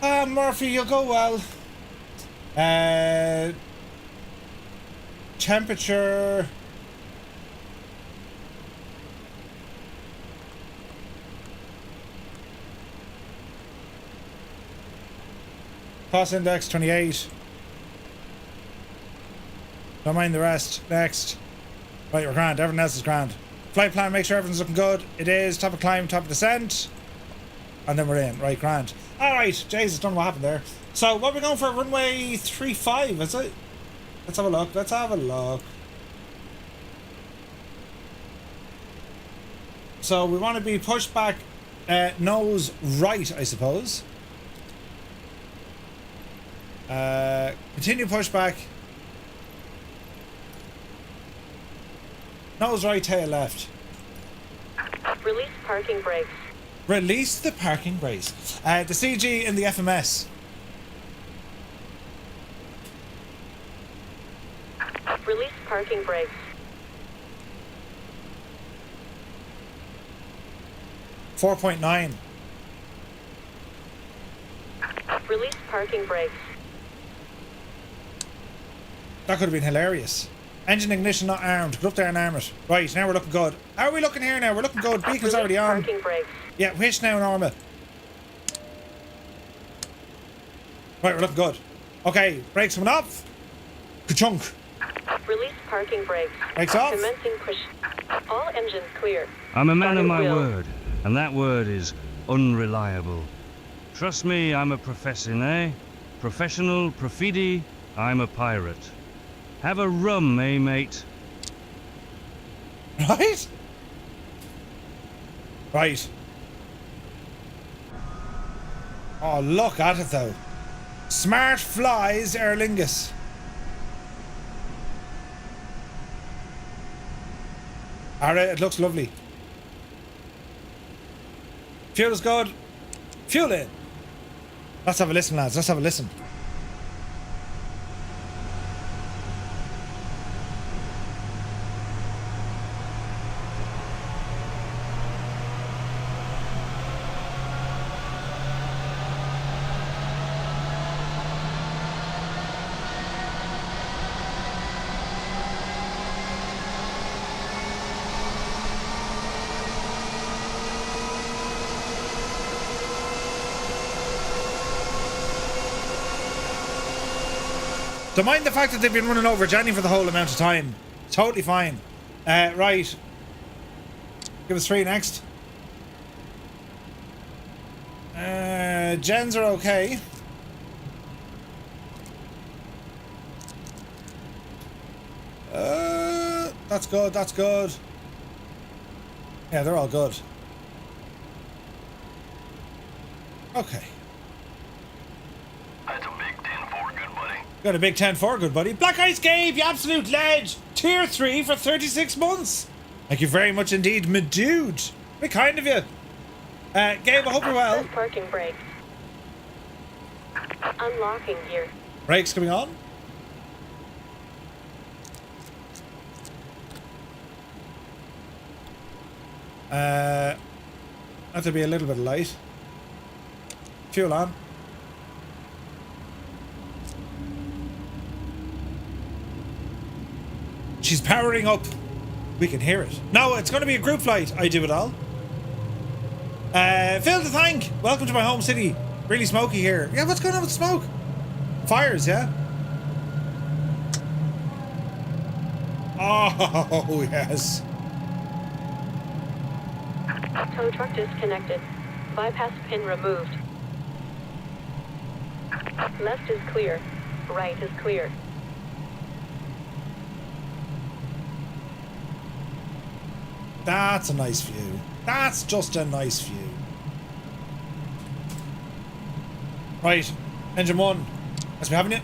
Murphy, you'll go well. Temperature. Cost index 28. Don't mind the rest. Next. Right, we're grand. Everything else is grand. Flight plan, make sure everything's looking good. It is. Top of climb, top of descent. And then we're in. Right, grand. Alright, Jesus, don't know what happened there. So, what are we going for? Runway 35, is it? Let's have a look. Let's have a look. So, we want to be pushed back nose right, I suppose. Continue pushback. Nose right, tail left. Release parking brakes. Release the parking brakes. The CG in the FMS. Release parking brakes. 4.9. Release parking brakes. That could have been hilarious. Engine ignition not armed. Go up there and arm it. Right, now we're looking good. How are we looking here now? We're looking good. Beacon's already on. Parking brakes. Yeah, which now, Norma? Right, we're looking good. Okay, brakes coming off. Ka-chunk. Release parking brakes. Brakes off. Commencing push. All engines clear. I'm a man of my Starting wheel. word, and that word is unreliable. Trust me, I'm a profession, eh? Professional, profidi, I'm a pirate. Have a rum, eh, mate? Right? Right. Oh, look at it though. Smart flies Aer Lingus. Alright, it looks lovely. Fuel is good. Fuel in. Let's have a listen, lads. Let's have a listen. Don't mind the fact that they've been running over Jenny for the whole amount of time. Totally fine. Right. Give us 3 next. Gens are okay. That's good, that's good. Yeah, they're all good. Okay. That's a big 10-4, good buddy. Got a big 10-4, good buddy. Black Ice Gabe, you absolute ledge. Tier 3 for 36 months. Thank you very much indeed, my dude. Very kind of you. Gabe, I hope you're well. Parking brakes. Unlocking gear. Brakes coming on. Have to be a little bit light. Fuel on. She's powering up. We can hear it. No, it's going to be a group flight. I do it all. Phil the Tank, welcome to my home city. Really smoky here. Yeah, what's going on with smoke? Fires, yeah? Oh, yes. Tow truck disconnected. Bypass pin removed. Left is clear. Right is clear. That's a nice view. That's just a nice view. Right, engine 1. Let's be having it.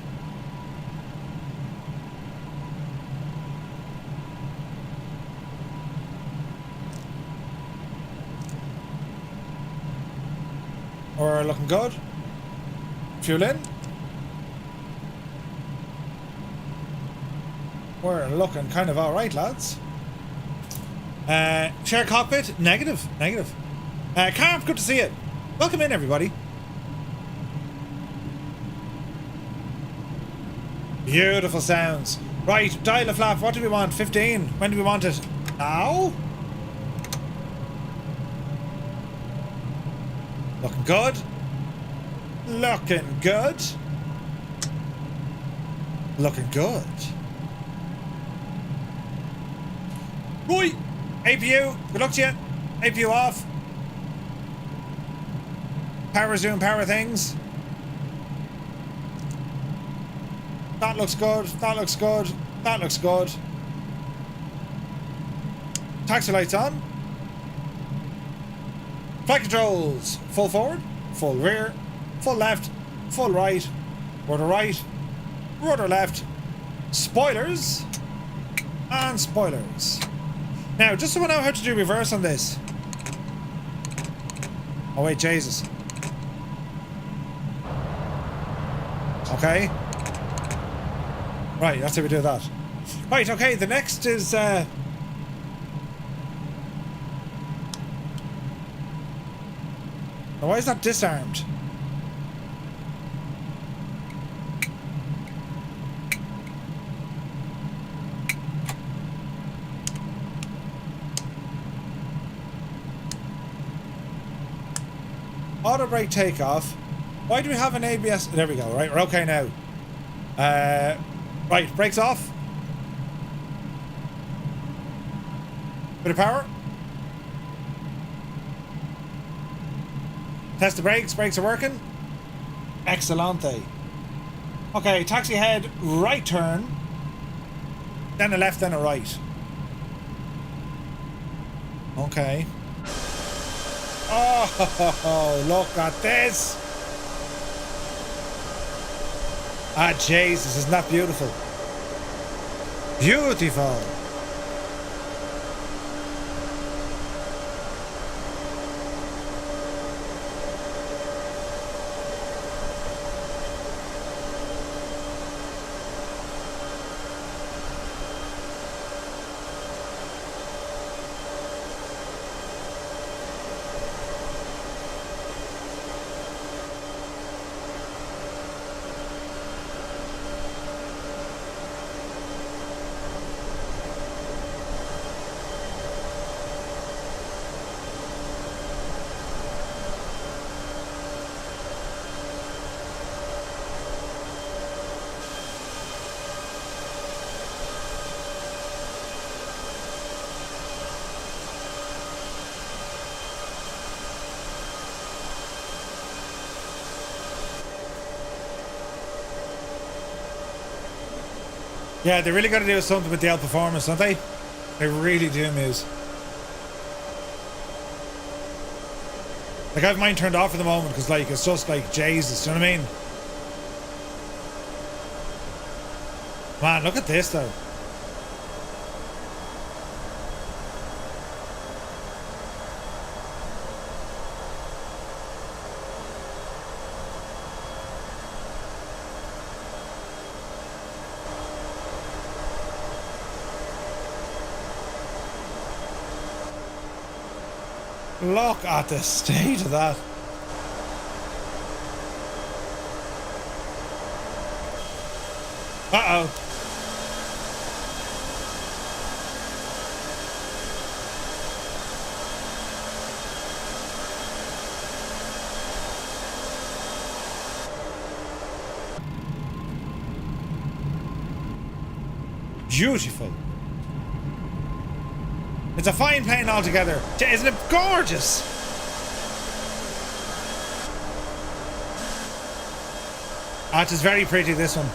We're looking good. Fuel in. We're looking kind of alright, lads. Share cockpit? Negative. Negative. Carp, good to see you. Welcome in, everybody. Beautiful sounds. Right, dial a flap. What do we want? 15. When do we want it? Now? Looking good. Looking good. Looking good. Right. APU. Good luck to you. APU off. Power's doing power things. That looks good. That looks good. That looks good. Taxi lights on. Flight controls. Full forward. Full rear. Full left. Full right. Rudder right. Rudder left. Spoilers. And spoilers. Now, just so I know how to do reverse on this. Oh wait, Jesus. Okay. Right, that's how we do that. Right, okay, the next is why is that disarmed? Auto brake takeoff. Why do we have an ABS? There we go, right, we're okay now. Right, brakes off. Bit of power. Test the brakes. Brakes are working. Excellente. Okay, taxi head, right turn. Then a left, then a right. Okay. Oh, look at this. Ah, Jesus, isn't that beautiful? Beautiful. Yeah, they really got to do something with the L performance, don't they? They really do, Muse. Like, I have mine turned off for the moment because, like, it's just like Jesus, you know what I mean? Man, look at this, though. Look at the state of that. Uh-oh. Beautiful. It's a fine plane altogether. Isn't it gorgeous? Ah, it is very pretty, this one.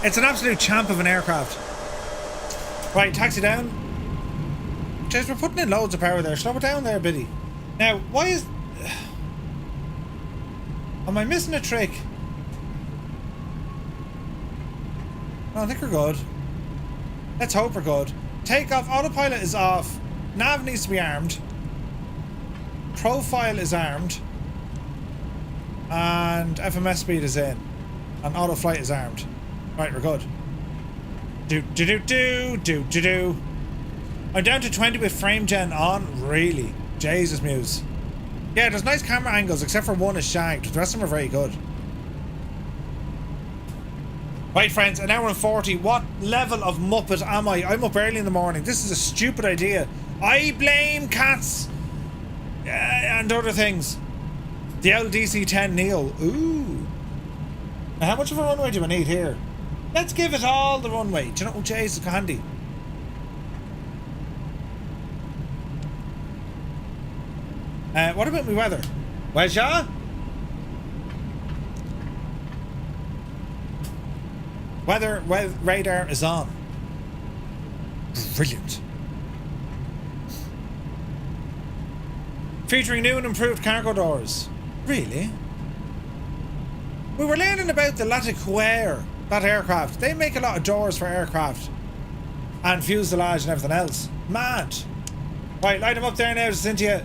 It's an absolute champ of an aircraft. Right, taxi down. Jeez, we're putting in loads of power there. Slow it down there, Biddy. Now, why is... Am I missing a trick? I think we're good. Let's hope we're good. Takeoff, autopilot is off. Nav needs to be armed. Profile is armed. And FMS speed is in. And auto flight is armed. Right, we're good. Do. I'm down to 20 with frame gen on. Really? Jesus, Muse. Yeah, there's nice camera angles, except for one is shagged. The rest of them are very good. Right, friends, an hour and 40. What level of muppet am I? I'm up early in the morning. This is a stupid idea. I blame cats and other things. The LDC-10 Neo. Ooh. Now, how much of a runway do I need here? Let's give it all the runway. Do you know? Oh, jeez, it's handy. What about my weather? Well, yeah? Weather radar is on. Brilliant. Featuring new and improved cargo doors. Really? We were learning about the Latiquaire, that aircraft. They make a lot of doors for aircraft. And fuselage and everything else. Mad. Right, light them up there now, Cynthia.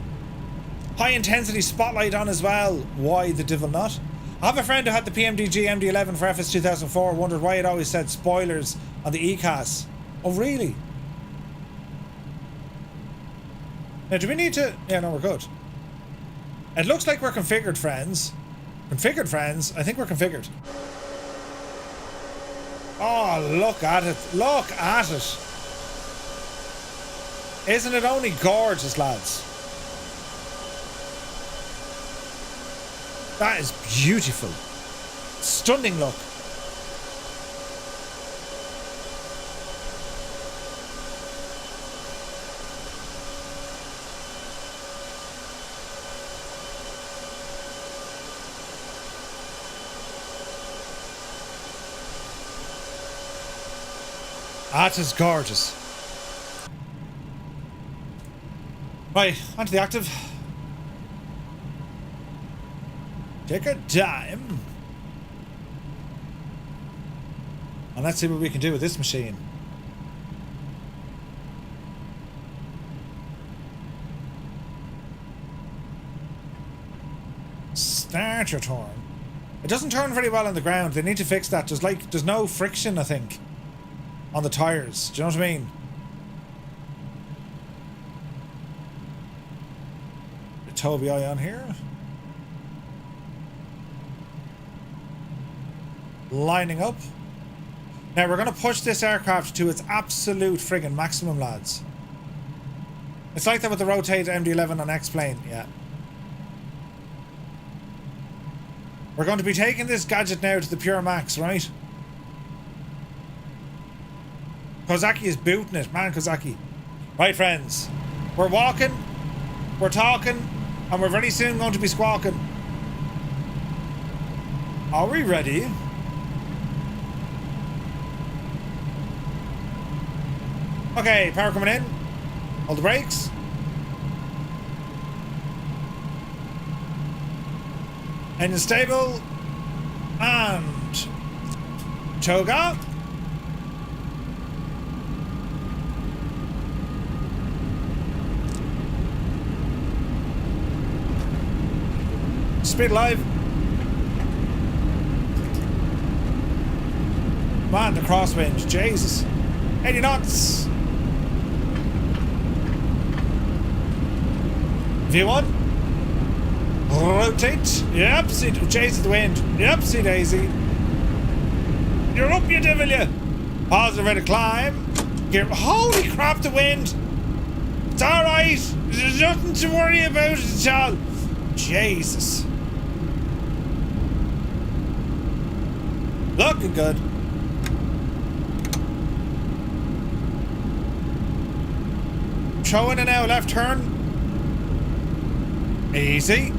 High intensity spotlight on as well. Why the devil not? I have a friend who had the PMDG MD-11 for FS 2004, wondered why it always said spoilers on the ECAS. Oh, really? Now, do we need to... Yeah, no, we're good. It looks like we're configured, friends. Configured, friends? I think we're configured. Oh, look at it. Look at it. Isn't it only gorgeous, lads? That is beautiful. Stunning look. That is gorgeous. Right, onto the active. Take our time. And let's see what we can do with this machine. Start your turn. It doesn't turn very well on the ground. They need to fix that. There's no friction, I think, on the tires. Do you know what I mean? The Toby eye on here. Lining up. Now we're going to push this aircraft to its absolute friggin' maximum, lads. It's like that with the rotated MD-11 on X-Plane, yeah. We're going to be taking this gadget now to the pure max, right? Kozaki is booting it, man, Kozaki. Right, friends. We're walking, we're talking, and we're very soon going to be squawking. Are we ready? Okay, power coming in. Hold the brakes. Engine stable. And Toga. Speed alive. Man, the crosswind. Jesus. 80 knots. V1. Rotate. Yep, see, chase the wind. Yep, see Daisy. You're up, you devil, you. Positive rate of climb. Gear. Holy crap, the wind. It's alright. There's nothing to worry about at all. Jesus. Looking good. Throwing it now, left turn. Easy.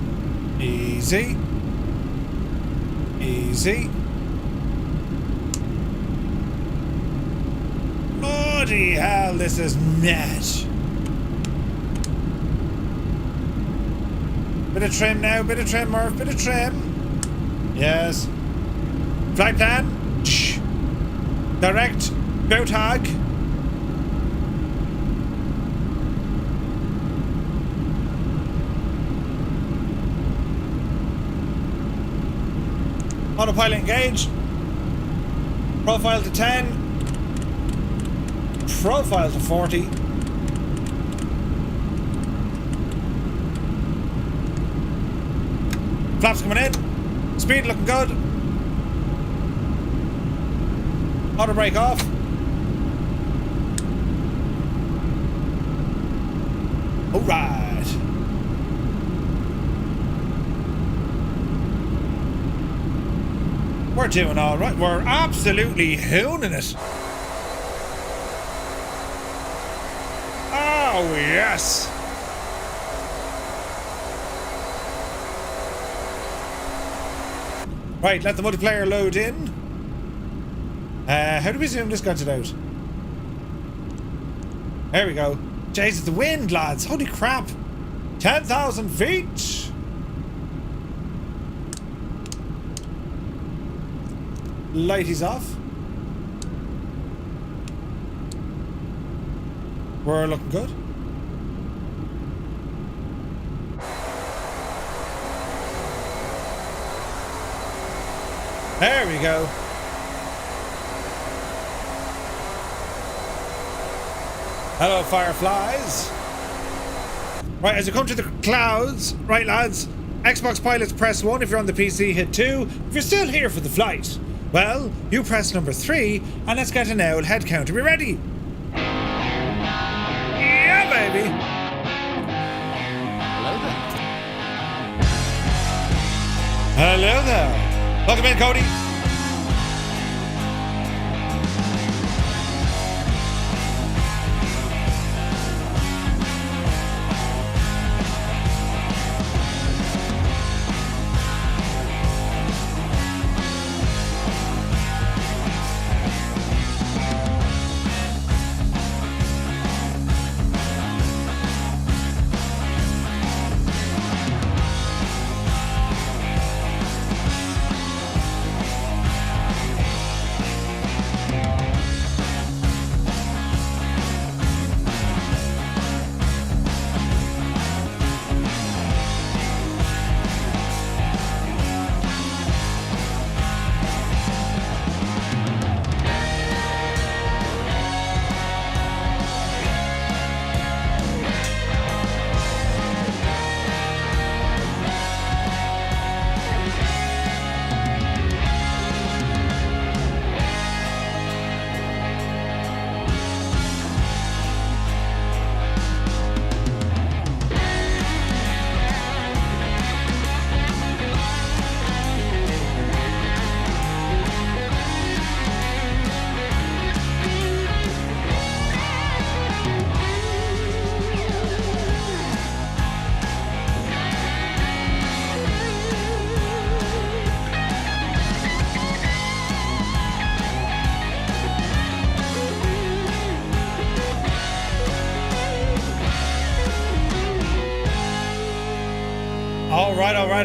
Easy. Easy. Bloody hell, this is mad. Bit of trim now, bit of trim, Murph, bit of trim. Yes. Flight plan. Direct. Bow tag. Autopilot engaged. Profile to 10. Profile to 40. Flaps coming in. Speed looking good. Auto brake off. Alright. We're doing alright. We're absolutely hooning it. Oh, yes. Right, let the multiplayer load in. How do we zoom this gadget out? There we go. Jesus, the wind, lads. Holy crap. 10,000 feet. Lighties off. We're looking good. There we go. Hello, fireflies. Right, as you come to the clouds, right, lads, Xbox pilots press 1. If you're on the PC, hit 2. If you're still here for the flight, well, you press number 3, and let's get an owl head count. Are we ready? Yeah, baby. Hello there. Welcome in, Cody.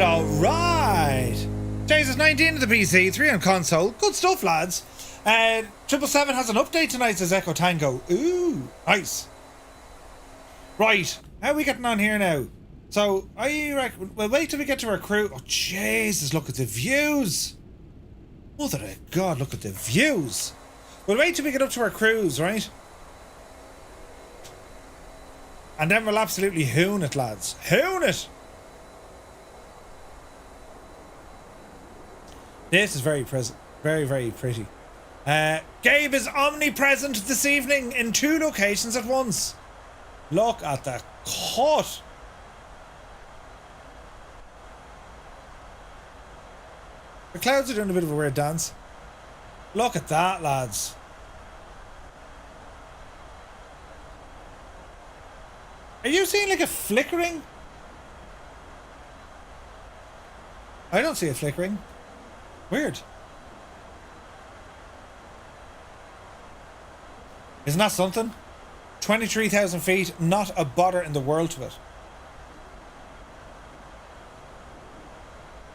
All right. Jesus, 19 to the PC, 3 on console. Good stuff, lads. 777 has an update tonight, says Echo Tango. Ooh, nice. Right, how are we getting on here now? So, well, wait till we get to our crew. Oh, Jesus, look at the views. Mother of God, look at the views. We'll wait till we get up to our cruise, right? And then we'll absolutely hoon it, lads. Hoon it! This is very very pretty. Gabe is omnipresent this evening in 2 locations at once. Look at the cut. The clouds are doing a bit of a weird dance. Look at that, lads. Are you seeing like a flickering? I don't see a flickering. Weird. Isn't that something? 23,000 feet, not a bother in the world to it.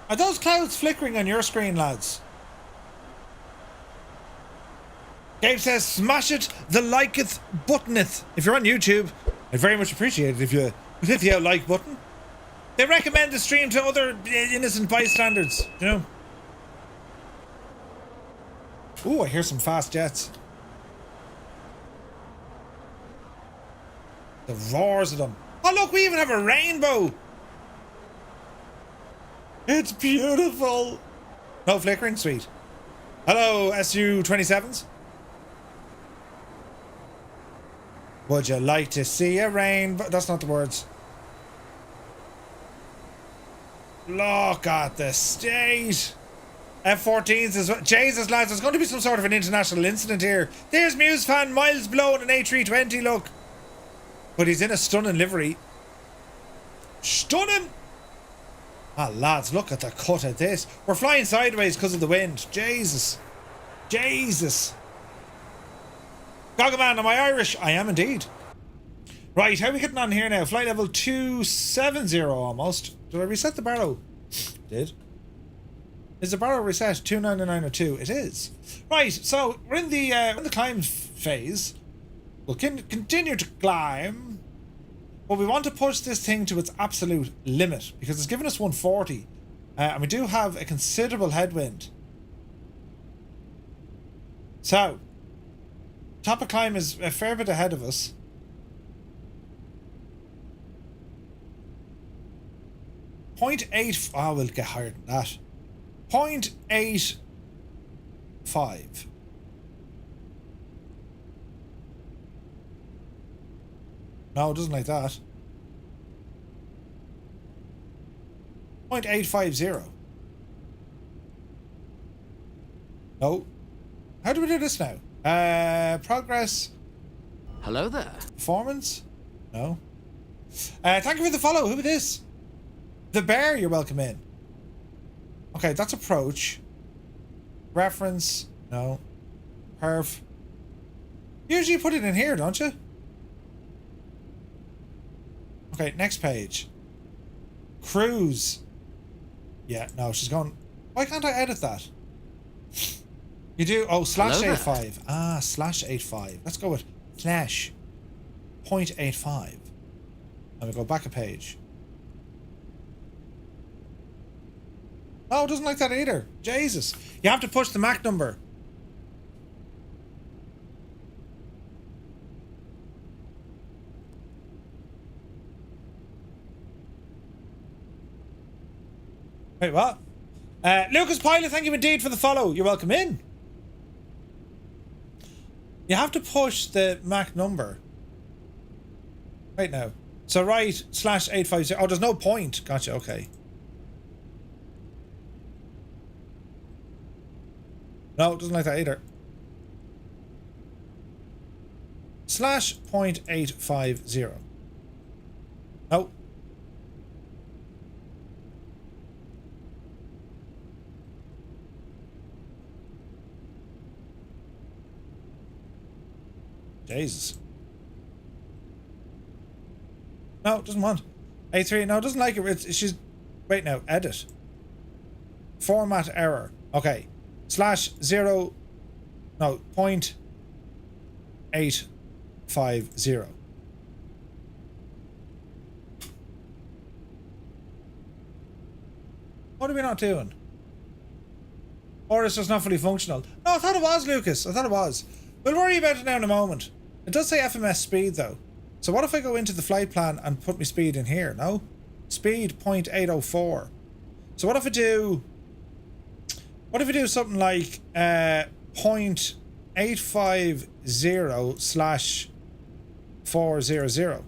Are those clouds flickering on your screen, lads? Gabe says, smash it, the liketh buttoneth. If you're on YouTube, I'd very much appreciate it if you hit the like button. They recommend the stream to other innocent bystanders, you know. Ooh, I hear some fast jets. The roars of them. Oh, look, we even have a rainbow. It's beautiful. No flickering, sweet. Hello, SU-27s. Would you like to see a rainbow? That's not the words. Look at the state. F-14s as well. Jesus, lads, there's going to be some sort of an international incident here. There's Muse fan Miles Blow in an A320, look. But he's in a stunning livery. Stunning! Ah, lads, look at the cut of this. We're flying sideways because of the wind. Jesus. Jesus. Goggaman, am I Irish? I am indeed. Right, how are we getting on here now? Flight level 270 almost. Did I reset the barrow? Did. Is the barrow reset 29902? It is. Right, so we're in the climb phase. We'll continue to climb, but we want to push this thing to its absolute limit because it's given us 140, and we do have a considerable headwind. So, top of climb is a fair bit ahead of us. .8. Oh, we'll get higher than that. 0.85. No, it doesn't like that. 0.850. No. How do we do this now? Progress. Hello there. Performance? No. Thank you for the follow. Who is this? The Bear, you're welcome in. Okay, that's approach. Reference. No. Perf. Usually you put it in here, don't you? Okay, next page. Cruise. Yeah, no, she's gone. Why can't I edit that? You do? Oh, slash 85. Ah, slash 85. Let's go with slash 0.85. And we go back a page. Oh, it doesn't like that either. Jesus. You have to push the Mac number. Wait, what? Lucas Pilot, thank you indeed for the follow. You're welcome in. You have to push the Mac number. Right now. So right, slash 850. Oh, there's no point. Gotcha, okay. No, it doesn't like that either. Slash 0.850. No. Jesus. No, it doesn't want. A3, no, it doesn't like it. She's... Wait now, edit. Format error. Okay. Slash 0... No, 0.850. What are we not doing? Or it's just not fully functional. No, I thought it was, Lucas. I thought it was. We'll worry about it now in a moment. It does say FMS speed though. So what if I go into the flight plan and put my speed in here? No? Speed 0.804. So what if I do... What if I do something like 0.850 slash 400?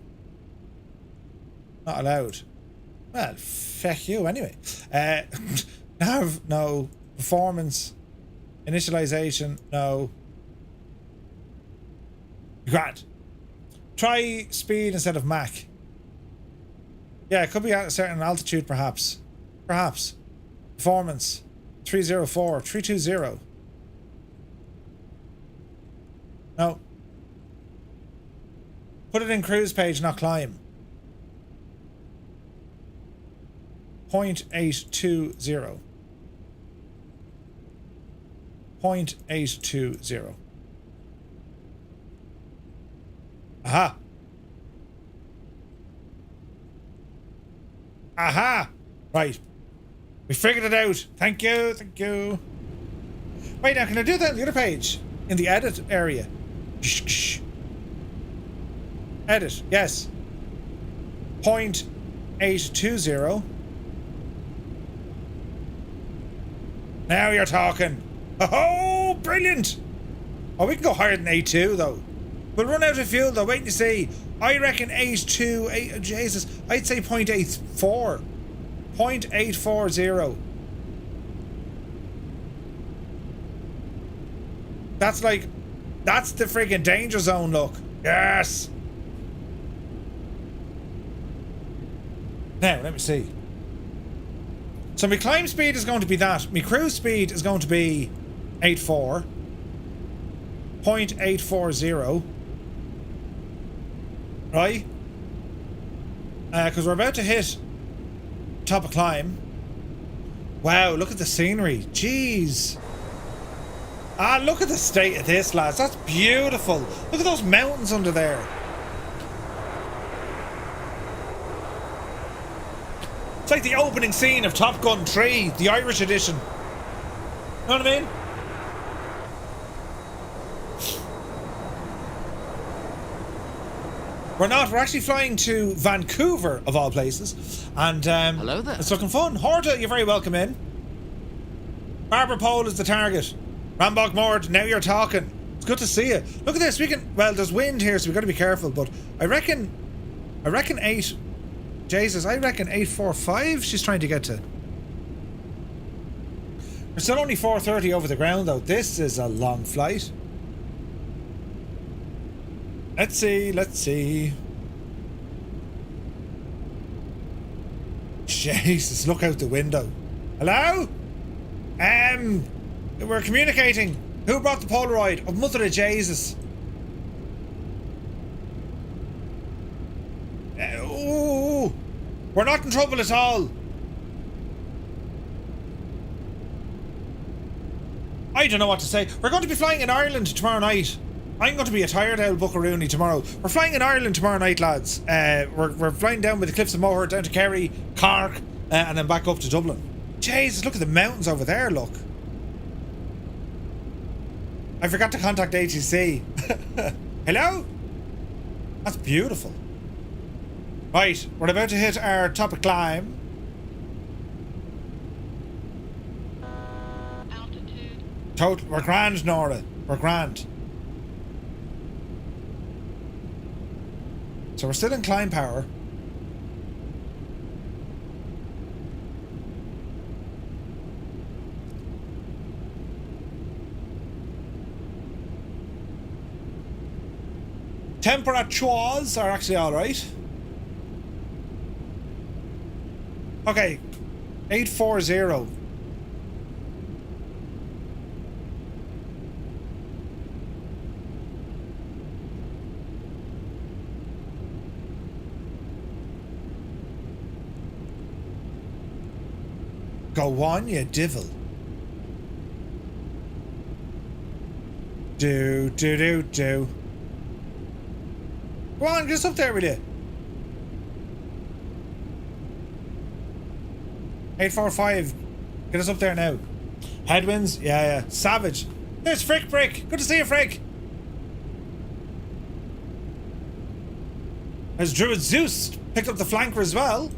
Not allowed. Well, feck you anyway. Nav, no. Performance. Initialization, no. Grant. Try speed instead of Mach. Yeah, it could be at a certain altitude, perhaps. Perhaps. Performance. 304. 320. No. Put it in cruise page, not climb. 0.820. 0.820. Aha. Aha. Right. We figured it out. Thank you. Thank you. Wait, now can I do that on the other page? In the edit area. Edit. Yes. 0.820. Now you're talking. Oh, brilliant. Oh, we can go higher than A2 though. We'll run out of fuel though. Wait and see. I reckon A2, Jesus, I'd say 0.84. 0.840. That's like, that's the friggin' danger zone look. Yes. Now, let me see. So my climb speed is going to be that. My cruise speed is going to be 84. 0.840. Right? Because we're about to hit top of climb. Wow, look at the scenery. Jeez. Ah, look at the state of this, lads. That's beautiful. Look at those mountains under there. It's like the opening scene of Top Gun 3, the Irish edition. You know what I mean? We're not. We're actually flying to Vancouver, of all places. And Hello there. It's looking fun. Horta, you're very welcome in. Barbara Pole is the target. Rambach Mord, now you're talking. It's good to see you. Look at this. We can. Well, there's wind here, so we've got to be careful. But I reckon 8. Jesus, I reckon 845. She's trying to get to. We're still only 4:30 over the ground, though. This is a long flight. Let's see. Jesus, look out the window. Hello? We're communicating. Who brought the Polaroid? Oh, mother of Jesus. Ooh, we're not in trouble at all. I don't know what to say. We're going to be flying in Ireland tomorrow night. I'm going to be a tired old buckaroony tomorrow. We're flying in Ireland tomorrow night, lads. We're flying down with the Cliffs of Moher, down to Kerry, Cork, and then back up to Dublin. Jesus, look at the mountains over there, look. I forgot to contact ATC. Hello? That's beautiful. Right, we're about to hit our top of climb. Altitude. We're grand, Nora. We're grand. So we're still in climb power. Temperatures are actually alright. Okay. 840. Go on, you divil. Do. Go on, get us up there with you. 845. Get us up there now. Headwinds? Yeah. Savage. There's Frick Brick. Good to see you, Frick. There's Druid Zeus. Picked up the flanker as well.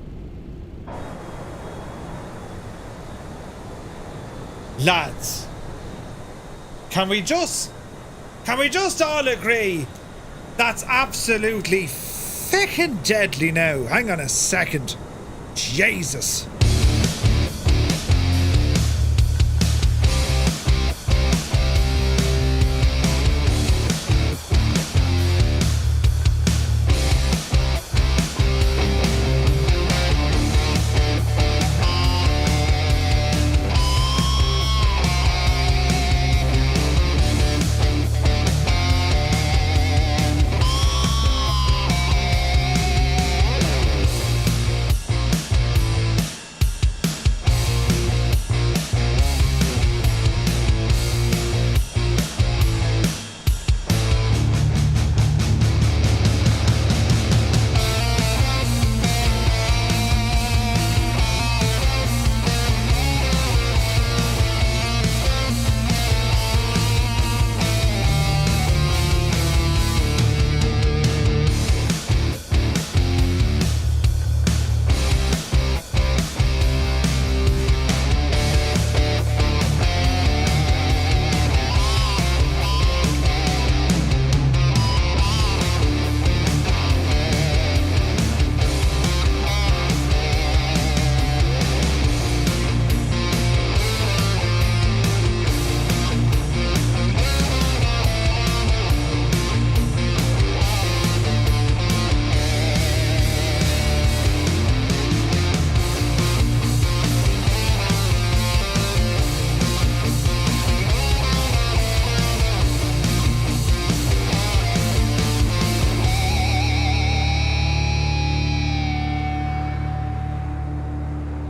Lads. Can we just all agree that's absolutely fickin' deadly now? Hang on a second. Jesus.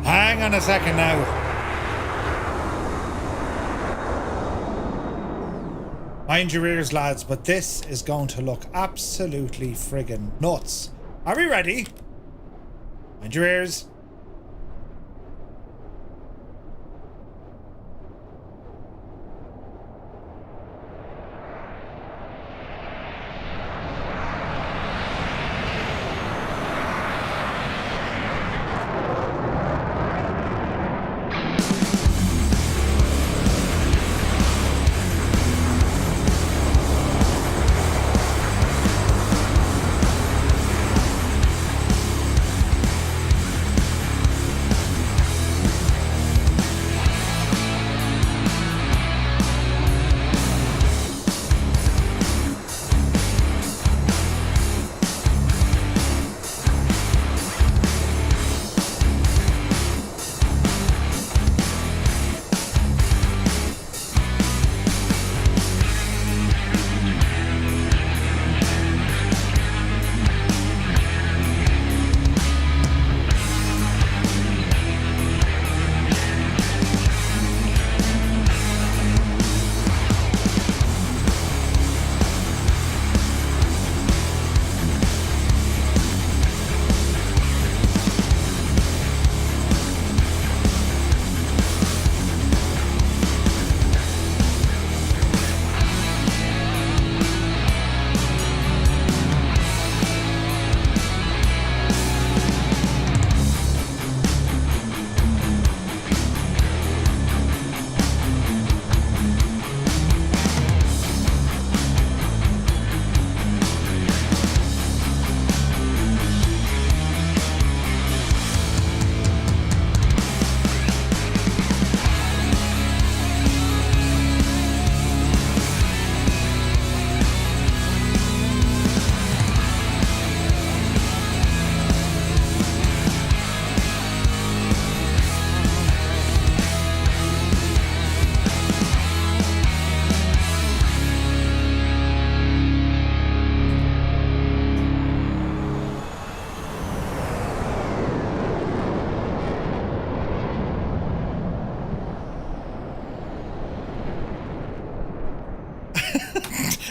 Hang on a second now. Mind your ears, lads, but this is going to look absolutely friggin' nuts. Are we ready? Mind your ears.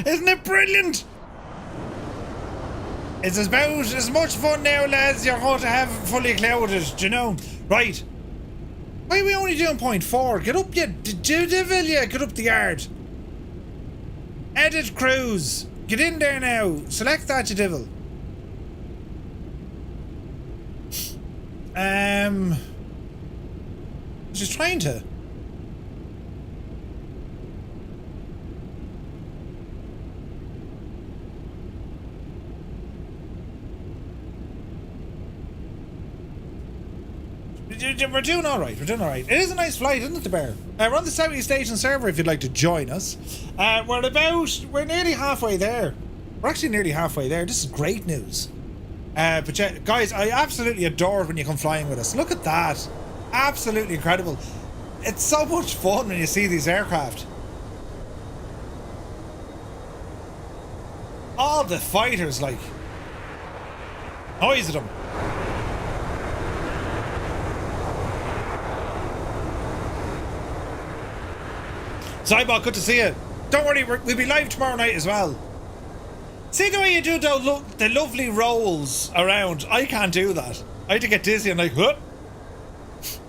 Isn't it brilliant? It's about as much fun now, lads, you're going to have fully clouded, do you know? Right. Why are we only doing 0.4? Get up, you devil, you. Get up the yard. Edit cruise. Get in there now. Select that, you devil. Just trying to. We're doing all right. We're doing all right. It is a nice flight, isn't it, the Bear? We're on the Southeast Asian server if you'd like to join us. We're nearly halfway there. We're actually nearly halfway there. This is great news. But yeah, guys, I absolutely adore it when you come flying with us. Look at that. Absolutely incredible. It's so much fun when you see these aircraft. All the fighters, like. Noise of them. Cybot, good to see you. Don't worry, we'll be live tomorrow night as well. See the way you do the lovely rolls around? I can't do that. I had to get dizzy and like, whoop.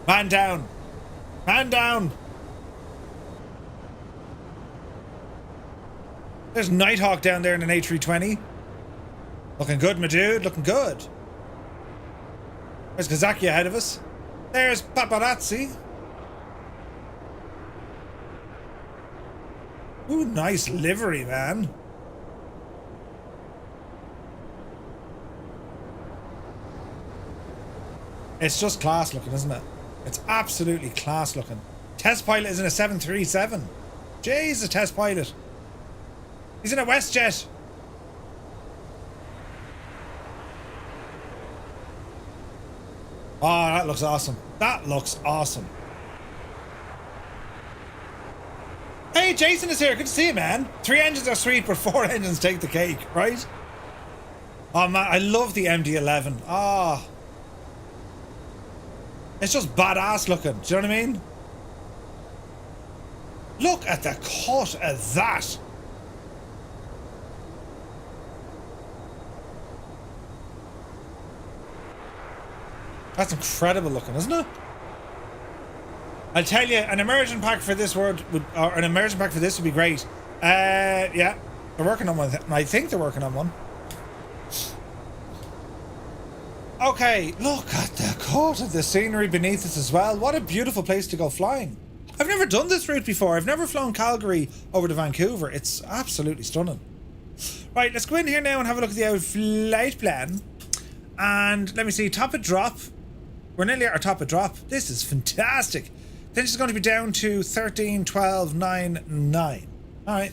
Man down. Man down. There's Nighthawk down there in an A320. Looking good, my dude. Looking good. There's Kazaki ahead of us. There's Paparazzi. Ooh, nice livery, man. It's just class looking, isn't it? It's absolutely class looking. Test pilot is in a 737. Jeez, a test pilot. He's in a WestJet. Oh, that looks awesome. That looks awesome. Hey, Jason is here. Good to see you, man. 3 engines are sweet, but 4 engines take the cake, right? Oh, man, I love the MD-11. Ah. Oh. It's just badass looking. Do you know what I mean? Look at the cut of that. That's incredible looking, isn't it? I'll tell you, an immersion pack for this would be great. Yeah, they're working on one. I think they're working on one. Okay, look at the cut of the scenery beneath us as well. What a beautiful place to go flying. I've never done this route before. I've never flown Calgary over to Vancouver. It's absolutely stunning. Right, let's go in here now and have a look at the old flight plan. And let me see, top of drop. We're nearly at our top of drop. This is fantastic. Then she's going to be down to 13, 12, 9, 9. Alright.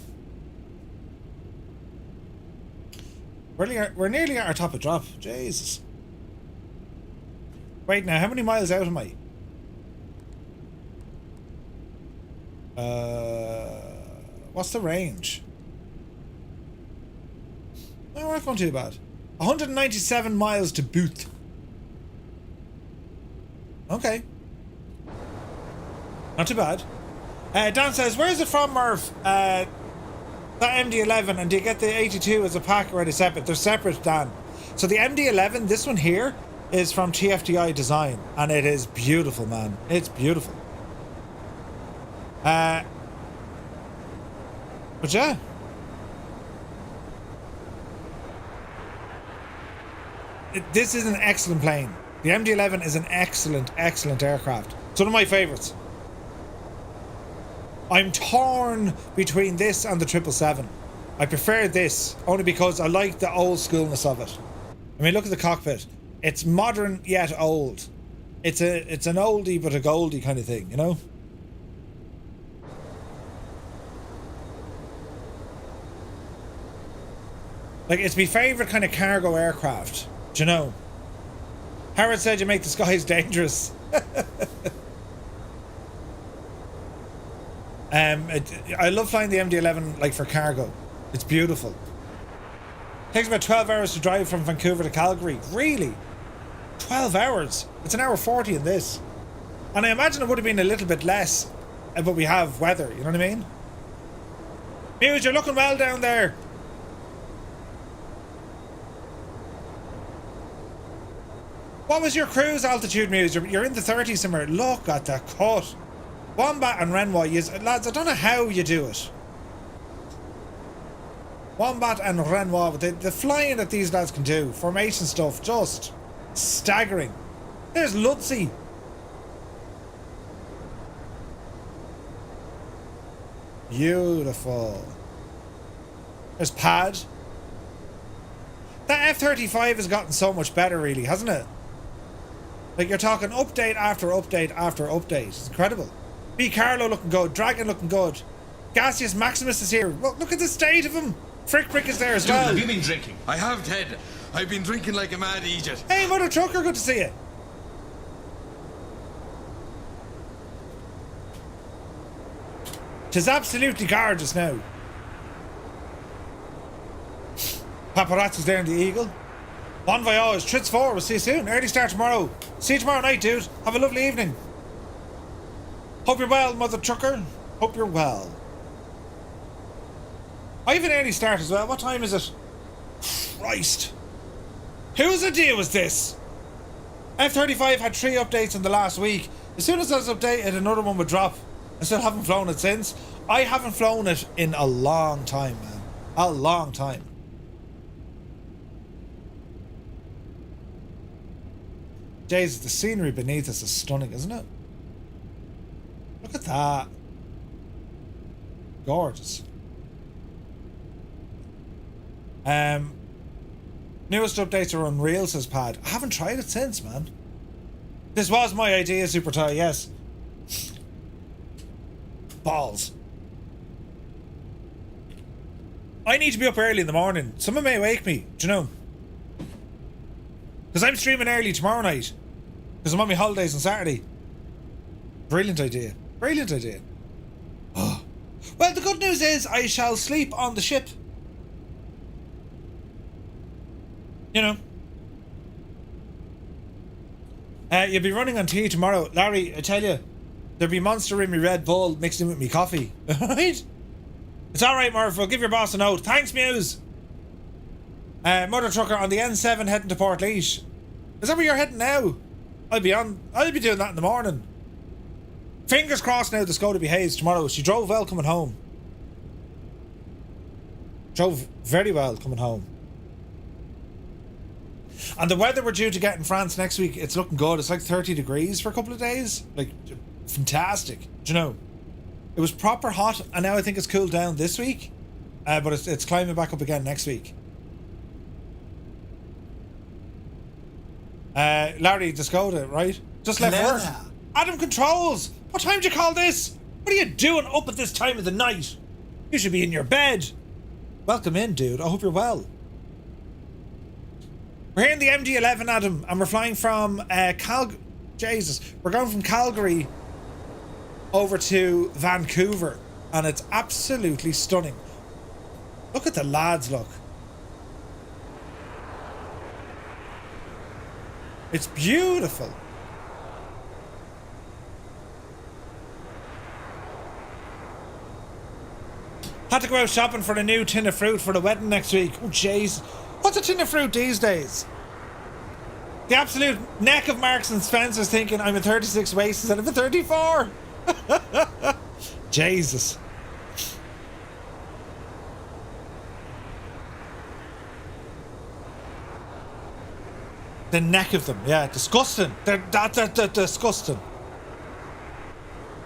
We're nearly at our top of drop. Jesus. Wait now, how many miles out am I? What's the range? Oh, we're not going too bad. 197 miles to Booth. Okay. Not too bad. Dan says, where is it from, Murph? That MD-11, and do you get the 82 as a pack or are they separate? They're separate, Dan. So the MD-11, this one here, is from TFDI Design, and it is beautiful, man. It's beautiful. But yeah. This is an excellent plane. The MD-11 is an excellent, excellent aircraft. It's one of my favourites. I'm torn between this and the 777. I prefer this only because I like the old schoolness of it. I mean, look at the cockpit. It's modern yet old. It's an oldie but a goldie kind of thing, you know? Like, it's my favourite kind of cargo aircraft. Do you know? Howard said you make the skies dangerous. I love flying the MD-11 like for cargo. It's beautiful. Takes about 12 hours to drive from Vancouver to Calgary. Really? 12 hours? It's an hour 40 in this. And I imagine it would have been a little bit less, but we have weather, you know what I mean? Muse, you're looking well down there. What was your cruise altitude, Muse? You're in the 30s somewhere. Look at the cut. Wombat and Renoir, lads, I don't know how you do it. Wombat and Renoir, the flying that these lads can do, formation stuff, just staggering. There's Lutzi. Beautiful. There's Pad. That F-35 has gotten so much better, really, hasn't it? Like, you're talking update after update after update. It's incredible. B. Carlo looking good. Dragon looking good. Gaseous Maximus is here. Look at the state of him. Frick Brick is there as well. Have you been drinking? I have, Ted. I've been drinking like a mad idiot. Hey, Mother Trucker, good to see you. Tis absolutely gorgeous now. Paparazzi's there in the Eagle. Bon voyage. Trits 4. We'll see you soon. Early start tomorrow. See you tomorrow night, dude. Have a lovely evening. Hope you're well, Mother Trucker. Hope you're well. I have an early start as well. What time is it? Christ. Whose idea was this? F-35 had 3 updates in the last week. As soon as I was updated, another one would drop. I still haven't flown it since. I haven't flown it in a long time, man. A long time. Jesus, the scenery beneath us is stunning, isn't it? Look at that. Gorgeous. Newest updates are unreal, says Pad. I haven't tried it since, man. This was my idea, Super Tie, yes. Balls. I need to be up early in the morning. Someone may wake me, do you know? Because I'm streaming early tomorrow night. Because I'm on my holidays on Saturday. Brilliant idea. Brilliant idea. Oh. Well, the good news is I shall sleep on the ship. You know. You'll be running on tea tomorrow. Larry, I tell you, there'll be Monster in me Red Bull mixed in with me coffee. Alright? It's alright, Murph. I'll give your boss a note. Thanks, Muse. Mother Trucker on the N7 heading to Port Leash. Is that where you're heading now? I'll be doing that in the morning. Fingers crossed now the Skoda behaves tomorrow. She drove well coming home. Drove very well coming home. And the weather we're due to get in France next week, it's looking good. It's like 30 degrees for a couple of days. Like, fantastic. Do you know? It was proper hot, and now I think it's cooled down this week. But it's climbing back up again next week. Larry, the Skoda, right? Just left work. Adam Controls! What time did you call this? What are you doing up at this time of the night? You should be in your bed. Welcome in, dude. I hope you're well. We're here in the MD-11, Adam, and we're flying from Jesus. We're going from Calgary over to Vancouver, and it's absolutely stunning. Look at the lads, look. It's beautiful. Had to go out shopping for a new tin of fruit for the wedding next week. Oh, jeez. What's a tin of fruit these days? The absolute neck of Marks and Spencer's thinking I'm a 36 waist instead of a 34. Jesus. The neck of them, yeah, disgusting. They're disgusting.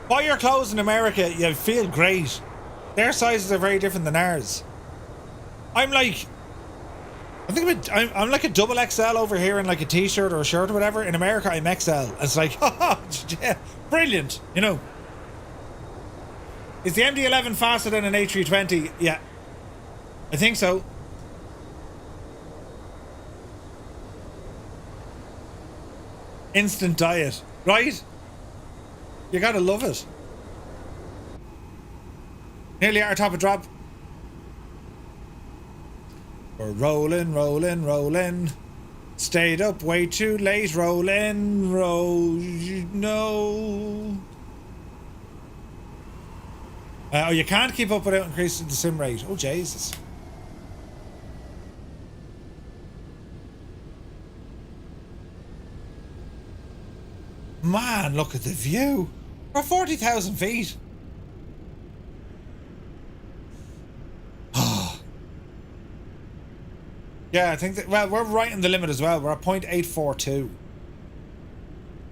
Buy your clothes in America, you feel great. Their sizes are very different than ours. I'm like, I'm like a double XL over here in like a t-shirt or a shirt or whatever. In America, I'm XL. It's like, yeah, brilliant, you know. Is the MD-11 faster than an A320? Yeah, I think so. Instant diet, right? You gotta love it. Nearly at our top of drop. We're rolling, rolling, rolling. Stayed up way too late, rolling, no. Oh, you can't keep up without increasing the sim rate. Oh, Jesus. Man, look at the view. We're 40,000 feet. Yeah, I think that, well, we're right in the limit as well. We're at 0.842.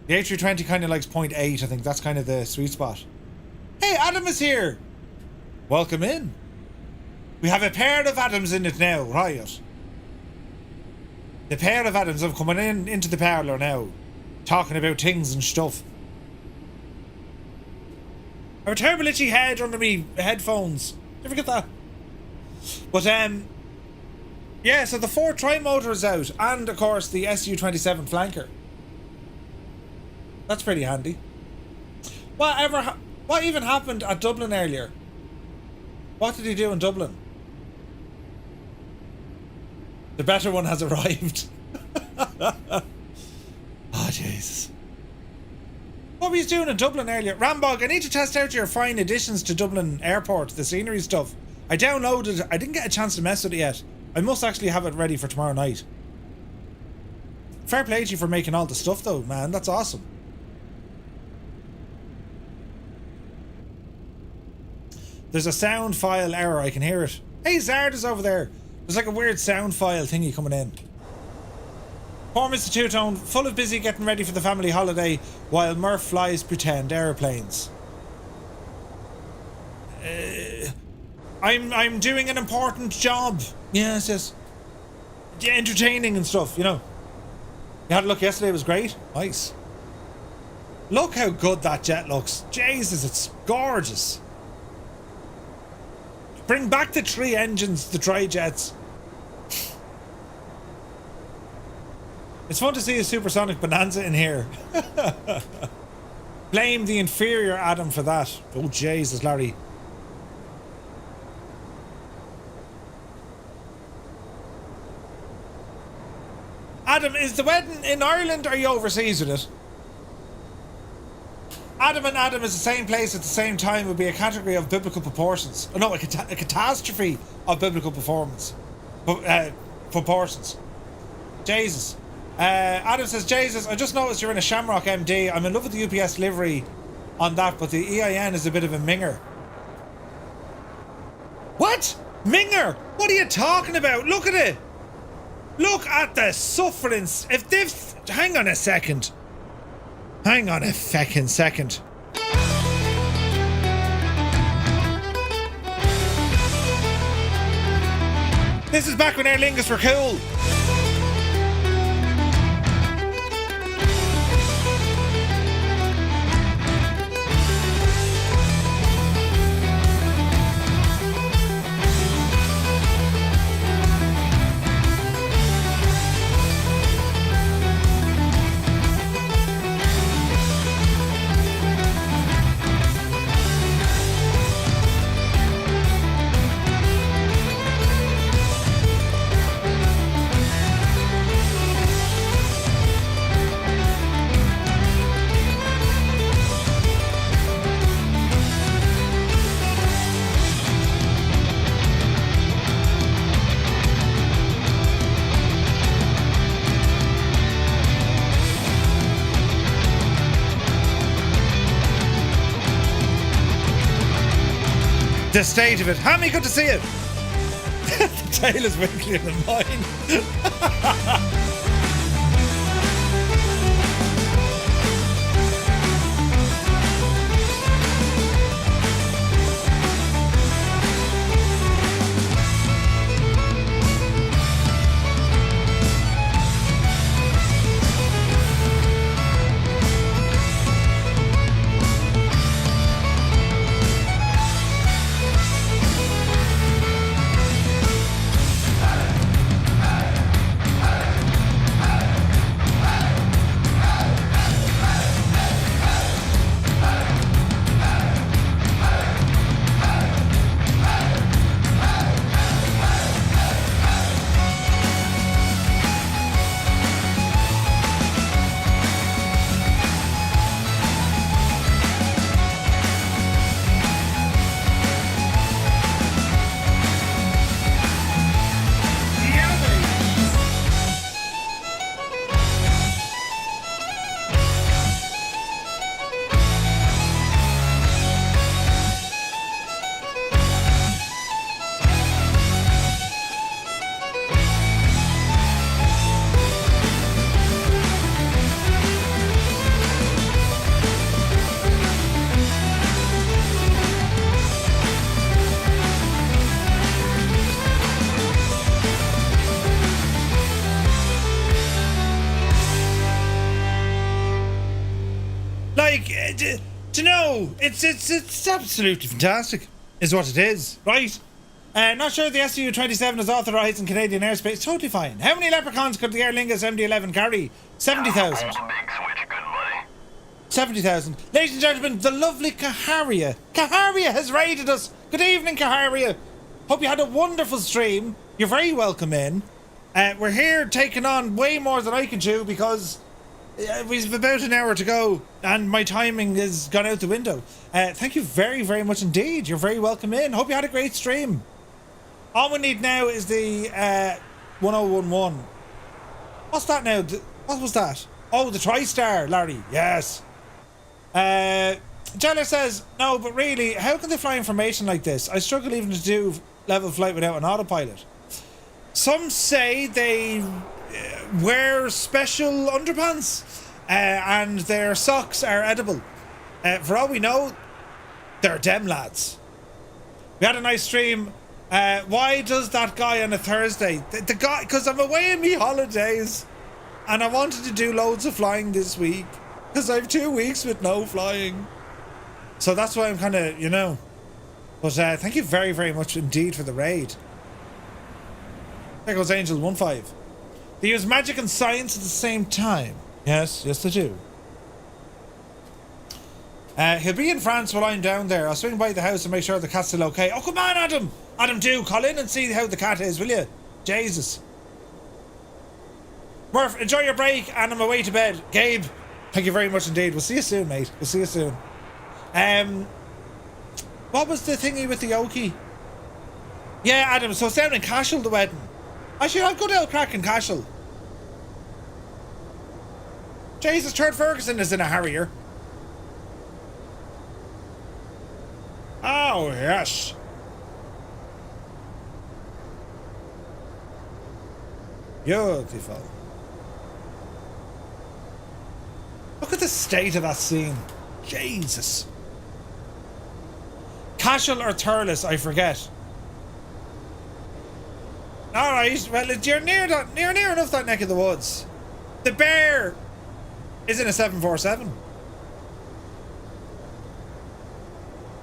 The A320 kind of likes 0.8. I think that's kind of the sweet spot. Hey, Adam is here. Welcome in. We have a pair of Adams in it now, right? The pair of Adams have coming into the parlour now, talking about things and stuff. I have a terrible itchy head under me headphones. Did you ever get that? But yeah, so the Ford tri-motor is out, and of course the Su-27 flanker. That's pretty handy. What even happened at Dublin earlier? What did he do in Dublin? The better one has arrived. Oh, Jesus. What were you doing in Dublin earlier? Rambog, I need to test out your fine additions to Dublin Airport, the scenery stuff. I downloaded it. I didn't get a chance to mess with it yet. I must actually have it ready for tomorrow night. Fair play to you for making all the stuff though, man. That's awesome. There's a sound file error. I can hear it. Hey, Zard is over there. There's like a weird sound file thingy coming in. Poor Mr. Two-Tone, full of busy getting ready for the family holiday while Murph flies pretend aeroplanes. I'm doing an important job. Yes. Yeah, entertaining and stuff, you know. You had a look yesterday, it was great. Nice. Look how good that jet looks. Jesus, it's gorgeous. Bring back the 3 engines, the tri-jets. It's fun to see a supersonic bonanza in here. Blame the inferior Adam for that. Oh, Jesus, Larry. Adam, is the wedding in Ireland or are you overseas with it? Adam and Adam is the same place at the same time would be a category of biblical proportions. Oh, no, a catastrophe of biblical proportions. Jesus. Adam says, Jesus, I just noticed you're in a Shamrock MD. I'm in love with the UPS livery on that, but the EIN is a bit of a minger. What? Minger? What are you talking about? Look at it. Look at the sufferance. If they've... Hang on a second. Hang on a feckin' second. This is back when Aer Lingus were cool. The state of it. Hammy, good to see you. The tail is wiggling than mine. Do you know, it's absolutely fantastic, is what it is, right? Not sure the SU-27 is authorised in Canadian airspace. Totally fine. How many leprechauns could the Aer Lingus MD-11 carry? 70,000. 70,000. Ladies and gentlemen, the lovely Caharia. Caharia has raided us. Good evening, Caharia. Hope you had a wonderful stream. You're very welcome in. We're here taking on way more than I can chew because we've about an hour to go and my timing has gone out the window. Thank you very, very much indeed. You're very welcome in. Hope you had a great stream. All we need now is the 1011. What's that now? What was that? Oh, the TriStar, Larry. Yes. Jeller says, no, but really, how can they fly information like this? I struggle even to do level flight without an autopilot. Some say they wear special underpants and their socks are edible. For all we know, they're dem lads. We had a nice stream. Why does that guy on a Thursday? The guy, because I'm away on me holidays and I wanted to do loads of flying this week because I have 2 weeks with no flying. So that's why I'm kind of, you know. But thank you very, very much indeed for the raid. There goes Angel 1-5. They use magic and science at the same time. Yes, yes they do. He'll be in France while I'm down there. I'll swing by the house and make sure the cat's still okay. Oh, come on, Adam! Adam, do call in and see how the cat is, will you? Jesus. Murph, enjoy your break and I'm away to bed. Gabe, thank you very much indeed. We'll see you soon, mate. We'll see you soon. What was the thingy with the Okie? Yeah, Adam, so it's down in Cashel, the wedding. Actually, I'll go to Crack in Cashel. Jesus, Trent Ferguson is in a Harrier. Oh, yes. Beautiful. Look at the state of that scene. Jesus. Cashel or Thurles, I forget. Alright, well, you're near enough that neck of the woods. The Bear is in a 747.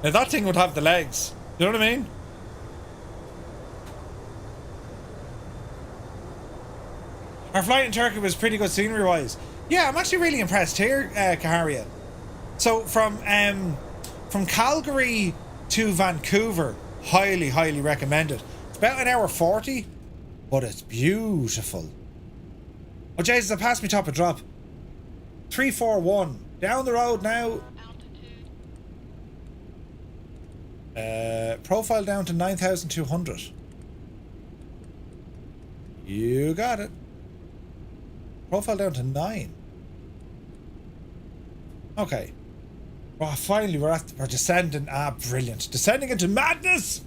Now that thing would have the legs. You know what I mean? Our flight in Turkey was pretty good scenery-wise. Yeah, I'm actually really impressed here, Caharia. So from Calgary to Vancouver, highly, highly recommended. It's about an hour 40, but it's beautiful. Oh Jesus, I passed me top of drop. 341 down the road now. Profile down to 9,200. You got it. Profile down to 9. Okay. Oh, finally we're descending. Ah, brilliant. Descending into madness.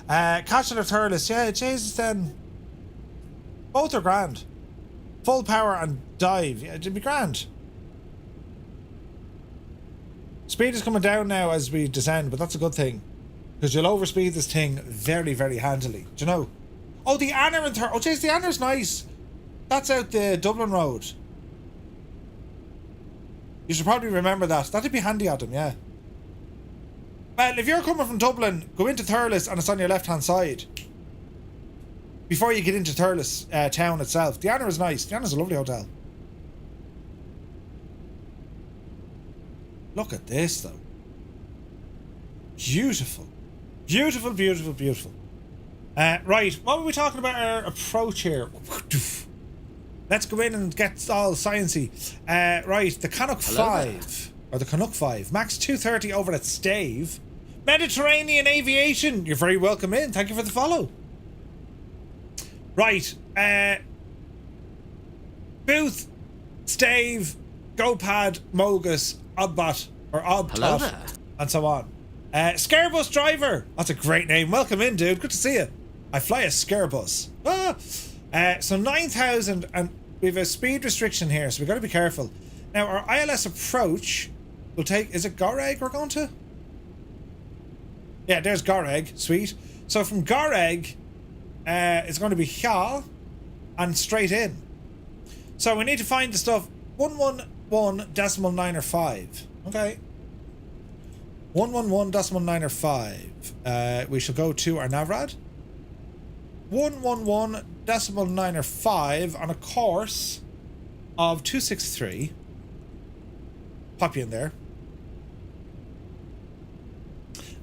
Cashel or Thurles. Yeah, Jesus then. Both are grand. Full power and dive. Yeah, it'd be grand. Speed is coming down now as we descend, but that's a good thing. Because you'll overspeed this thing very, very handily. Do you know? Oh, the Anner and Thurles. Oh, jeez, the Anner's nice. That's out the Dublin Road. You should probably remember that. That'd be handy, Adam, yeah. Well, if you're coming from Dublin, go into Thurles and it's on your left-hand side. Before you get into Thurles town itself. The Anner is nice. The Anner's a lovely hotel. Look at this, though. Beautiful. Beautiful, beautiful, beautiful. Right, what were we talking about our approach here? Let's go in and get all sciencey. Right, the Canuck 5. Or the Canuck 5. Max 230 over at Stave. Mediterranean Aviation. You're very welcome in. Thank you for the follow. Right. Booth, Stave, GoPad, Mogus, Oddbot, or Oddtot, and so on. Scarebus Driver. That's a great name. Welcome in, dude. Good to see you. I fly a Scarebus. So 9,000, and we have a speed restriction here, so we've got to be careful. Now, our ILS approach will take... Is it Goreg we're going to? Yeah, there's Goreg. Sweet. So from Goreg, it's going to be here and straight in. So we need to find the stuff 111.9 or 5. Okay. 111.905. We shall go to our NAVRAD. 111.905 on a course of 263. Pop you in there.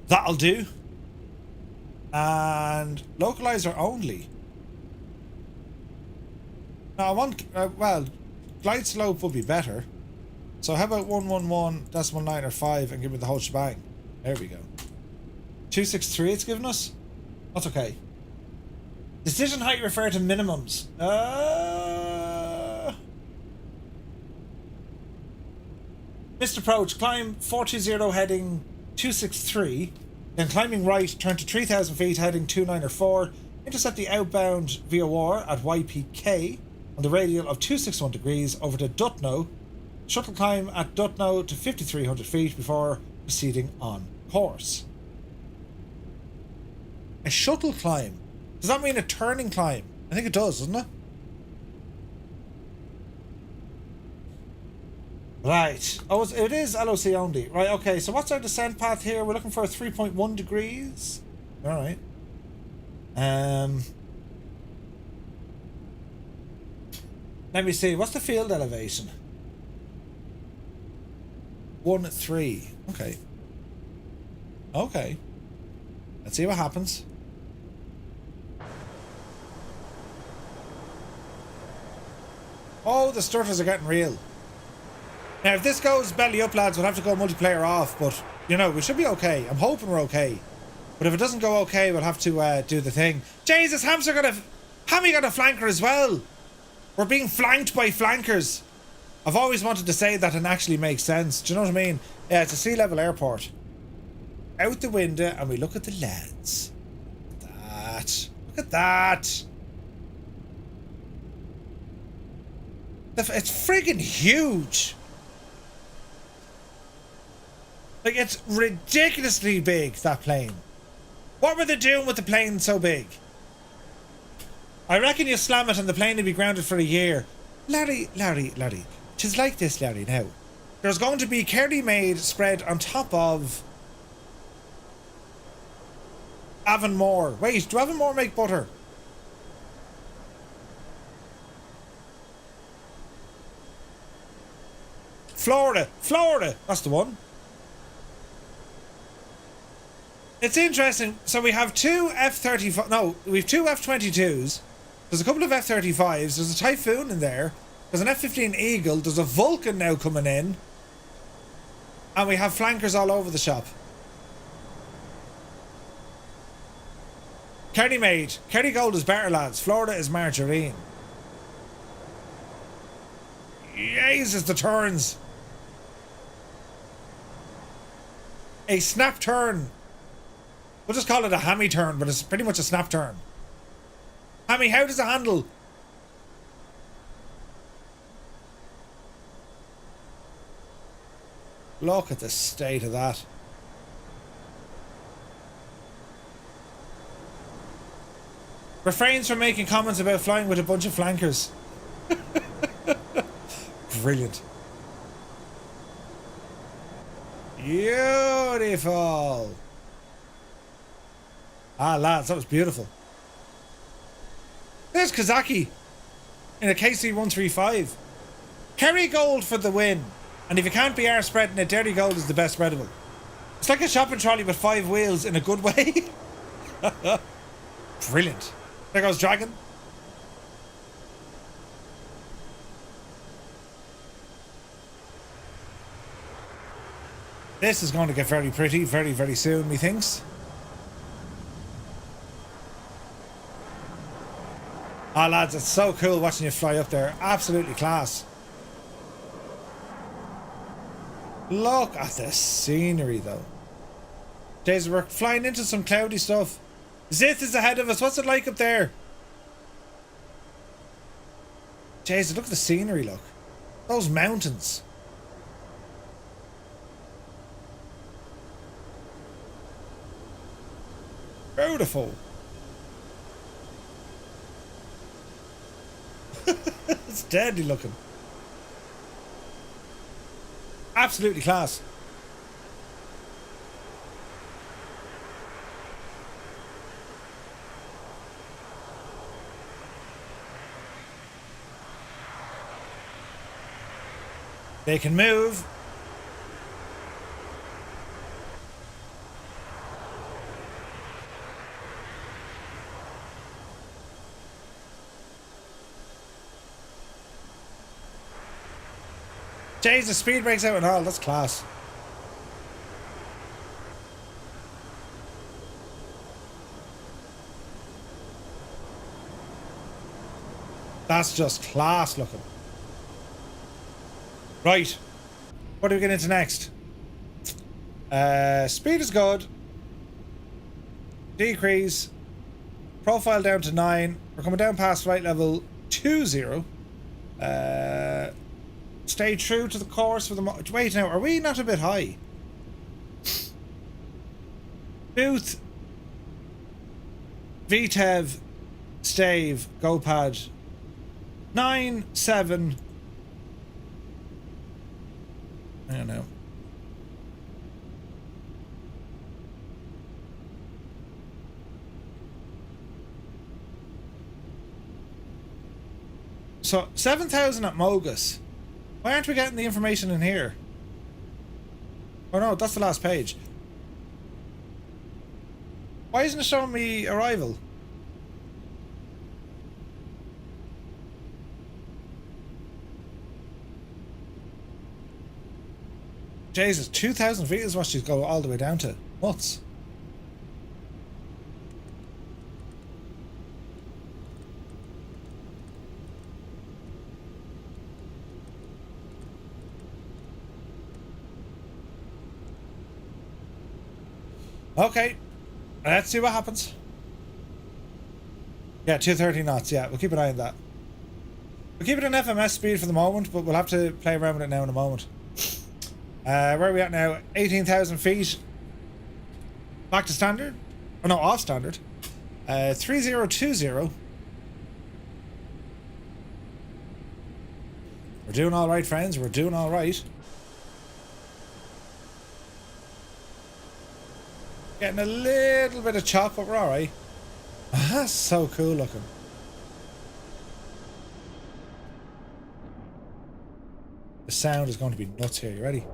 That'll do. And localizer only. No, I want, well, glide slope would be better. So how about 111.905 and give me the whole shebang? There we go. 263 it's given us? That's okay. Decision height refer to minimums. Missed approach, climb 420 heading 263, then climbing right, turn to 3,000 feet heading 2904, intercept the outbound VOR at YPK on the radial of 261 degrees over to Dutno, shuttle climb at Dutno to 5,300 feet before proceeding on course. A shuttle climb? Does that mean a turning climb? I think it does, doesn't it? Right. Oh, it is LOC only. Right, okay. So what's our descent path here? We're looking for 3.1 degrees. Alright. Let me see. What's the field elevation? 1.3. Okay. Okay. Let's see what happens. Oh, the stutters are getting real. Now, if this goes belly up, lads, we'll have to go multiplayer off, but, you know, we should be okay. I'm hoping we're okay. But if it doesn't go okay, we'll have to do the thing. Jesus, Hammy got a flanker as well. We're being flanked by flankers. I've always wanted to say that and actually makes sense. Do you know what I mean? Yeah, it's a sea level airport. Out the window and we look at the lads. Look at that. Look at that. It's friggin' huge. Like, it's ridiculously big, that plane. What were they doing with the plane so big? I reckon you slam it and the plane will be grounded for a year. Larry. Tis like this, Larry, now. There's going to be Kerry made spread on top of Avonmore. Wait, do Avonmore make butter? Florida, that's the one. It's interesting. So we have two F-35. No, we have two F-22s. There's a couple of F-35s. There's a Typhoon in there. There's an F-15 Eagle. There's a Vulcan now coming in. And we have flankers all over the shop. Kerry made. Kerry Gold is better, lads. Florida is margarine. Jesus, the turns. A snap turn. We'll just call it a hammy turn, but it's pretty much a snap turn. Hammy, how does it handle? Look at the state of that. Refrains from making comments about flying with a bunch of flankers. Brilliant. Beautiful. Ah, lads, that was beautiful. There's Kazaki in a KC-135. Kerry Gold for the win. And if you can't be spreading it, Derry Gold is the best spreadable. It's like a shopping trolley with 5 wheels in a good way. Brilliant. There goes Dragon. This is going to get very pretty very, very soon, methinks. Ah, lads, it's so cool watching you fly up there. Absolutely class. Look at the scenery, though. Days, we're flying into some cloudy stuff. Zith is ahead of us. What's it like up there? Jesus, look at the scenery, look. Those mountains. Beautiful. It's deadly looking. Absolutely class. They can move. Jeez, the speed breaks out and all. That's class. That's just class looking. Right. What do we get into next? Speed is good. Decrease. Profile down to 9. We're coming down past flight level 20. Stay true to the course for the wait now, are we not a bit high? Booth. VTEV. Stave. GoPad. 9, 7. I don't know. So 7,000 at Mogus. Why aren't we getting the information in here? Oh no, that's the last page. Why isn't it showing me arrival? Jesus, 2,000 feet is what she's go all the way down to. Nuts. Okay, let's see what happens. Yeah, 230 knots. Yeah, we'll keep an eye on that. We'll keep it an FMS speed for the moment, but we'll have to play around with it now in a moment. Where are we at now? 18,000 feet. Back to standard. Oh no, off standard. 3020. We're doing all right, friends. We're doing all right. Getting a little bit of chop, but we're all right. That's so cool looking. The sound is going to be nuts here. You ready?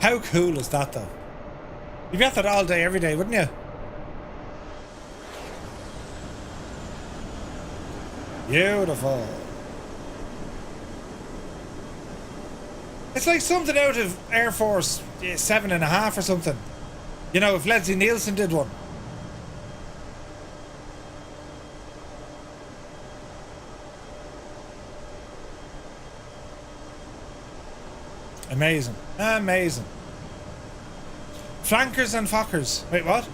How cool is that, though? You'd get that all day, every day, wouldn't you? Beautiful. It's like something out of Air Force 7.5 or something. You know, if Leslie Nielsen did one. Amazing. Amazing. Flankers and Fockers. Wait, what?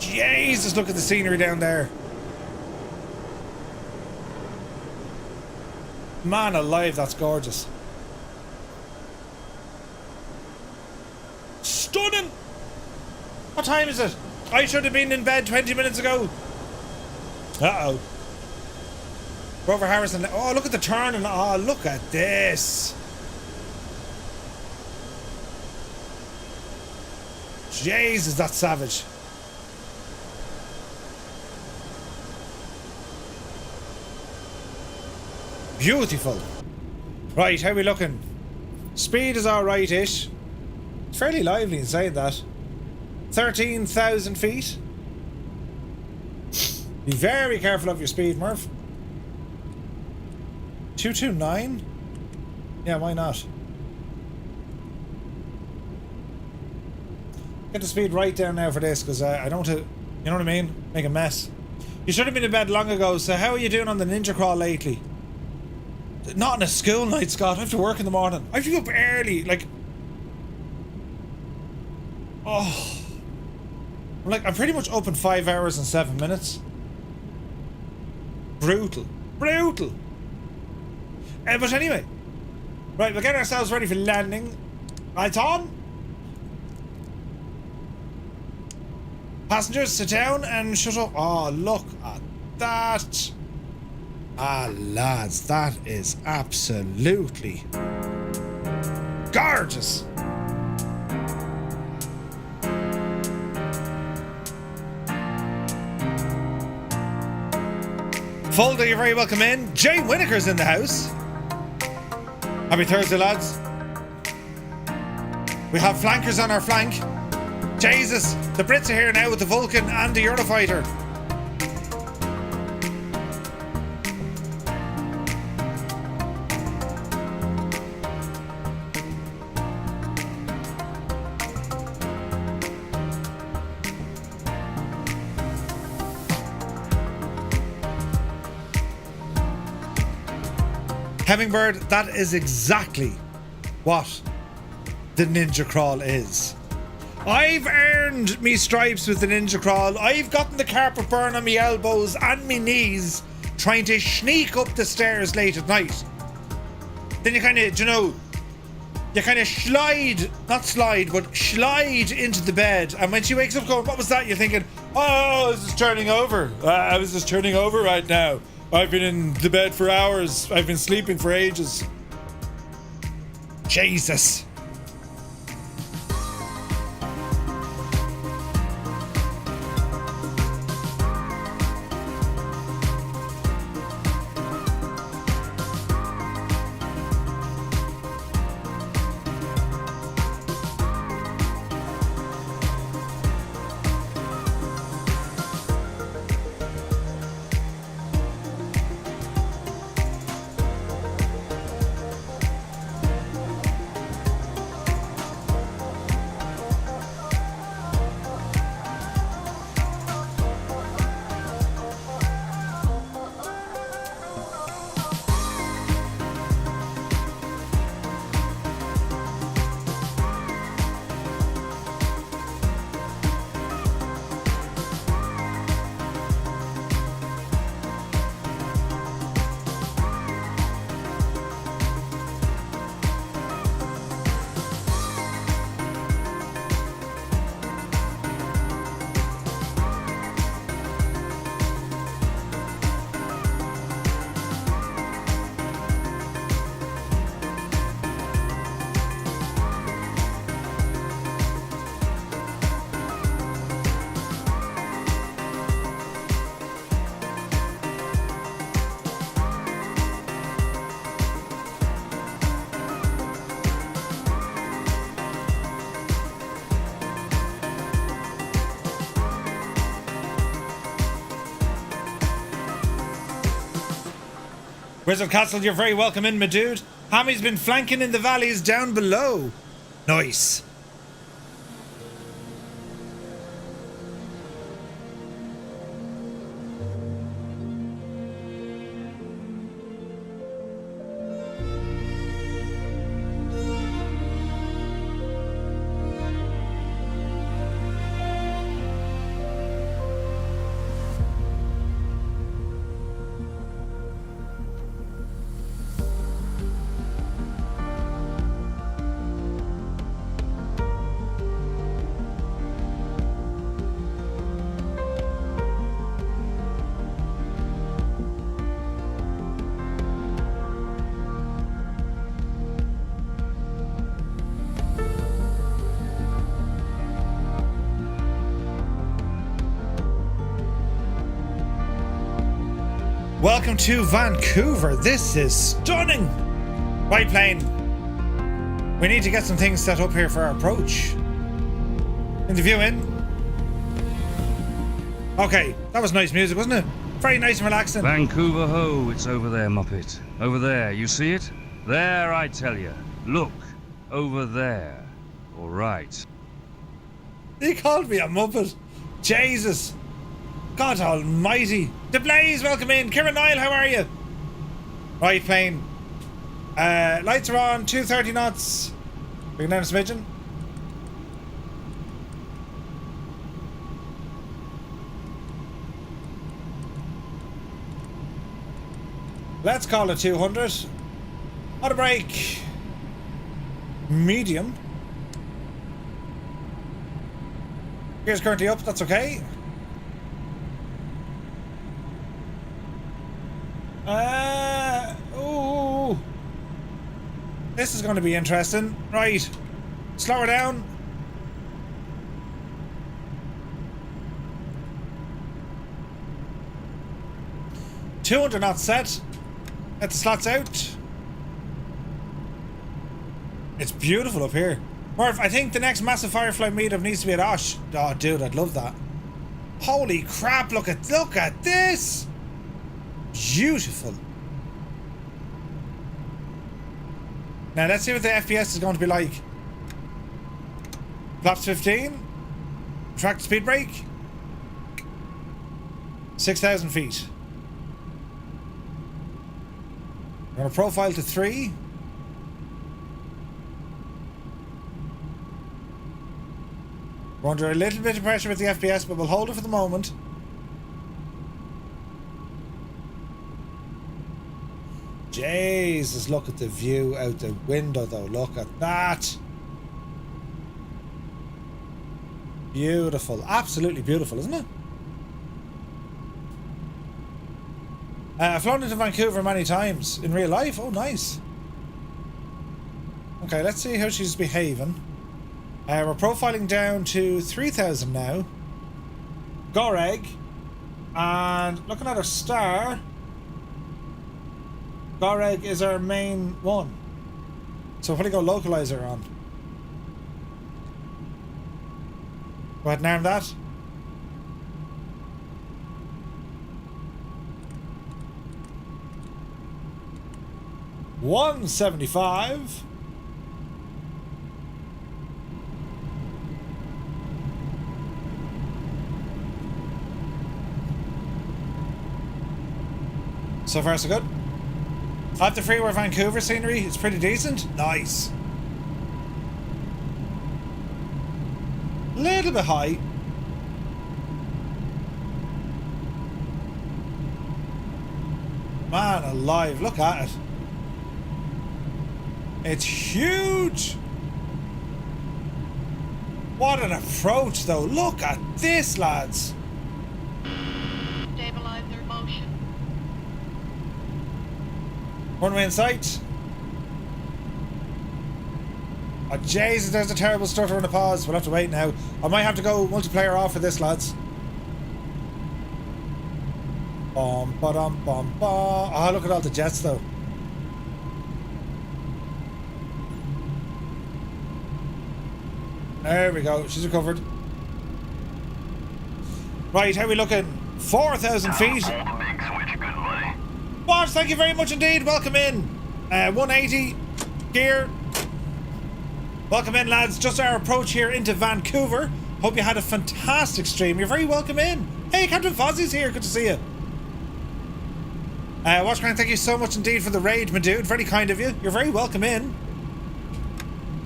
Jesus, look at the scenery down there. Man alive, that's gorgeous. Stunning! What time is it? I should have been in bed 20 minutes ago. Uh-oh. Grover Harrison. Oh, look at the turn and oh, look at this. Jesus, that's savage. Beautiful. Right, how are we looking? Speed is alright-ish. It's fairly lively inside that. 13,000 feet. Be very careful of your speed, Murph. 229? Yeah, why not? Get the speed right down now for this, because I don't want to, you know what I mean? Make a mess. You should have been in bed long ago, so how are you doing on the ninja crawl lately? Not on a school night, Scott. I have to work in the morning. I have to get up early, like... Oh... I'm pretty much up in 5 hours and 7 minutes. Brutal. Brutal! But anyway. Right, we'll get ourselves ready for landing. Lights on. Passengers, sit down and shut up. Oh, look at that. Ah, lads, that is absolutely gorgeous. Folda, you're very welcome in. Jay Winnaker's in the house. Happy Thursday, lads. We have flankers on our flank. Jesus, the Brits are here now with the Vulcan and the Eurofighter. Hummingbird, that is exactly what the Ninja Crawl is. I've earned me stripes with the Ninja Crawl. I've gotten the carpet burn on me elbows and me knees trying to sneak up the stairs late at night. Then you kind of, you kind of slide into the bed, and when she wakes up going, what was that? You're thinking, oh, I was just turning over. I was just turning over right now. I've been in the bed for hours. I've been sleeping for ages. Jesus. Wizard Castle, you're very welcome in, my dude. Hammy's been flanking in the valleys down below. Nice. Welcome to Vancouver. This is stunning. Right plane. We need to get some things set up here for our approach. Interview in. Okay, that was nice music, wasn't it? Very nice and relaxing. Vancouver ho, it's over there, Muppet. Over there, you see it? There, I tell you. Look, over there. All right. He called me a Muppet. Jesus. God almighty. The Blaze, welcome in. Kieran Niall, how are you? Right plane. Lights are on, 230 knots. Bring down a smidgen. Let's call it 200. Auto brake. Medium. Gear's currently up, that's okay. Ooh. This is going to be interesting. Right. Slow her down. 200 knots set. Get the slots out. It's beautiful up here. Murph, I think the next massive Firefly meetup needs to be at Osh. Oh, dude, I'd love that. Holy crap, look at this. Beautiful. Now, let's see what the FPS is going to be like. Flaps 15. Track to speed brake. 6,000 feet. We're going to profile to 3. We're under a little bit of pressure with the FPS, but we'll hold it for the moment. Jesus, look at the view out the window though. Look at that. Beautiful. Absolutely beautiful, isn't it? I've flown into Vancouver many times in real life. Oh, nice. Okay, let's see how she's behaving. We're profiling down to 3,000 now. Goreg. And looking at our star, Goreg is our main one. So we'll probably go localizer on. Go ahead and arm that. $175. So far so good. At the freeway Vancouver scenery, it's pretty decent. Nice. Little bit high. Man alive, look at it. It's huge. What an approach though. Look at this, lads. Stabilizer motion. Runway in sight. Oh Jesus, there's a terrible stutter on the pause. We'll have to wait now. I might have to go multiplayer off for this, lads. Bum ba dum bum ba. Oh, look at all the jets though. There we go. She's recovered. Right, how are we looking? 4,000 feet. Boss, thank you very much indeed. Welcome in. 180 gear. Welcome in, lads. Just our approach here into Vancouver. Hope you had a fantastic stream. You're very welcome in. Hey, Captain Fozzie's here. Good to see you. Watchman, thank you so much indeed for the raid, my dude. Very kind of you. You're very welcome in.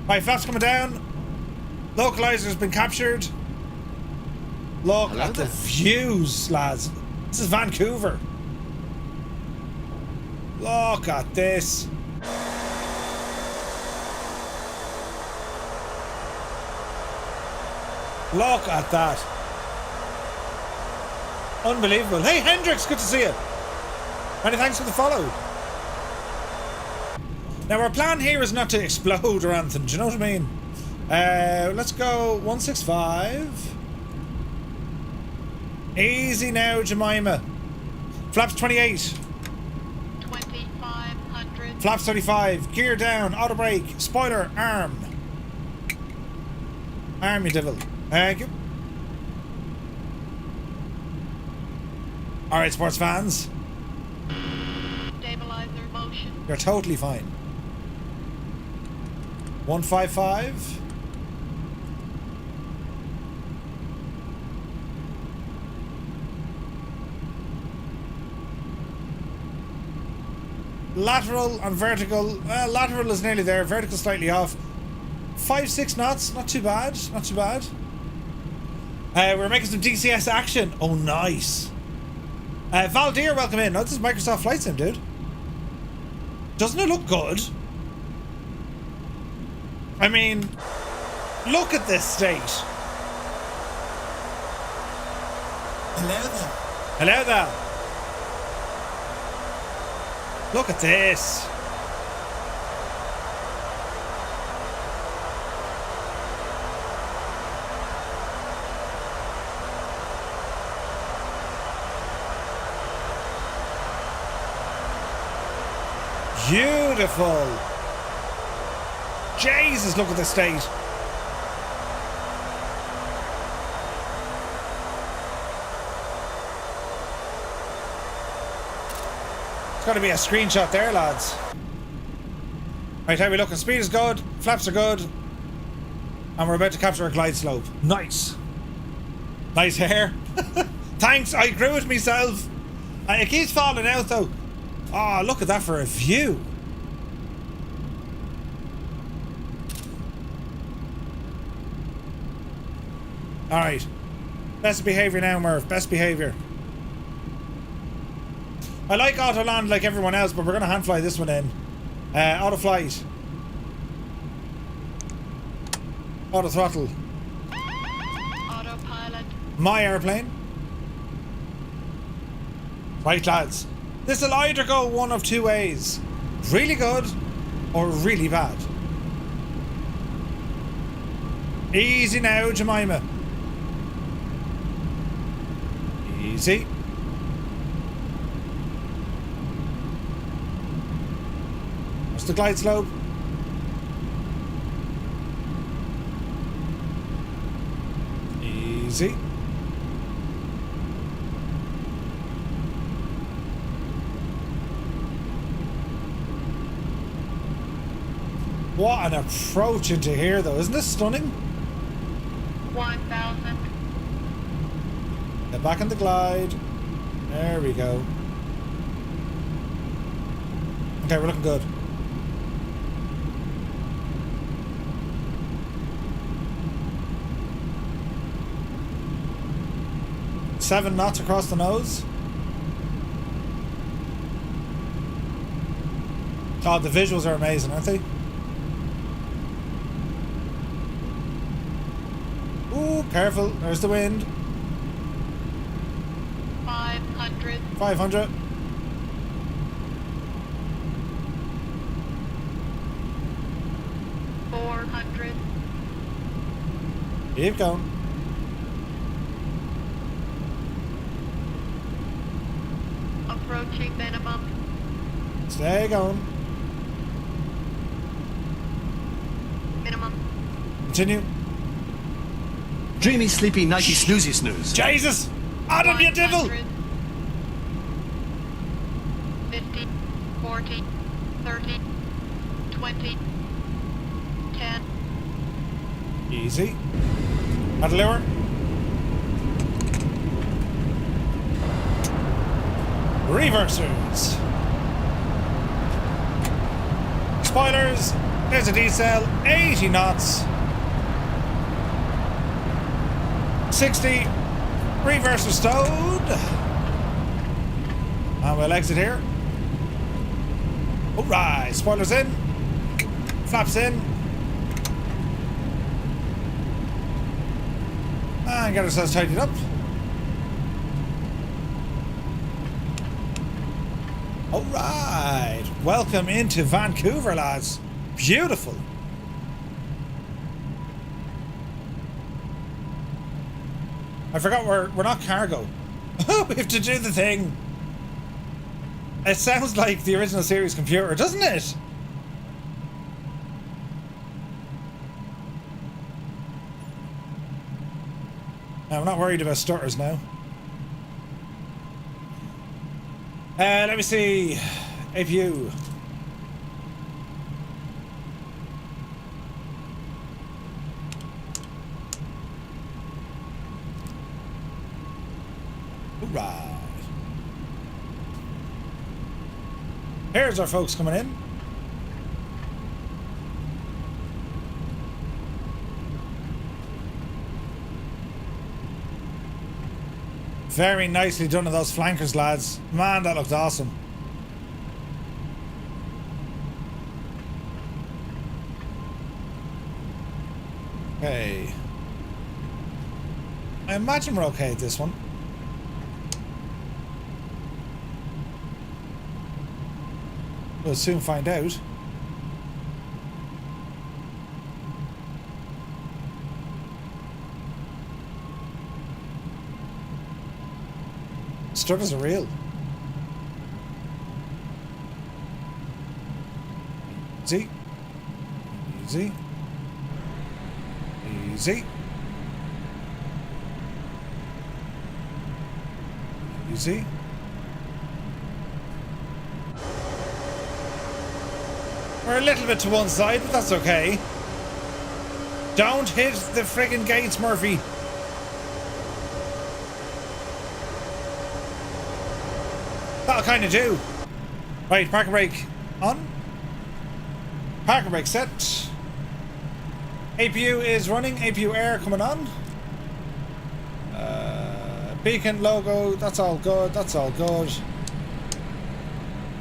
Right, flaps coming down. Localizer's been captured. Look at the views, lads. This is Vancouver. Look at this. Look at that. Unbelievable. Hey, Hendrix, good to see you. Many thanks for the follow. Now, our plan here is not to explode or anything. Do you know what I mean? Let's go 165. Easy now, Jemima. Flaps 28. 2,500. Flaps 35. Gear down. Auto brake. Spoiler. Arm. Arm, you devil. Thank you. Alright, sports fans. Stabilizer motion. You're totally fine. 155. Lateral and vertical. Lateral is nearly there. Vertical slightly off. 5-6 knots. Not too bad. Not too bad. We're making some DCS action. Oh, nice. Valdir, welcome in. Oh, this is Microsoft Flight Sim, dude. Doesn't it look good? I mean, look at this state. Hello there. Hello there. Look at this. Beautiful. Jesus, look at the state. It's got to be a screenshot there, lads. Right, how are we looking? Speed is good, flaps are good, and we're about to capture a glide slope. Nice. Nice hair. Thanks, I grew it myself. It keeps falling out though. Oh, look at that for a view. Alright. Best behaviour now, Murph. Best behaviour. I like auto land like everyone else, but we're going to hand fly this one in. Auto flight. Auto throttle. Autopilot. My airplane. Right, lads. This will either go one of two ways. Really good or really bad. Easy now, Jemima. Easy. What's the glide slope? Easy. What an approach into here though, isn't this stunning? 1,000. Get back in the glide. There we go. Okay, we're looking good. Seven knots across the nose. God, the visuals are amazing, aren't they? Ooh, careful. There's the wind. 500. 500. $400. Keep going. Approaching minimum. Stay going. Minimum. Continue. Dreamy, sleepy, nighty, snoozy, snooze. Jesus! Adam, you devil! 50, 40, 30, 20, 10. Easy. Add a lure. Reversers. Spoilers. There's a decel. 80 knots. 60. Reverser stowed. And we'll exit here. Alright. Spoilers in. Flaps in. And get ourselves tidied up. Alright. Welcome into Vancouver, lads. Beautiful. I forgot we're not cargo. We have to do the thing. It sounds like the original series computer, doesn't it? I'm not worried about stutters now. Let me see. APU. Right. Here's our folks coming in. Very nicely done to those flankers, lads. Man, that looked awesome. Okay. I imagine we're okay at this one. We'll soon find out. Stutters are real. Easy. Easy. Easy. Easy. We're a little bit to one side, but that's okay. Don't hit the friggin' gates, Murphy. That'll kind of do. Right, parking brake on. Parking brake set. APU is running. APU air coming on. Beacon logo. That's all good. That's all good.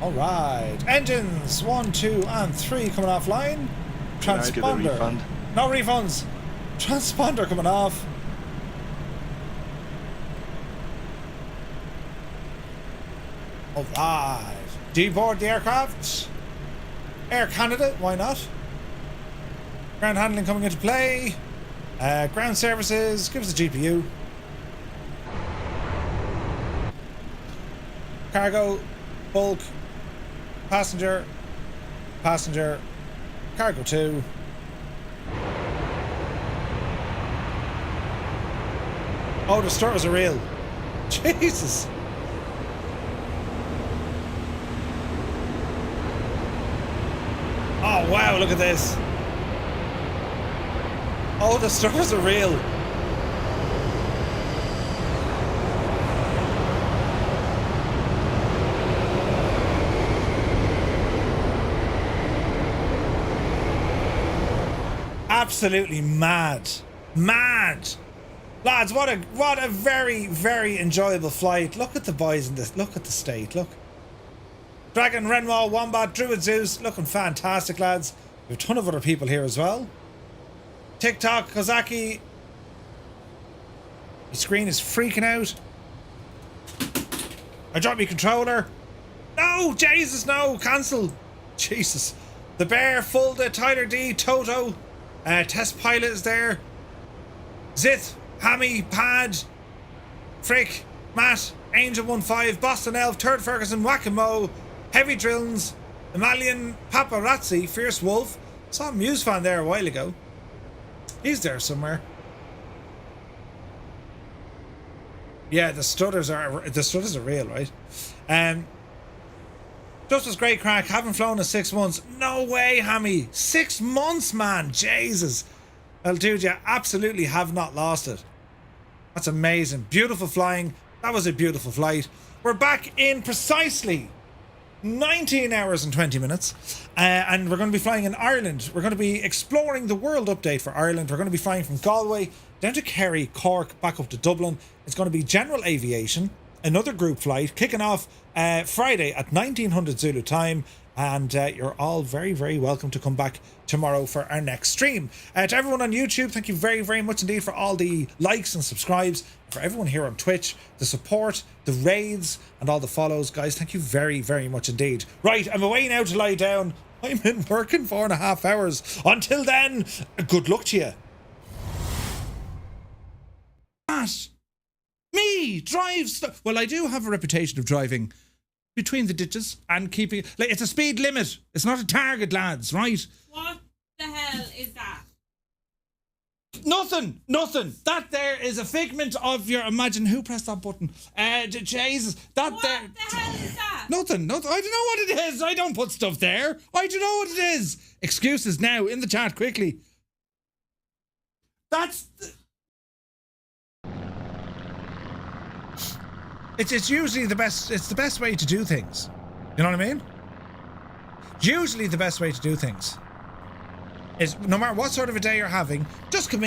All right. Engines 1, 2, and 3 coming offline. Can I get a refund? No refunds. Transponder coming off. All right. Deboard the aircraft. Air Canada, why not? Ground handling coming into play. Ground services, give us a GPU. Cargo, bulk, passenger, passenger, cargo 2. Oh, the stutters are real. Jesus. Oh, wow, look at this. Oh, the stutters are real. Absolutely mad. Mad. Lads, what a very, very enjoyable flight. Look at the boys in this. Look at the state. Look. Dragon, Renwall, Wombat, Druid Zeus. Looking fantastic, lads. We have a ton of other people here as well. TikTok, Kozaki. The screen is freaking out. I dropped my controller. No, Jesus, no. Cancel. Jesus. The Bear, Fulda, Tyler D, Toto. Test pilot is there. Zith, Hammy, Pad, Frick, Matt, Angel 15, Boston Elf, Turd Ferguson, Whack-A-Mo, Heavy Drillins, Emalian, Paparazzi, Fierce Wolf. Saw a Muse fan there a while ago. He's there somewhere. Yeah, the stutters are real, right? Just was great crack. Haven't flown in 6 months. No way, Hammy. 6 months, man. Jesus. Well, dude, you absolutely have not lost it. That's amazing. Beautiful flying. That was a beautiful flight. We're back in precisely 19 hours and 20 minutes. And we're going to be flying in Ireland. We're going to be exploring the world update for Ireland. We're going to be flying from Galway down to Kerry, Cork, back up to Dublin. It's going to be general aviation. Another group flight kicking off Friday at 1900 Zulu time, and you're all very, very welcome to come back tomorrow for our next stream. To everyone on YouTube, thank you very, very much indeed for all the likes and subscribes. For everyone here on Twitch, the support, the raids, and all the follows, guys, thank you very, very much indeed. Right, I'm away now to lie down. I'm in working 4.5 hours. Until then, good luck to you. Me drives. Well, I do have a reputation of driving between the ditches and keeping. Like, it's a speed limit. It's not a target, lads. Right? What the hell is that? Nothing. That there is a figment of your imagine. Who pressed that button? Jesus. What the hell is that? Nothing. I don't know what it is. I don't put stuff there. I don't know what it is. Excuses now in the chat quickly. That's. It's usually the best. It's the best way to do things. You know what I mean? Usually the best way to do things is no matter what sort of a day you're having, just come in.